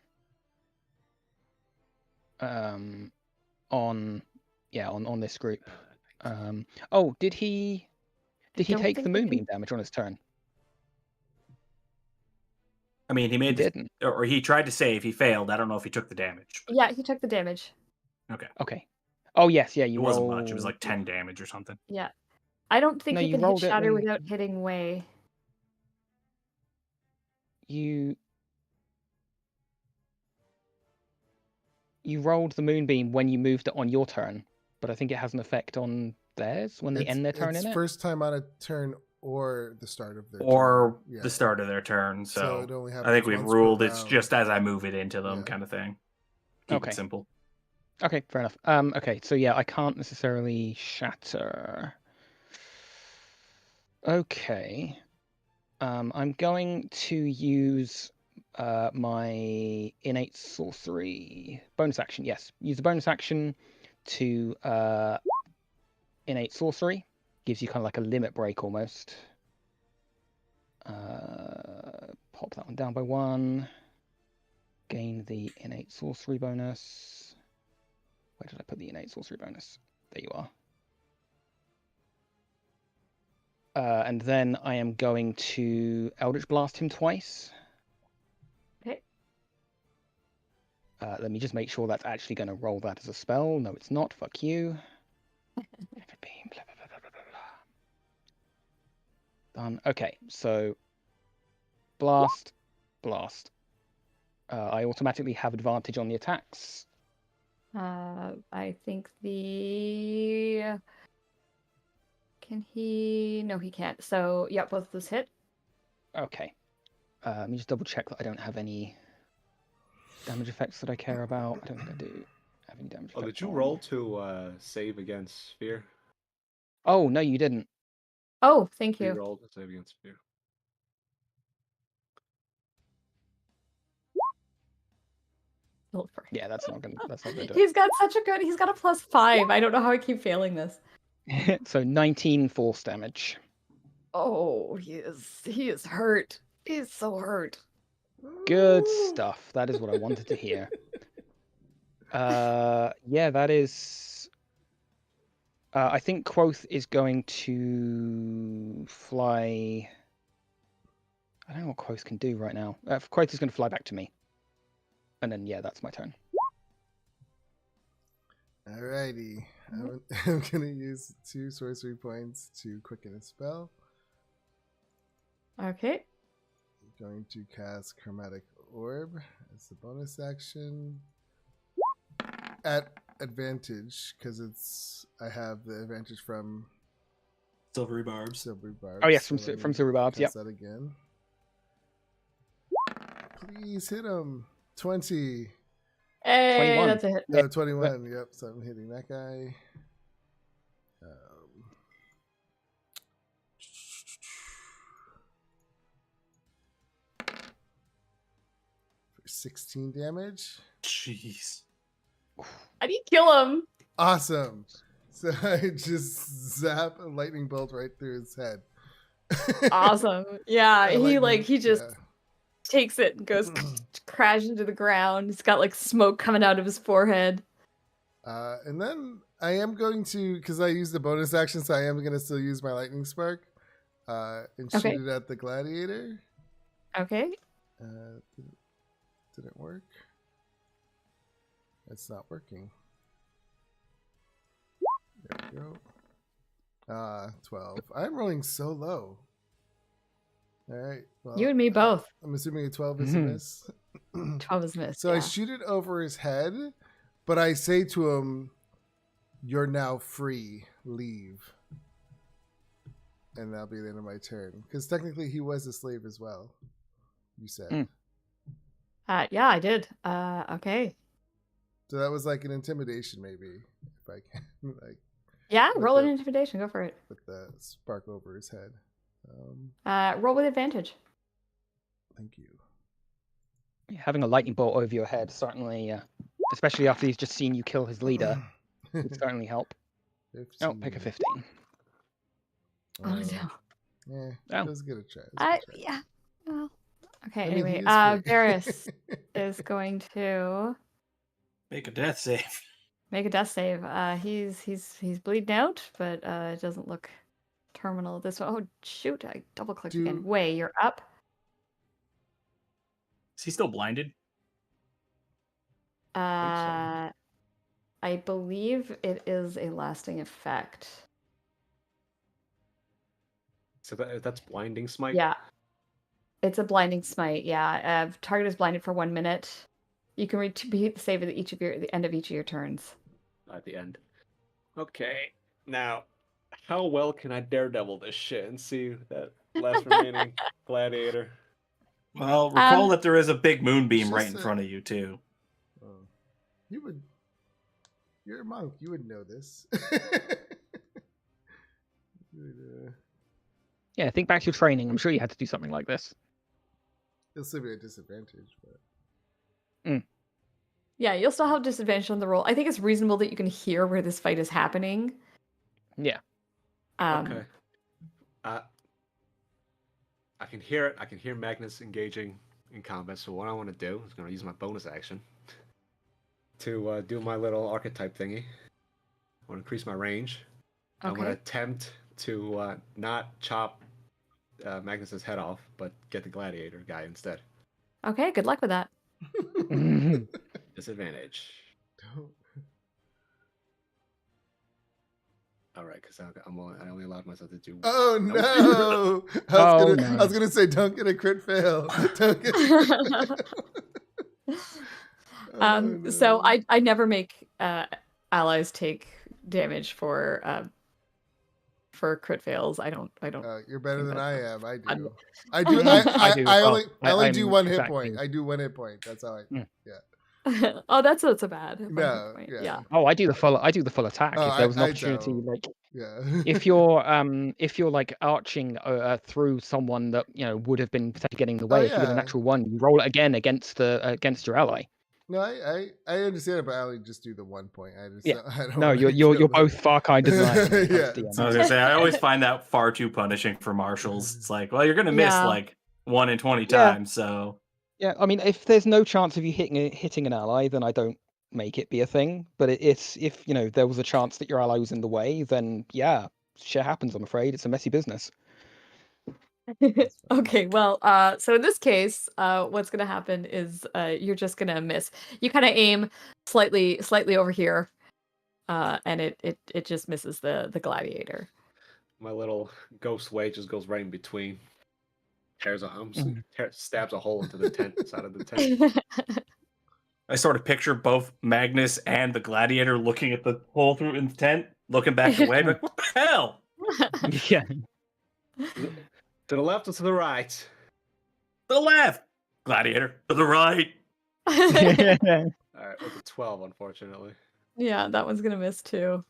B: On this group. Oh, did he
A: don't
B: take the
A: think we
B: moonbeam
A: can-
B: damage on his turn?
E: I mean, he
B: He
E: made the,
B: didn't.
E: or he tried to save. He failed. I don't know if he took the damage. But
A: Yeah, he took the damage.
B: Okay. Oh yes, yeah,
E: it
B: you
E: wasn't
B: rolled.
E: much. It was like 10 damage or something.
A: Yeah. I don't think
B: No,
A: he
B: you
A: can hit
B: rolled it
A: shatter
B: when-
A: without hitting Way.
B: You rolled the moonbeam when you moved it on your turn, but I think it has an effect on theirs when they end their turn
C: it's
B: in it.
C: first time on a turn or the start of their
E: Or
C: turn. Yeah.
E: the start of their turn.
C: So
E: So,
C: it only
E: I think
C: happens
E: we've
C: once per
E: ruled it's
C: round.
E: just as I move it into them
C: Yeah.
E: kind of thing. Keep
B: Okay.
E: it simple.
B: Okay, fair enough. Okay, so yeah, I can't necessarily shatter. Okay. I'm going to use my innate sorcery bonus action. Yes, use the bonus action to innate sorcery. Gives you kind of like a limit break almost. Pop that one down by 1. Gain the innate sorcery bonus. Where did I put the innate sorcery bonus? There you are. And then I am going to Eldritch Blast him twice.
A: Okay.
B: Let me just make sure that's actually going to roll that as a spell. No, it's not. Fuck you. Done. Okay, so blast, blast. I automatically have advantage on the attacks.
A: I think the. Can he? No, he can't. So, yeah, both of those hit.
B: Okay. Let me just double check that I don't have any damage effects that I care about. I don't think I do have any damage
F: Oh,
B: effects.
F: did you
B: on.
F: roll to save against fear?
B: Oh, no, you didn't.
A: Oh, thank
F: You
A: you.
F: rolled to save against fear.
B: Yeah, that's not gonna do
A: He's got he's got a +5. I don't know how I keep failing this.
B: it. So 19 force damage.
A: Oh, he is hurt. He's so hurt.
B: Good stuff. That is what I wanted to hear. Yeah, that is. I think Quoth is going to fly. I don't know what Quoth can do right now. Quoth is going to fly back to me, and then yeah, that's my turn.
C: Alrighty. I'm going to use 2 sorcery points to quicken a spell.
A: Okay.
C: I'm going to cast Chromatic Orb as the bonus action. At advantage, because I have the advantage from
E: Silvery barbs.
C: Silvery Barbs.
B: Oh yes,
C: so
B: from
C: let me
B: from Silver Barbs. Yep.
C: cast that again. Please hit him. 20.
A: Hey,
B: 21.
A: that's a hit.
B: Yeah,
C: 21. Yep, so I'm hitting that guy. For 16 damage.
E: Jeez.
A: How do you kill him?
C: Awesome. So I just zap a lightning bolt right through his head.
A: Awesome. Yeah,
C: A lightning-
A: he just
C: yeah.
A: takes it and goes crash into the ground. He's got like smoke coming out of his forehead.
C: And then I am going to, because I used the bonus action, so I am going to still use my lightning spark and shoot
A: Okay.
C: it at the gladiator.
A: Okay.
C: Didn't work. It's not working. There we go. 12. I'm rolling so low. All right. Well,
A: You and me both.
C: I'm assuming a 12 is a miss.
A: 12 is missed.
C: So I
A: yeah.
C: shoot it over his head, but I say to him, "You're now free. Leave." and that'll be the end of my turn. Because technically, he was a slave as well. You said.
B: Mm.
A: Yeah, I did. Okay.
C: So that was like an intimidation, maybe, if I can, like,
A: Yeah,
C: Like
A: roll an
C: the-
A: intimidation. Go for it.
C: with the spark over his head.
A: Roll with advantage.
C: Thank you.
B: Yeah, having a lightning bolt over your head certainly, especially after he's just seen you kill his leader, would certainly help.
C: 15.
B: Oh, pick a 15.
A: Oh no.
C: Yeah,
B: Oh.
C: let's get a try. Let's get a try.
A: Yeah. Well. Okay.
C: I mean, he
A: Anyway,
C: is free.
A: Varys is going to
E: Make a death save.
A: make a death save. He's bleeding out, but it doesn't look terminal. This one. Oh shoot! I double clicked again.
C: Do-
A: Way, you're up.
E: Is he still blinded?
A: I believe it is a lasting effect.
F: So that's blinding smite.
A: Yeah. It's a blinding smite. Yeah. Target is blinded for 1 minute. You can repeat the save at the end of each of your turns.
F: At the end. Okay. Now, how well can I daredevil this shit and see that last remaining gladiator?
E: Well, recall
A: Um,
E: that there is a big moonbeam
C: it's
E: right
C: just
E: in
C: a-
E: front of you too.
C: Oh. You would. You're a monk. You would know this. You would,
B: Yeah, think back to your training. I'm sure you had to do something like this.
C: it'll still be a disadvantage, but
A: Yeah, you'll still have disadvantage on the roll. I think it's reasonable that you can hear where this fight is happening.
B: Yeah.
F: Okay. I can hear it. I can hear Magnus engaging in combat. So what I want to do is going to use my bonus action to do my little archetype thingy. I want to increase my range. I'm going to
A: Okay.
F: attempt to not chop Magnus's head off, but get the gladiator guy instead.
A: Okay, good luck with that.
F: Disadvantage.
C: don't.
F: All right, because I only allowed myself to do.
C: Oh no!
B: Oh,
C: I was gonna say, don't get a crit fail. Don't get. Oh,
A: So
C: no.
A: I never make allies take damage for crit fails. I don't.
C: You're better
A: think
C: than
A: that's
C: I am. I
A: I'm-
C: do. I do.
B: I do
C: I
B: as well.
C: only. I only do
B: I'm
C: one hit
B: exactly-
C: point. I do 1 hit point. That's how I.
B: Mm.
A: Oh, that's not so bad. One hit
C: No,
A: point.
C: yeah.
A: Yeah.
B: Oh, I do the full attack.
C: Oh,
B: if there was an
C: I
B: opportunity,
C: don't.
B: like
C: Yeah.
B: if you're like arching through someone that would have been potentially getting in the way, if you get a
C: yeah.
B: natural one, you roll it again against your ally.
C: No, I understand it, but I only just do the 1 point. I just.
B: Yeah.
C: I don't
B: No,
C: wanna
B: you're
C: kill them.
B: both far kinder than I am. when it comes
C: Yeah.
B: to
E: I was gonna say I always find that far too punishing for marshals. It's like, well, you're gonna miss
A: Yeah.
E: like 1 in 20
B: Yeah.
E: times, so
B: Yeah, I mean, if there's no chance of you hitting an ally, then I don't make it be a thing. But it's if there was a chance that your ally was in the way, then yeah, shit happens. I'm afraid it's a messy business.
A: Okay, well, so in this case, what's gonna happen is you're just gonna miss. You kind of aim slightly over here, and it just misses the gladiator.
F: My little ghost way just goes right in between.
B: Mhm.
F: Stabs a hole into the tent side of the tent.
E: I sort of picture both Magnus and the gladiator looking at the hole through in the tent, looking back the way, like, what the hell?
B: Yeah.
F: To the left or to the right?
E: The left, gladiator to the right.
F: All right, with a 12, unfortunately.
A: Yeah, that one's gonna miss too.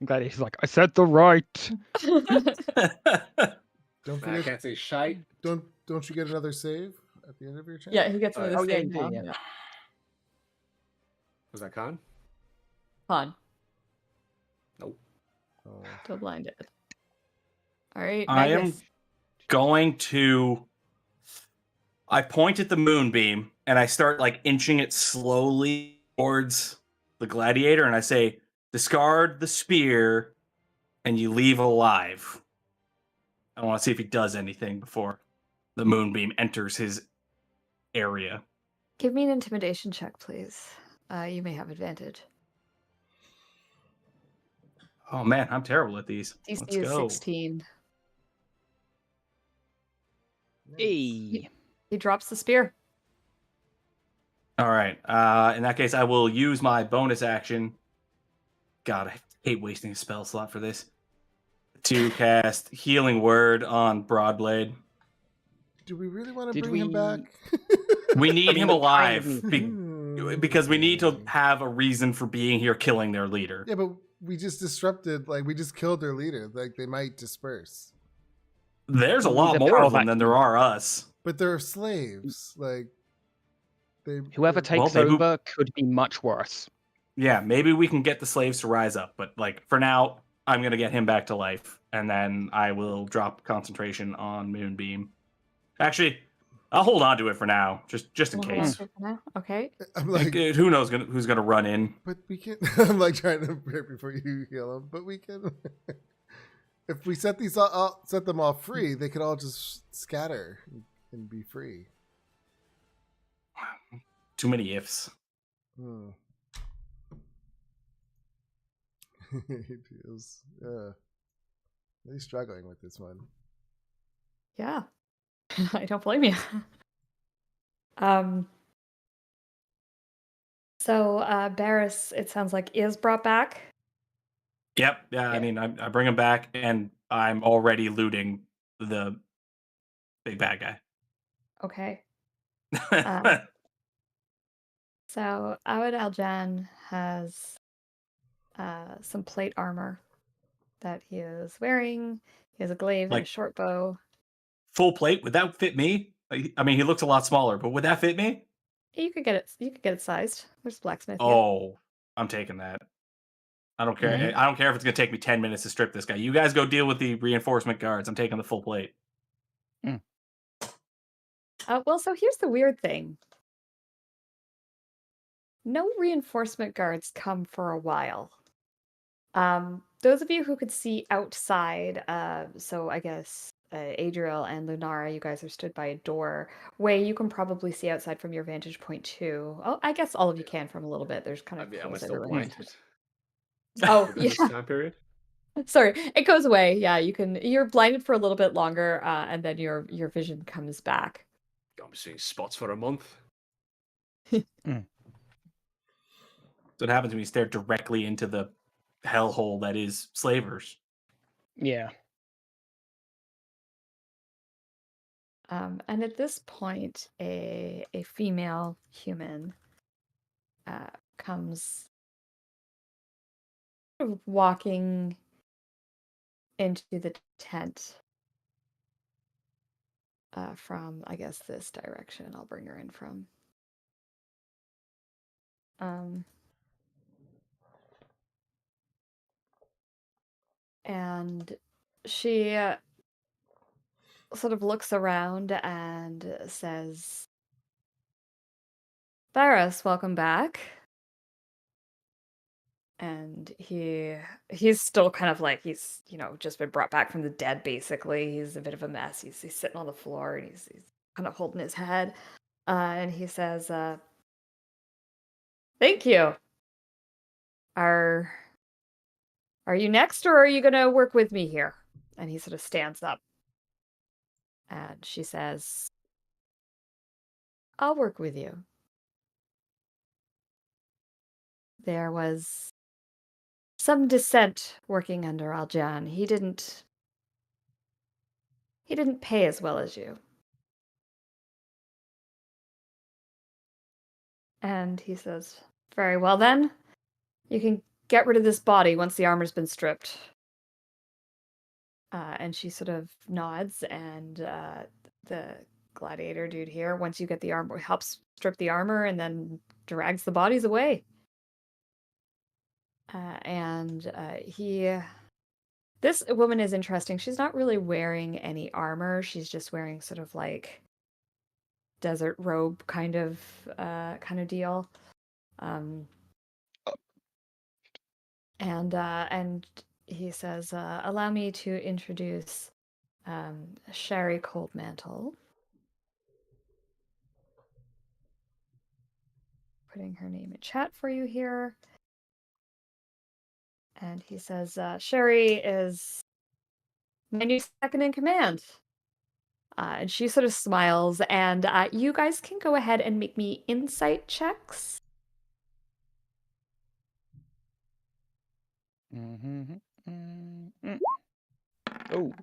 B: I'm glad he's like, I said the right.
C: Don't
F: I
C: forget.
F: can't say shite.
C: Don't you get another save at the end of your turn?
A: Yeah, he gets another
B: Oh, yeah,
A: save
B: you do,
A: now.
B: yeah.
A: Yeah.
F: Was that con?
A: Fun.
F: Nope.
C: Oh.
A: Still blinded. All right,
E: I am
A: Magnus.
E: going to. I point at the moonbeam and I start like inching it slowly towards the gladiator, and I say, "Discard the spear, and you leave alive." I want to see if he does anything before the moonbeam enters his area.
A: Give me an intimidation check, please. You may have advantage.
E: Oh man, I'm terrible at these.
A: DC
E: Let's
A: is
E: go.
A: 16.
B: Hey.
A: He drops the spear.
E: All right. In that case, I will use my bonus action. God, I hate wasting a spell slot for this.
D: to cast Healing Word on Broadblade.
C: Do we really want to
B: Did
C: bring him
B: we-
C: back?
D: We need
B: mean,
D: him
B: we kind
D: alive
B: of need
D: because we need to have a reason for being here killing their leader.
C: Yeah, but we just disrupted. Like we just killed their leader. Like they might disperse.
D: There's a
B: We need
D: lot
B: the
D: more
B: power
D: of them than there
B: vacuum.
D: are us.
C: But they're slaves. Like they.
B: Whoever
C: they're-
B: takes
D: they-
B: over could be much worse.
D: Yeah, maybe we can get the slaves to rise up, but like for now, I'm gonna get him back to life, and then I will drop concentration on Moonbeam. Actually, I'll hold on to it for now, just in
A: Hold on
D: case.
A: for now. Okay.
C: I'm
D: Like,
C: like,
D: who knows who's gonna run in?
C: but we can. I'm like trying to prepare before you heal them. But we can. If we set these set them all free, they could all just scatter and be free.
D: Too many ifs.
C: Hmm. He feels, really struggling with this one.
A: Yeah. I don't blame you. Um. So, Barris, it sounds like, is brought back.
D: Yep. Yeah. I mean, I bring him back, and I'm already looting the big bad guy.
A: Okay. So, Awad Aljan has some plate armor that he is wearing. He has a glaive and a
D: Like-
A: short bow.
D: Full plate, would that fit me? I mean, he looks a lot smaller, but would that fit me?
A: You could get it. You could get it sized. There's a blacksmith. yeah.
D: Oh, I'm taking that. I don't care.
B: Mhm.
D: I don't care if it's gonna take me 10 minutes to strip this guy. You guys go deal with the reinforcement guards. I'm taking the full plate.
A: Well, so here's the weird thing. No reinforcement guards come for a while. Those of you who could see outside, so I guess Adriel and Lunara, you guys are stood by a door. Way you can probably see outside from your vantage point too. Oh, I guess all of you can from a little bit. There's kind
F: I
A: of
F: mean, am I
A: close
F: still
A: everywhere.
F: blinded?
A: Oh,
F: Within this
A: yeah.
F: time period?
A: Sorry, it goes away. Yeah, you can. You're blinded for a little bit longer, and then your vision comes back.
F: I'm seeing spots for a month.
D: So what happens when you stare directly into the hellhole that is slavers?
B: Yeah.
A: And at this point, a female human comes sort of walking into the tent from, I guess, this direction. I'll bring her in from. And she sort of looks around and says, Barris, welcome back. And he's still kind of like he's just been brought back from the dead. Basically, he's a bit of a mess. He's sitting on the floor and he's kind of holding his head, and he says, "Thank you. Are you next, or are you gonna work with me here?" And he sort of stands up, and she says, "I'll work with you." There was some dissent working under Aljan. He didn't pay as well as you. And he says, "Very well then. You can get rid of this body once the armor's been stripped." And she sort of nods, and the gladiator dude here, once you get the armor, helps strip the armor and then drags the bodies away. This woman is interesting. She's not really wearing any armor. She's just wearing sort of like desert robe kind of deal. And he says, "Allow me to introduce Sherry Coldmantle." Putting her name in chat for you here. And he says, "Sherry is my new second in command." And she sort of smiles, and you guys can go ahead and make me insight checks.
B: Mm-hmm. Oh,
C: I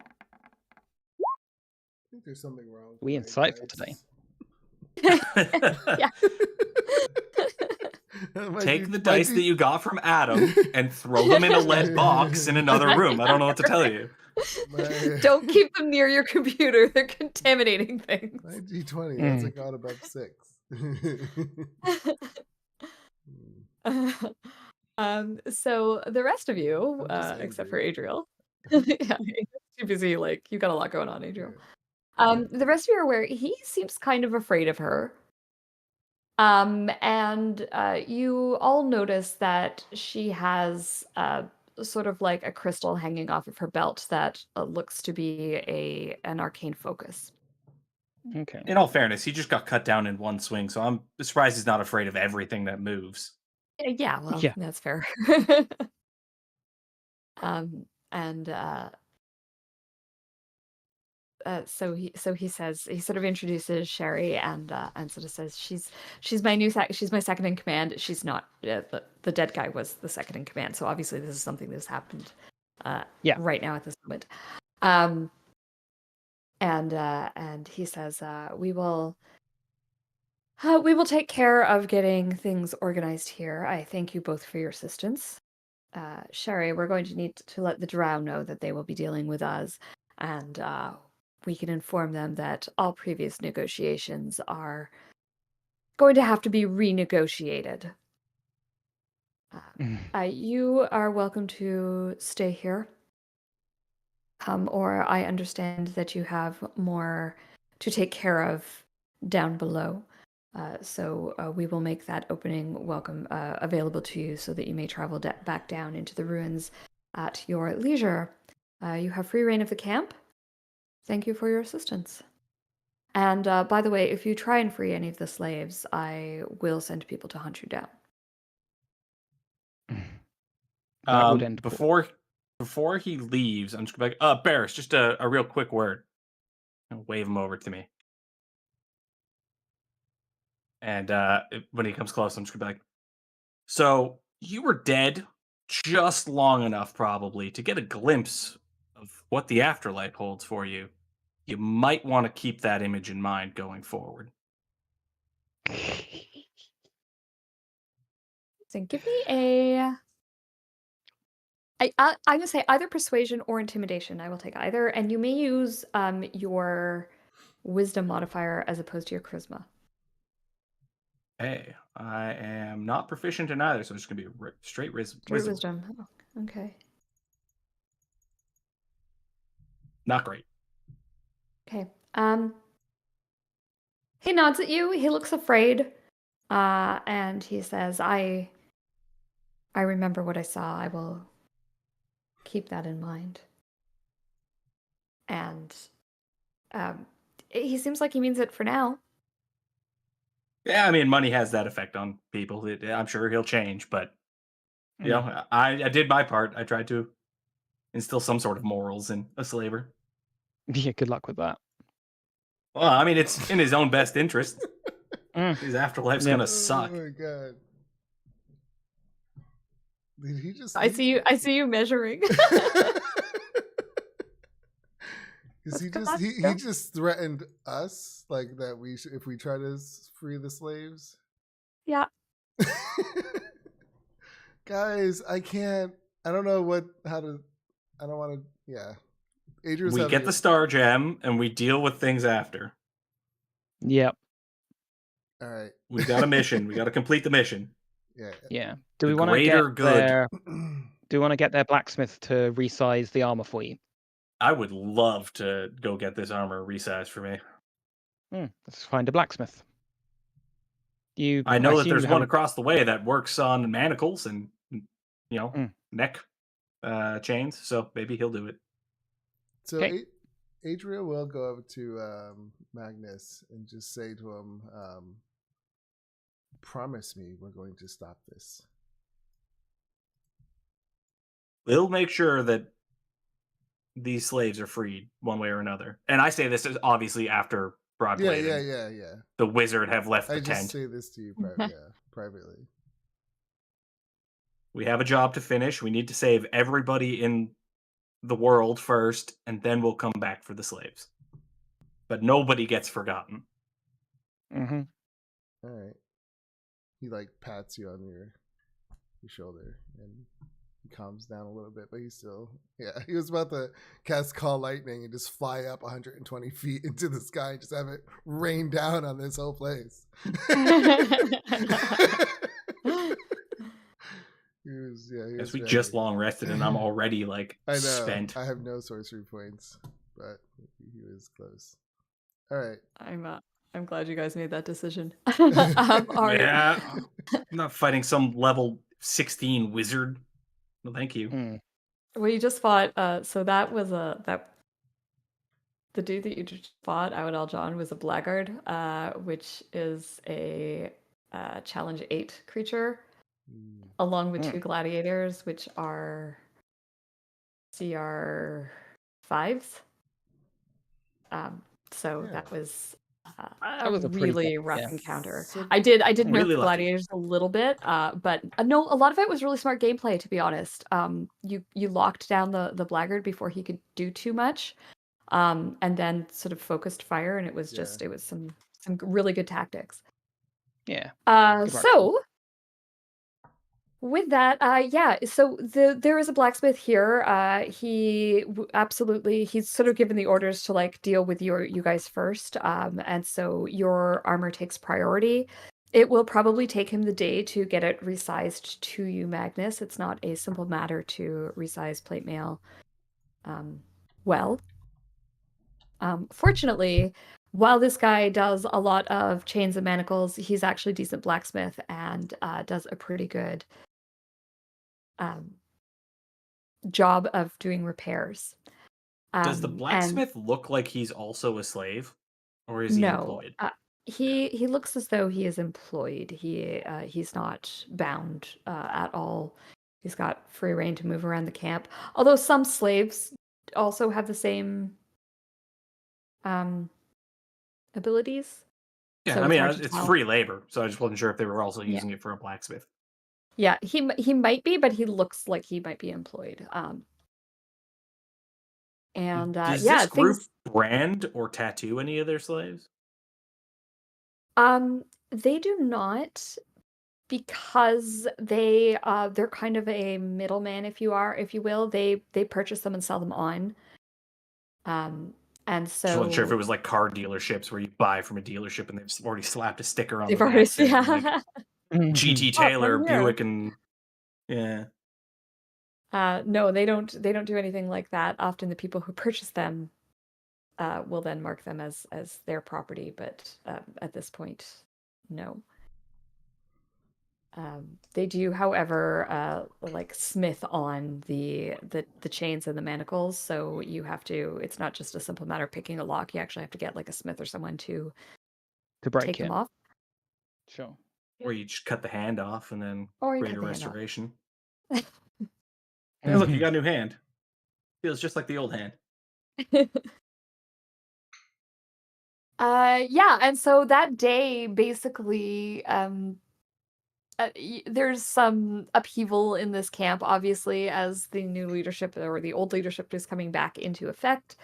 C: think there's something wrong.
B: we
C: with my
B: insightful today.
A: Yeah.
D: Take the dice that you got from Adam and throw them in a lead box in another room. I don't know what to tell you.
A: Don't keep them near your computer. They're contaminating things.
C: My D20, that's a god above 6.
A: So the rest of you,
C: I'm just
A: except for
C: angry.
A: Adriel, yeah, you're too busy. Like you got a lot going on, Adriel.
C: Yeah.
A: The rest of you are aware he seems kind of afraid of her. And you all notice that she has sort of like a crystal hanging off of her belt that looks to be an arcane focus.
B: Okay.
E: In all fairness, he just got cut down in one swing, so I'm surprised he's not afraid of everything that moves.
A: Yeah, well,
B: Yeah.
A: that's fair. And so he says, he sort of introduces Sherry and sort of says she's my she's my second in command. She's not the dead guy was the second in command, so obviously this is something that's happened
B: Yeah.
A: right now at this moment. And he says we will take care of getting things organized here. I thank you both for your assistance. Sherry, we're going to need to let the Drow know that they will be dealing with us, and we can inform them that all previous negotiations are going to have to be renegotiated. You are welcome to stay here. Or I understand that you have more to take care of down below. So we will make that opening welcome available to you so that you may travel back down into the ruins at your leisure. You have free reign of the camp. Thank you for your assistance. And by the way, if you try and free any of the slaves, I will send people to hunt you down.
B: That would end poorly.
E: Before he leaves, I'm just going to be like, Barris, just a real quick word. And wave him over to me. And when he comes close, I'm just going to be like, so you were dead just long enough, probably, to get a glimpse of what the afterlife holds for you. You might want to keep that image in mind going forward.
A: So give me a... I'm going to say either persuasion or intimidation. I will take either. And you may use your wisdom modifier as opposed to your charisma.
E: Hey, I am not proficient in either, so it's going to be straight wisdom.
A: Wisdom. Oh, okay.
E: Not great.
A: Okay. He nods at you. He looks afraid. And he says, I remember what I saw. I will keep that in mind. And he seems like he means it for now.
E: Yeah, I mean, money has that effect on people. I'm sure he'll change, but you know, I did my part. I tried to instill some sort of morals in a slaver.
B: Yeah, good luck with that.
E: Well, I mean, it's in his own best interest. His afterlife's gonna suck.
C: Oh my god! Did he just?
A: I see you measuring.
C: Because
A: Let's
C: he
A: go.
C: just threatened us, like that if we try to free the slaves.
A: Yeah.
C: Guys, I can't. I don't know how to. I don't want to. Yeah. Adrian's
E: We get the star gem and we deal with things after.
B: Yep.
C: All right.
E: We got a mission. We got to complete the mission.
C: Yeah.
B: Yeah. Do
E: The
B: we want to
E: greater
B: get
E: good.
B: their Do we want to get their blacksmith to resize the armor for you?
E: I would love to go get this armor resized for me.
B: Let's find a blacksmith.
E: I know that
B: assume
E: there's
B: you
E: one
B: haven't-
E: across the way that works on manacles and
B: Mm.
E: neck chains, so maybe he'll do it.
C: So
B: Okay.
C: Adria will go over to Magnus and just say to him, promise me we're going to stop this.
E: We'll make sure that these slaves are freed one way or another. And I say this is obviously after Broadblade and
C: Yeah.
E: the wizard have left
C: I
E: the
C: just
E: tent.
C: say this to you privately.
E: We have a job to finish. We need to save everybody in the world first, and then we'll come back for the slaves. But nobody gets forgotten.
B: Mm-hmm.
C: All right. He like pats you on your shoulder and he calms down a little bit, but he's still he was about to cast Call Lightning and just fly up 120 feet into the sky and just have it rain down on this whole place. He was
E: As we
C: ready.
E: just long rested, and I'm already like
C: I know.
E: spent.
C: I have no sorcery points, but he was close. All right.
A: I'm glad you guys made that decision.
E: Yeah, I'm not fighting some level 16 wizard. No, thank you.
B: Mm.
A: Well, you just fought. So that was the dude that you just fought, Awad John, was a blackguard, which is a challenge 8 creature, along with 2 gladiators, which are CR 5s. So
C: Yeah.
A: that was
B: That was a pretty
A: really
B: tough-
A: rough
B: yeah.
A: encounter.
C: So-
A: I did
E: Really
A: nerf the
E: lucky.
A: gladiators a little bit, but no, a lot of it was really smart gameplay, to be honest. You locked down the blackguard before he could do too much, and then sort of focused fire, and it was just
C: Yeah.
A: it was some really good tactics.
B: Yeah. Good
A: So with that, so there is a blacksmith here. He's sort of given the orders to like deal with you guys first. And so your armor takes priority. It will probably take him the day to get it resized to you, Magnus. It's not a simple matter to resize plate mail. Fortunately, while this guy does a lot of chains and manacles, he's actually a decent blacksmith and does a pretty good job of doing repairs.
E: Does the
A: And
E: blacksmith look like he's also a slave, or is he
A: no,
E: employed?
A: he looks as though he is employed. He's not bound at all. He's got free reign to move around the camp. Although some slaves also have the same abilities.
E: Yeah,
A: So
E: I
A: it's
E: mean,
A: hard to
E: it's
A: tell.
E: free labor, so I just wasn't sure if they were also
A: Yeah.
E: using it for a blacksmith.
A: Yeah, he might be, but he looks like he might be employed. And
E: Does
A: yeah,
E: this group
A: things
E: brand or tattoo any of their slaves?
A: they do not, because they're kind of a middleman, if you will. They purchase them and sell them on. And
E: Just wasn't sure if it
A: so
E: was like car dealerships where you buy from a dealership and they've already slapped a sticker on
A: they've
E: the
A: already
E: back saying, like,
B: Mhm.
E: GT
A: Oh,
E: Taylor,
A: I'm here.
E: Buick, and yeah.
A: No, they don't do anything like that. Often the people who purchase them will then mark them as their property, but at this point, no. They do, however, like smith on the chains and the manacles. So you have to. It's not just a simple matter of picking a lock. You actually have to get like a smith or someone to
B: To break
A: take them
B: it.
A: off.
B: Sure.
E: Or you just cut the hand off and then
A: Or you
E: create
A: cut
E: a
A: the hand off.
E: restoration. Hey, look, you got a new hand. Feels just like the old hand.
A: Yeah, and so that day basically there's some upheaval in this camp, obviously, as the new leadership or the old leadership is coming back into effect.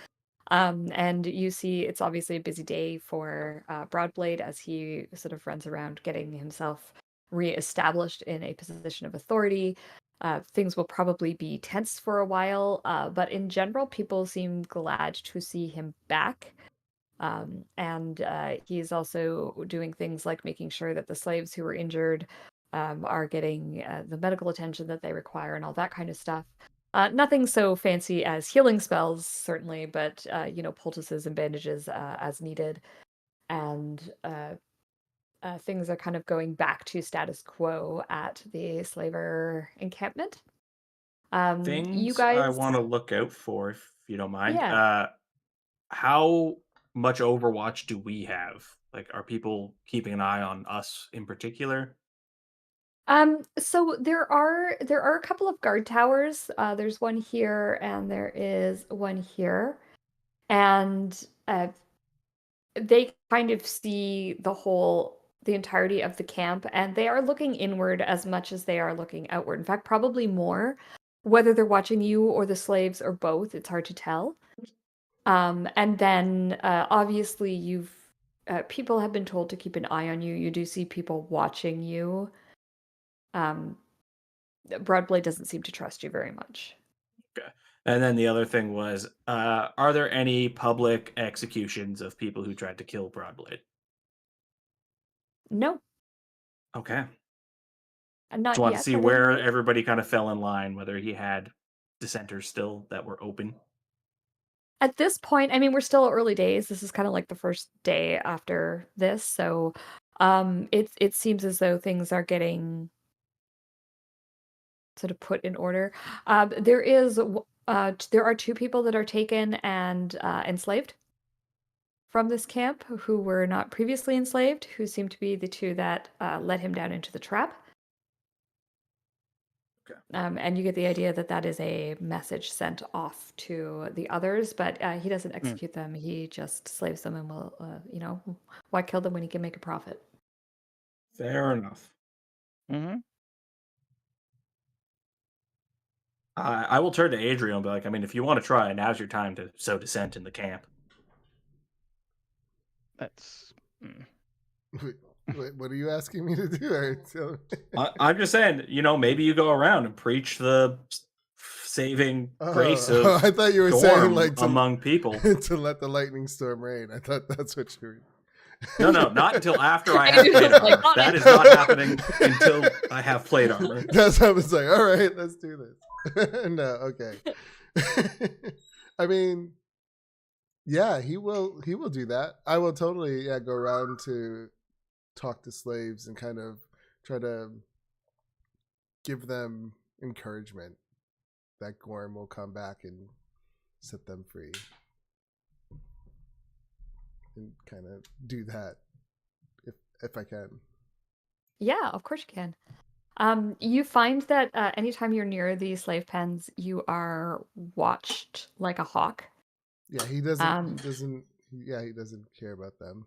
A: And you see it's obviously a busy day for Broadblade as he sort of runs around getting himself reestablished in a position of authority. Things will probably be tense for a while, but in general, people seem glad to see him back. And he's also doing things like making sure that the slaves who were injured are getting the medical attention that they require and all that kind of stuff. Nothing so fancy as healing spells, certainly, but poultices and bandages as needed. And things are kind of going back to status quo at the slaver encampment. You
E: Things
A: guys,
E: I want to look out for, if you don't mind.
A: Yeah.
E: How much Overwatch do we have? Like, are people keeping an eye on us in particular?
A: So there are a couple of guard towers. There's one here and there is one here. And they kind of see the entirety of the camp, and they are looking inward as much as they are looking outward. In fact, probably more. whether they're watching you or the slaves or both, it's hard to tell. And then obviously people have been told to keep an eye on you. You do see people watching you. Broadblade doesn't seem to trust you very much.
E: Okay. And then the other thing was, are there any public executions of people who tried to kill Broadblade?
A: No,
E: Okay.
A: not
E: Just want to
A: yet.
E: see
A: at any
E: where
A: rate.
E: everybody kind of fell in line, whether he had dissenters still that were open.
A: At this point, I mean, we're still early days. This is kind of like the first day after this, so it seems as though things are getting sort of put in order. There are 2 people that are taken and enslaved from this camp who were not previously enslaved, who seem to be the 2 that led him down into the trap.
E: Okay.
A: And you get the idea that that is a message sent off to the others, but he doesn't execute them. He just slaves them and will, why kill them when he can make a profit?
E: Fair enough.
B: Mm-hmm.
E: I will turn to Adriel and be like, I mean, if you want to try, now's your time to sow dissent in the camp.
B: That's.
C: What are you asking me to do?
E: I'm just saying, maybe you go around and preach the saving grace of
C: I thought you were
E: Gorm
C: saying like
E: among people.
C: to let the lightning storm rain. I thought that's what you were.
E: No, not until after I have
A: Adriel's
E: plate
A: like,
E: armor. That is not happening until I have plate armor.
C: That's how I was like, all right, let's do this. No, okay. I mean, yeah, he will do that. I will totally go around to talk to slaves and kind of try to give them encouragement that Gorm will come back and set them free. And kind of do that if I can.
A: Yeah, of course you can. You find that anytime you're near the slave pens, you are watched like a hawk.
C: Yeah, he doesn't. He doesn't care about them.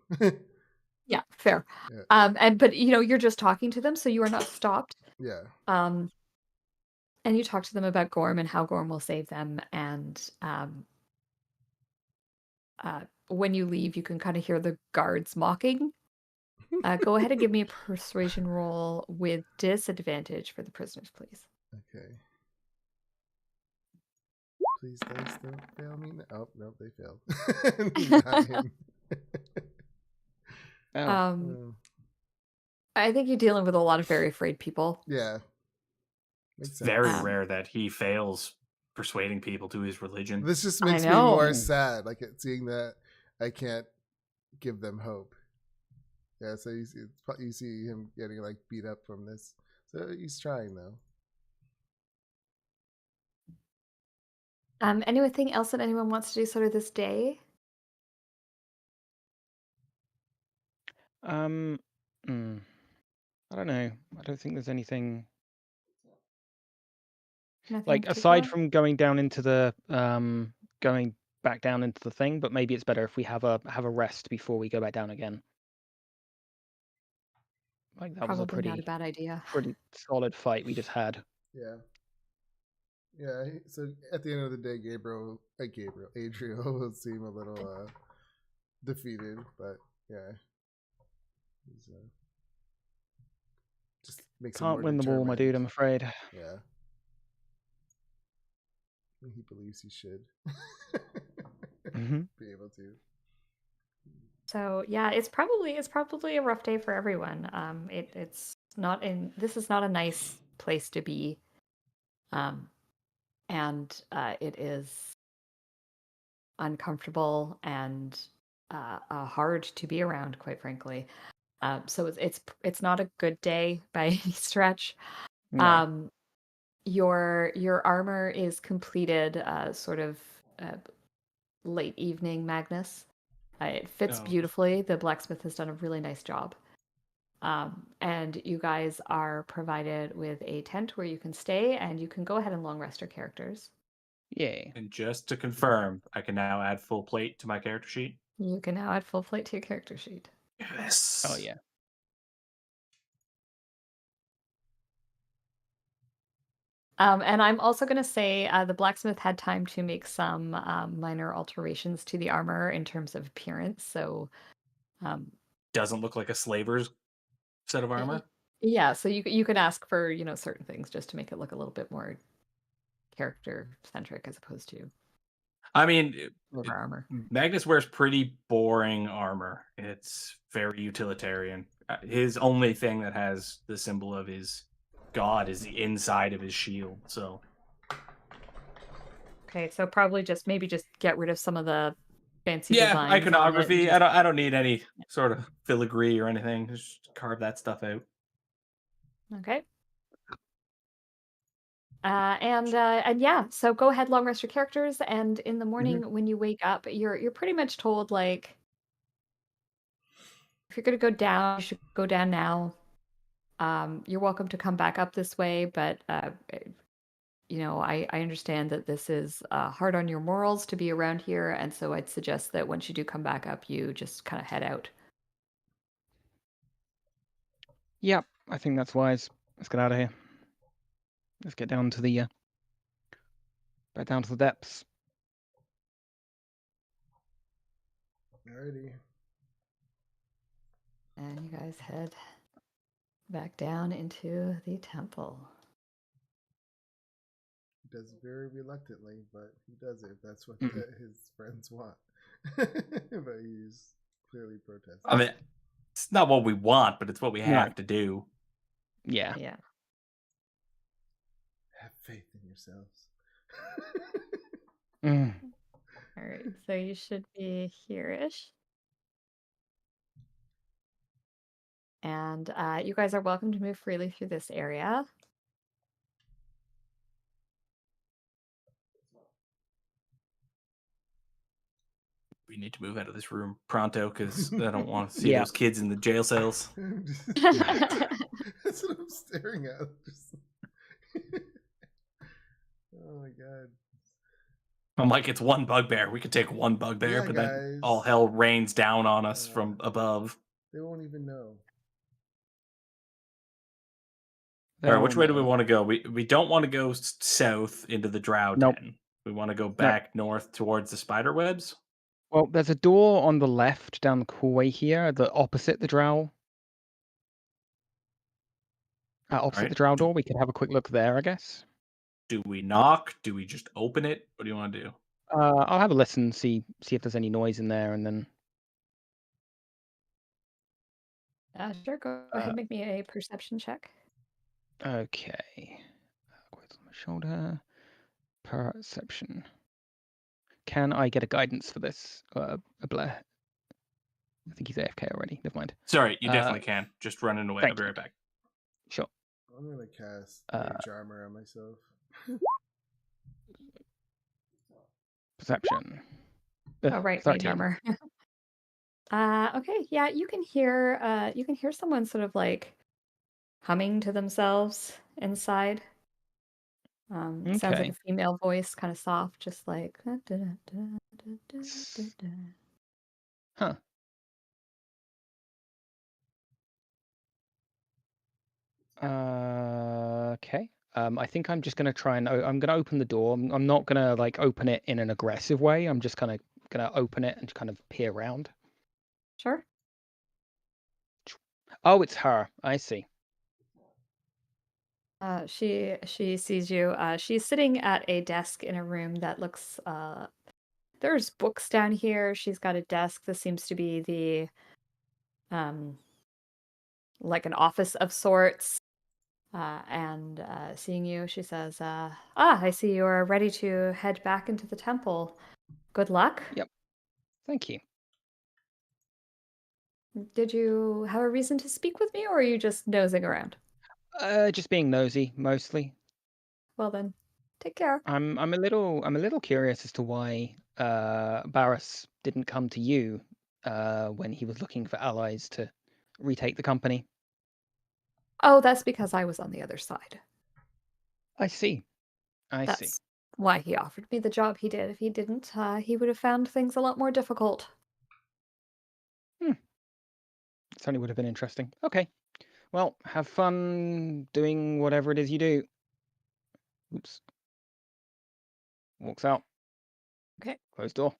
A: Yeah, fair.
C: Yeah.
A: But you're just talking to them, so you are not stopped.
C: Yeah.
A: And you talk to them about Gorm and how Gorm will save them. And when you leave, you can kind of hear the guards mocking. Go ahead and give me a persuasion roll with disadvantage for the prisoners, please.
C: Okay. Please, dice don't fail me. Oh, no, they failed. 9.
B: Oh.
A: I think you're dealing with a lot of very afraid people.
C: Yeah. Makes
E: It's
C: sense.
E: very rare that he fails persuading people to his religion.
C: This just makes me
A: know.
C: more sad, like seeing that I can't give them hope. Yeah, so you see him getting like beat up from this. So he's trying though.
A: Anything else that anyone wants to do sort of this day?
B: I don't know. I don't think there's anything
A: Nothing
B: like
A: in
B: aside
A: particular?
B: from going down into the going back down into the thing, but maybe it's better if we have a rest before we go back down again. Like that was a
A: Probably not a
B: pretty
A: bad idea.
B: solid fight we just had.
C: Yeah. Yeah, so at the end of the day, Adriel will seem a little defeated, but yeah. He's, just makes him
B: Can't
C: more
B: win them all, my dude, I'm
C: determined.
B: afraid.
C: Yeah. He believes he should
B: Mhm.
C: be able to.
A: So yeah, it's probably a rough day for everyone. This is not a nice place to be. And it is uncomfortable and hard to be around, quite frankly. So it's not a good day by any stretch.
B: No.
A: Your armor is completed sort of late evening, Magnus. It fits
E: Oh.
A: beautifully. The blacksmith has done a really nice job. And you guys are provided with a tent where you can stay, and you can go ahead and long rest your characters.
B: Yay.
E: And just to confirm, I can now add full plate to my character sheet.
A: You can now add full plate to your character sheet.
E: Yes.
B: Oh yeah.
A: And I'm also going to say the blacksmith had time to make some minor alterations to the armor in terms of appearance. So,
E: Doesn't look like a slaver's set of armor.
A: yeah. So you could ask for certain things just to make it look a little bit more character centric as opposed to
E: I mean,
A: silver armor.
E: Magnus wears pretty boring armor. It's very utilitarian. His only thing that has the symbol of his god is the inside of his shield. So
A: Okay, so probably maybe just get rid of some of the fancy
E: yeah,
A: designs on it and
E: iconography.
A: just-
E: I don't need any sort of filigree or anything. Just carve that stuff out.
A: Okay. And yeah, so go ahead, long rest your characters, and in the morning when you wake up, you're pretty much told like if you're gonna go down, you should go down now. You're welcome to come back up this way, but I understand that this is hard on your morals to be around here, and so I'd suggest that once you do come back up, you just kind of head out.
B: Yeah, I think that's wise. Let's get out of here. Let's get down to the back down to the depths.
C: Alrighty.
A: And you guys head back down into the temple.
C: He does very reluctantly, but he does it. That's what his friends want. But he's clearly protesting.
E: I mean, it's not what we want, but it's what we have
B: No.
E: to do.
B: Yeah.
A: Yeah.
C: Have faith in yourselves.
B: Mm.
A: All right. So you should be here-ish. And you guys are welcome to move freely through this area.
E: We need to move out of this room pronto because I don't want to see
B: Yeah.
E: those kids in the jail cells.
C: That's what I'm staring at. Oh my god.
E: I'm like, it's one bugbear. We could take one bugbear,
C: Yeah,
E: but then
C: guys.
E: all hell rains down on us from above.
C: They won't even know.
E: All right, which way do we
B: No.
E: want to go? We don't want to go south into the Drow
B: Nope.
E: Den. We want to go back north towards the spider webs.
B: Well, there's a door on the left down the hallway here, the opposite the drow. Opposite
E: Right.
B: the drow door. We could have a quick look there, I guess.
E: Do we knock? Do we just open it? What do you want to do?
B: I'll have a listen, see if there's any noise in there, and then
A: Sure. Go ahead and make me a perception check.
B: okay. Quotes on my shoulder. Perception. Can I get a guidance for this? Blair. I think he's AFK already. Never mind.
E: Sorry, you definitely can. Just running away. I'll
B: thank
E: be
B: you.
E: right back.
B: Sure.
C: I'm gonna cast Mage Armor on myself.
B: Perception.
A: Oh, right, mage
B: 13.
A: armor. Okay, yeah, you can hear someone sort of like humming to themselves inside. Sounds like
B: Okay.
A: a female voice, kind of soft, just like.
B: Huh. Okay. I think I'm just gonna try and I'm gonna open the door. I'm not gonna like open it in an aggressive way. I'm just kind of gonna open it and kind of peer around.
A: Sure.
B: Oh, it's her. I see.
A: She sees you. She's sitting at a desk in a room that looks. There's books down here. She's got a desk. This seems to be the, like an office of sorts. And seeing you, she says, I see you are ready to head back into the temple. Good luck.
B: Yep. Thank you.
A: Did you have a reason to speak with me, or are you just nosing around?
B: Just being nosy, mostly.
A: Well then, take care.
B: I'm a little curious as to why Barris didn't come to you when he was looking for allies to retake the company.
A: Oh, that's because I was on the other side.
B: I see. I see.
A: That's why he offered me the job he did. If he didn't, he would have found things a lot more difficult.
B: Certainly would have been interesting. Okay. Well, have fun doing whatever it is you do. Oops. Walks out.
A: Okay.
B: Closed door.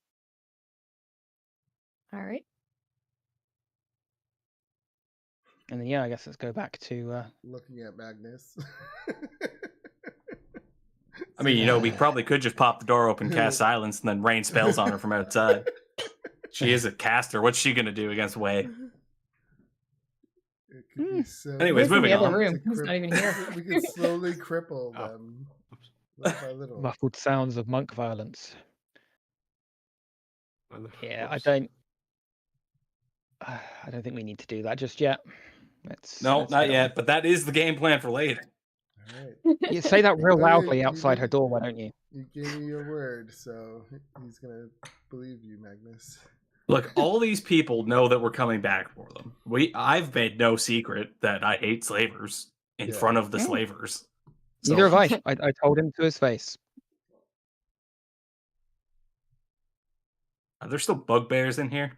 A: All right.
B: And then yeah, I guess let's go back to
C: Looking at Magnus.
E: I mean, we probably could just pop the door open, cast silence, and then rain spells on her from outside. She is a caster. What's she gonna do against Way?
C: It could be so
E: Anyways,
A: Who's in
E: moving
A: the other
E: on.
A: room? Who's not even here?
C: We can slowly cripple
F: Oh.
C: them little by little.
B: muffled sounds of monk violence. Yeah, I
F: Whoops.
B: don't. I don't think we need to do that just yet.
E: No,
B: let's
E: not
B: get on.
E: yet. But that is the game plan for later.
C: All right.
B: You say that real
C: Oh, yeah,
B: loudly
C: you
B: outside her
C: did.
B: door, why don't you?
C: You gave me your word, so he's gonna believe you, Magnus.
E: Look, all these people know that we're coming back for them. I've made no secret that I hate slavers in
C: Yeah.
E: front of the
B: Mm.
E: slavers.
B: Neither
E: So-
B: have I. I told him to his face.
E: Are there still bugbears in here?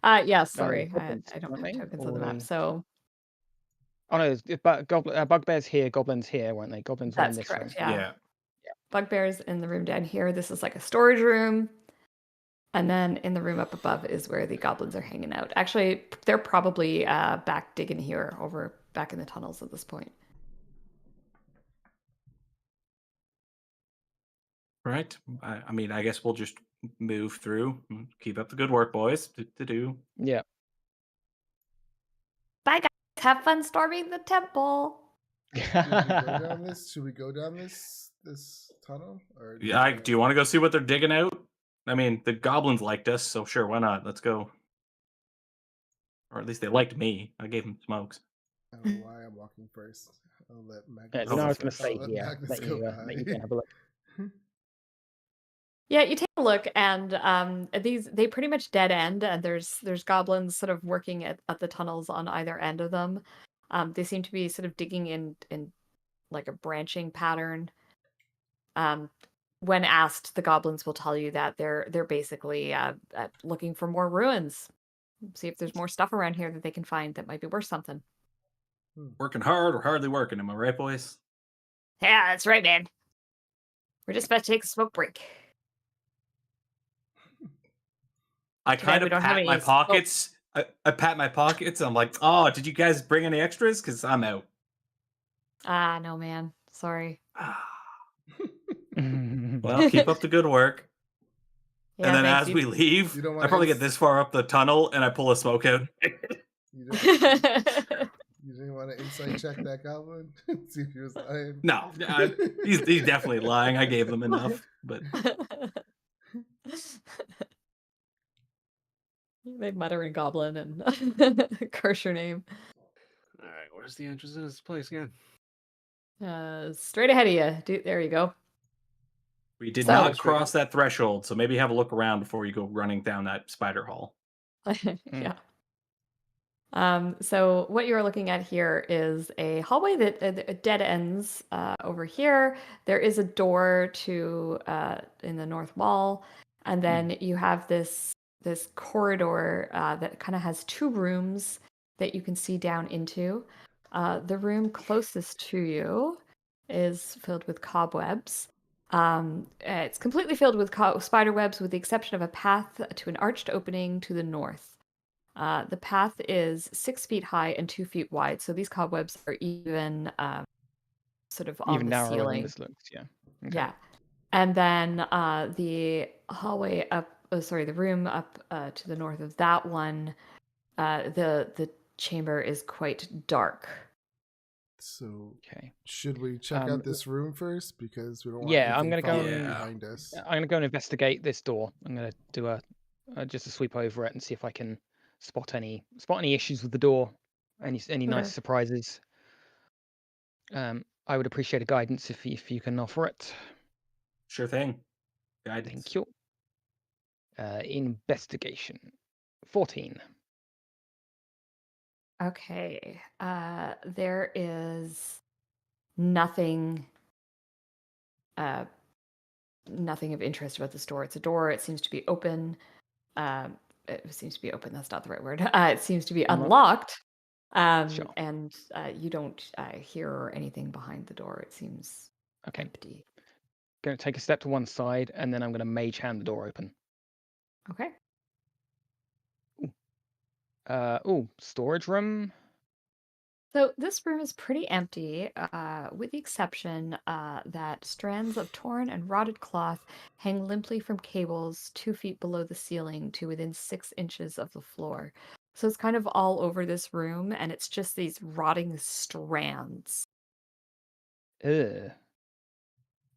A: Yeah, sorry.
B: goblins,
A: I don't
B: aren't
A: have
B: they?
A: tokens on
B: Or
A: the map,
B: they-
A: so
B: Oh no, bugbears here, goblins here, weren't they? Goblins were in
A: that's
B: this
A: correct.
B: room.
A: Yeah. Bugbears in the room down here. This is like a storage room. And then in the room up above is where the goblins are hanging out. Actually, they're probably back digging here, over back in the tunnels at this point.
E: Right. I mean, I guess we'll just move through. Keep up the good work, boys. Do.
B: Yeah.
A: Bye, guys. Have fun storming the temple.
C: Should we go down this tunnel? Or
E: Yeah. Do you want to go see what they're digging out? I mean, the goblins liked us, so sure, why not? Let's go. Or at least they liked me. I gave them smokes.
C: I don't know why I'm walking first. I'll let Magnus.
B: Yeah,
E: Oh,
B: I was
E: going
B: going to say,
C: I'll let
B: yeah,
C: Magnus
B: let
C: go
B: you
C: by.
B: go have a look.
A: Yeah, you take a look, and they pretty much dead end, and there's goblins sort of working at the tunnels on either end of them. They seem to be sort of digging in like a branching pattern. When asked, the goblins will tell you that they're basically looking for more ruins. See if there's more stuff around here that they can find that might be worth something.
E: Working hard or hardly working, am I right, boys?
A: Yeah, that's right, man. We're just about to take a smoke break.
E: I
A: Too bad
E: kind
A: we
E: of
A: don't have
E: pat my
A: any smoke.
E: pockets. I pat my pockets. I'm like, oh, did you guys bring any extras? Because I'm out.
A: Ah, no, man. Sorry.
E: Well, keep up the good work.
A: Yeah,
E: And then
A: thanks,
E: as
A: you-
E: we leave,
C: You don't
E: I
C: wanna
E: probably
C: ins-
E: get this far up the tunnel and I pull a smoke out.
C: You didn't want to insight check that goblin? See if he was lying.
E: No, he's definitely lying. I gave them enough, but
A: They mutter in goblin and curse your name.
F: All right, where's the entrance to this place again?
A: Straight ahead of you. Dude, there you go.
E: we did
A: So-
E: not cross that threshold. So maybe have a look around before you go running down that spider hall.
A: Yeah. So what you're looking at here is a hallway that dead ends over here. There is a door to in the north wall, and then you have this corridor that kind of has two rooms that you can see down into. The room closest to you is filled with cobwebs. It's completely filled with spider webs, with the exception of a path to an arched opening to the north. The path is 6 feet high and 2 feet wide, so these cobwebs are even sort of on
B: Even
A: the
B: narrower than
A: ceiling.
B: this looks, yeah. Okay.
A: Yeah, and then the hallway up, the room up to the north of that one, the chamber is quite dark.
C: So
B: Okay.
C: should we check out this room first? Because we don't want
B: Yeah, I'm
C: anything
B: gonna go
C: following
E: and-
C: behind us.
B: I'm gonna go and investigate this door. I'm gonna do just a sweep over it and see if I can spot any issues with the door, any nice
A: Sure.
B: surprises. I would appreciate a guidance if you can offer it.
E: Sure thing. Guidance.
B: Thank you. Investigation 14.
A: Okay. There is nothing nothing of interest about this door. It's a door. It seems to be open. It seems to be open. That's not the right word. It seems to be
B: Mhm.
A: unlocked.
B: Sure.
A: And you don't hear anything behind the door. It seems
B: Okay.
A: empty.
B: Going to take a step to one side, and then I'm going to mage hand the door open.
A: Okay.
B: Storage room.
A: So this room is pretty empty, with the exception that strands of torn and rotted cloth hang limply from cables 2 feet below the ceiling to within 6 inches of the floor. So it's kind of all over this room, and it's just these rotting strands.
B: Ugh.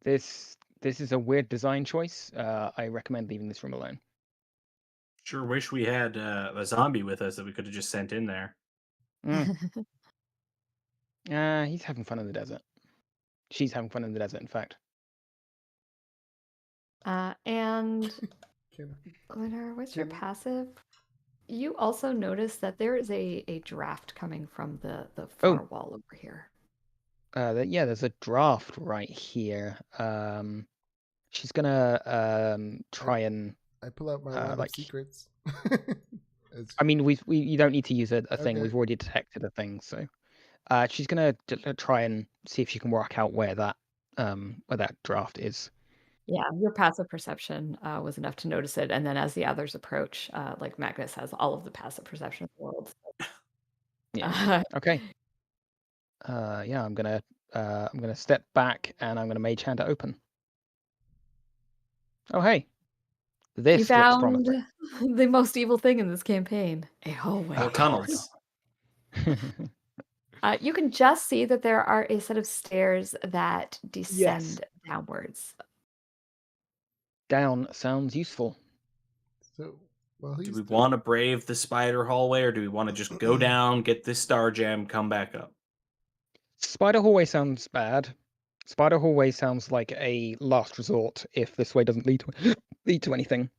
B: This is a weird design choice. I recommend leaving this room alone.
E: Sure wish we had a zombie with us that we could have just sent in there.
B: He's having fun in the desert. She's having fun in the desert, in fact.
A: And
C: Can
A: Lenore, what's your
C: Can-
A: passive? You also notice that there is a draft coming from the far wall over here.
B: There's a draft right here. She's gonna try and.
C: I pull out my wand
B: like-
C: of secrets?
B: I mean, you don't need to use a thing.
C: Okay.
B: We've already detected a thing, so she's gonna try and see if she can work out where that draft is.
A: Yeah, your passive perception was enough to notice it, and then as the others approach, like Magnus has all of the passive perception in the world.
B: Yeah. Okay. I'm gonna step back and I'm gonna mage hand it open. Oh hey, this
A: You
B: looks
A: found
B: promising.
A: the most evil thing in this campaign: a hallway.
E: Or tunnels.
A: You can just see that there are a set of stairs that descend downwards.
B: Down sounds useful.
C: So, well,
E: Do we want to brave the spider hallway, or do we want to just go down, get this star gem, come back up?
B: Spider hallway sounds bad. Spider hallway sounds like a last resort if this way doesn't lead to anything.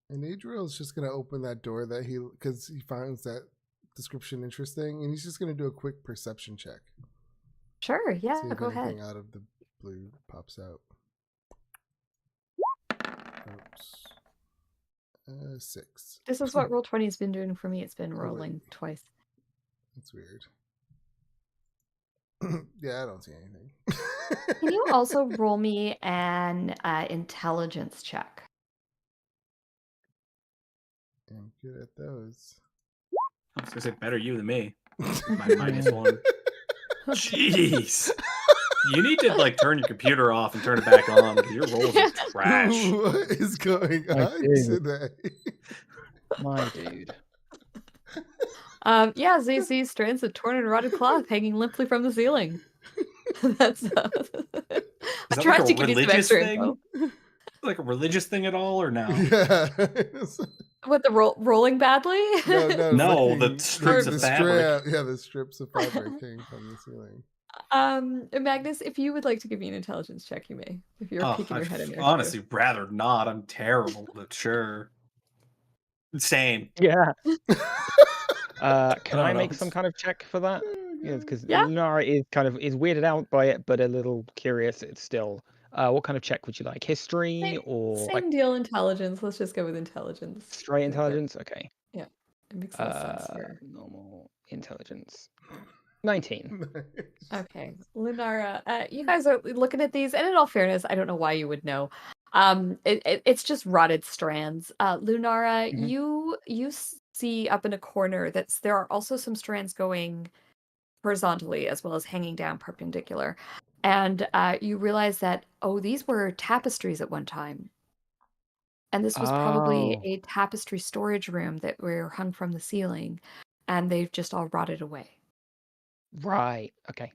C: And Adriel's just gonna open that door because he finds that description interesting, and he's just gonna do a quick perception check.
A: Sure, yeah,
C: See if
A: go ahead.
C: anything out of the blue pops out. Oops. 6.
A: This is what Roll20 has been doing for me. It's been
C: Oh, wait.
A: rolling twice.
C: That's weird. Yeah, I don't see anything.
A: Can you also roll me an intelligence check?
C: I'm good at those.
E: I was gonna say better you than me. My -1. Jeez. You need to like turn your computer off and turn it back on. Because your rolls are trash.
C: What is going
B: I
C: on
B: do.
C: today?
B: My dude.
A: Yeah, so you see strands of torn and rotted cloth hanging limply from the ceiling. That's. I
E: that
A: tried
E: like a
A: to give you some
E: religious
A: extra
E: thing?
A: info.
E: Like a religious thing at all, or no?
C: Yeah.
A: What, the rolling badly?
E: No, the strips
C: the
E: of fabric.
C: The strips of fabric hanging from the ceiling.
A: Magnus, if you would like to give me an intelligence check, you may. If you're peeking your head in there.
E: honestly rather not. I'm terrible, but sure. Same.
B: Yeah. Can
E: don't
B: I
E: know.
B: make some kind of check for that? Yeah, because
A: Yeah.
B: Lunara is weirded out by it, but a little curious. It's still. What kind of check would you like? History or
A: Same
B: like
A: deal, intelligence. Let's just go with intelligence.
B: straight
A: That-
B: intelligence? Okay.
A: It makes less sense here.
B: Normal intelligence. 19.
A: Okay, Lunara, you guys are looking at these, and in all fairness, I don't know why you would know. It's just rotted strands. Lunara,
B: Mhm.
A: you see up in a corner that there are also some strands going horizontally as well as hanging down perpendicular, and you realize that these were tapestries at one time, and this was probably
B: Oh.
A: a tapestry storage room that were hung from the ceiling, and they've just all rotted away.
B: Right. Okay.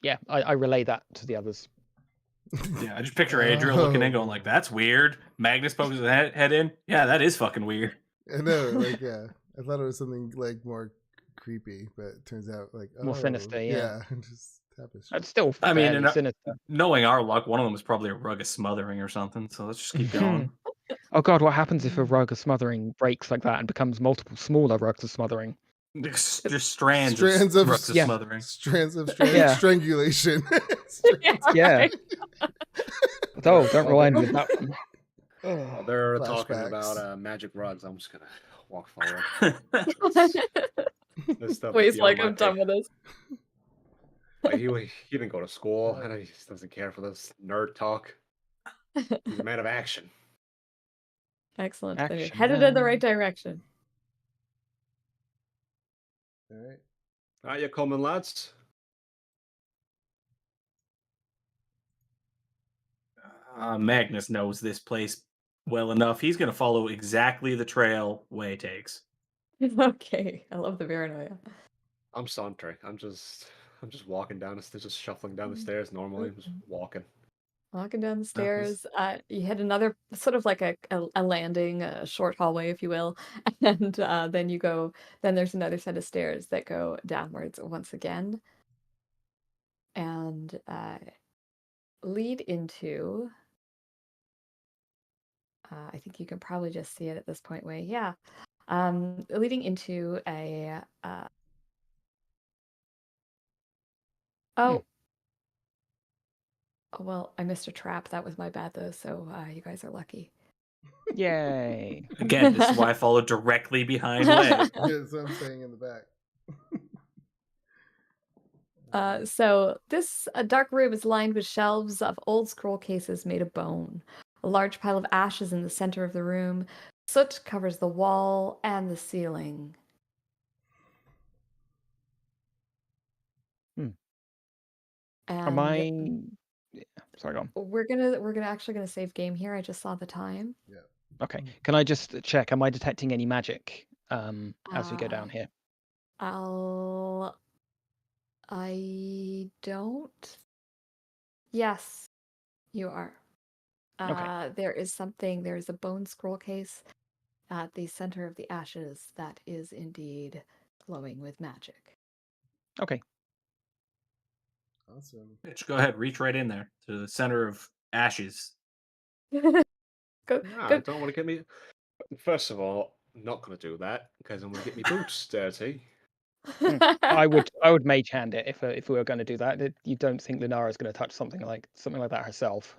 B: Yeah, I relay that to the others.
E: Yeah, I just picture Adriel looking in, going like, "That's weird." Magnus pokes his head in. Yeah, that is fucking weird.
C: I know, like, yeah. I thought it was something like more creepy, but it turns out like
B: More sinister, yeah.
C: just tapestry.
B: That's still
E: I mean,
B: fairly sinister.
E: Knowing our luck, one of them was probably a rug of smothering or something. So let's just keep going.
B: Oh god, what happens if a rug of smothering breaks like that and becomes multiple smaller rugs of smothering?
E: Just strands
C: Strands
E: of
C: of-
E: rugs of
B: yeah.
E: smothering.
C: Strands of
B: Yeah.
C: strangulation.
B: Yeah. Oh, don't rely on me with that one.
F: While they're talking
C: Flashbacks.
F: about magic rugs, I'm just gonna walk forward. This stuff is
A: Wade's
F: beyond
A: like,
F: my
A: I'm done with this.
F: Like, he didn't go to school, and he just doesn't care for this nerd talk. He's a man of action.
A: Excellent. Then you're
B: Action
A: headed in the right
B: man.
A: direction.
C: All right.
F: You coming, lads?
E: Magnus knows this place well enough. He's going to follow exactly the trail Way takes.
A: Okay. I love the paranoia.
F: I'm sauntering. I'm just walking down the stairs, just shuffling down the stairs normally, just walking.
A: Walking down the
E: was-
A: stairs, you hit another sort of like a landing, a short hallway, if you will, and then you go. Then there's another set of stairs that go downwards once again, and lead into. I think you can probably just see it at this point. Way, yeah, leading into a. Oh. Oh, well, I missed a trap. That was my bad, though. So you guys are lucky.
B: Yay.
E: Again, this is why I followed directly behind Way.
C: Yeah, that's what I'm saying in the back.
A: So this dark room is lined with shelves of old scroll cases made of bone. A large pile of ashes in the center of the room. Soot covers the wall and the ceiling.
B: Am
A: And
B: I? Yeah. Sorry, go on.
A: we're actually gonna save game here. I just saw the time.
B: Okay. Can I just check? Am I detecting any magic as we go down here?
A: I don't. Yes, you are.
B: Okay.
A: There is something. There is a bone scroll case at the center of the ashes that is indeed glowing with magic.
B: Okay.
C: Awesome.
E: Bitch, go ahead, reach right in there to the center of ashes.
A: Go,
F: Nah, I
A: go.
F: don't want to get me. First of all, I'm not going to do that because I'm going to get me boots dirty.
B: I would mage hand it if we were going to do that. You don't think Lunara's going to touch something like that herself?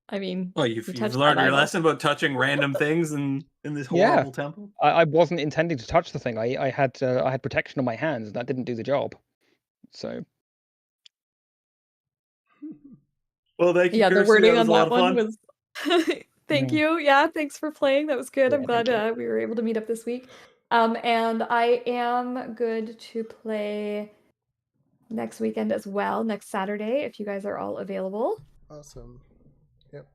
A: I mean,
E: Well,
A: you
E: you've
A: touched
E: learned
A: that
E: your
A: idol.
E: lesson about touching random things in this
B: Yeah.
E: horrible temple.
B: I wasn't intending to touch the thing. I had protection on my hands, and that didn't do the job. So
E: Well, thank you,
A: Yeah, the
E: Kirsty.
A: wording
E: That was
A: on
E: a lot
A: that
E: of
A: one
E: fun.
A: was. Thank
B: Mm.
A: you. Yeah, thanks for playing. That was good. I'm
B: Yeah,
A: glad
B: thank you.
A: we were able to meet up this week. And I am good to play next weekend as well, next Saturday, if you guys are all available.
C: Awesome. Yep.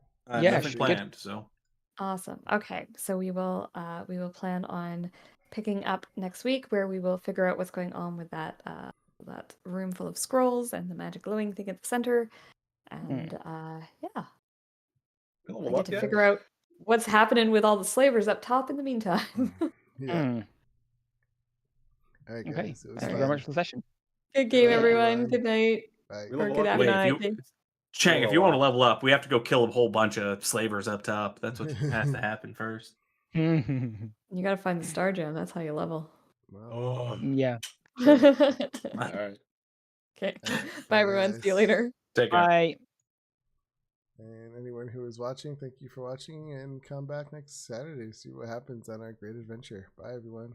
B: Yeah,
E: Nothing
B: good.
E: planned, so.
A: Awesome. Okay, so we will plan on picking up next week, where we will figure out what's going on with that that room full of scrolls and the magic glowing thing at the center, and yeah,
F: Oh,
A: I get to figure out what's happening with all the slavers up top in the meantime.
C: Yeah.
B: Mm.
C: All right,
B: Okay.
C: guys. It was
B: Thank you
C: fun.
B: very much for the session.
A: Good game,
C: Yeah,
A: everyone.
C: everyone.
A: Good night.
C: Bye.
F: We
A: Or
F: level
A: good
F: up.
E: Wait,
A: afternoon.
E: Chang, if
F: Well,
E: you want to level up, we have to go kill a whole bunch of slavers up top. That's what has to happen first.
A: You gotta find the star gem. That's how you level.
C: Well,
E: Oh,
B: Yeah.
F: All
A: Okay.
F: right.
A: Bye,
C: bye,
A: everyone. See you
C: guys.
A: later.
E: take care.
B: Bye.
C: And anyone who is watching, thank you for watching, and come back next Saturday to see what happens on our great adventure. Bye, everyone.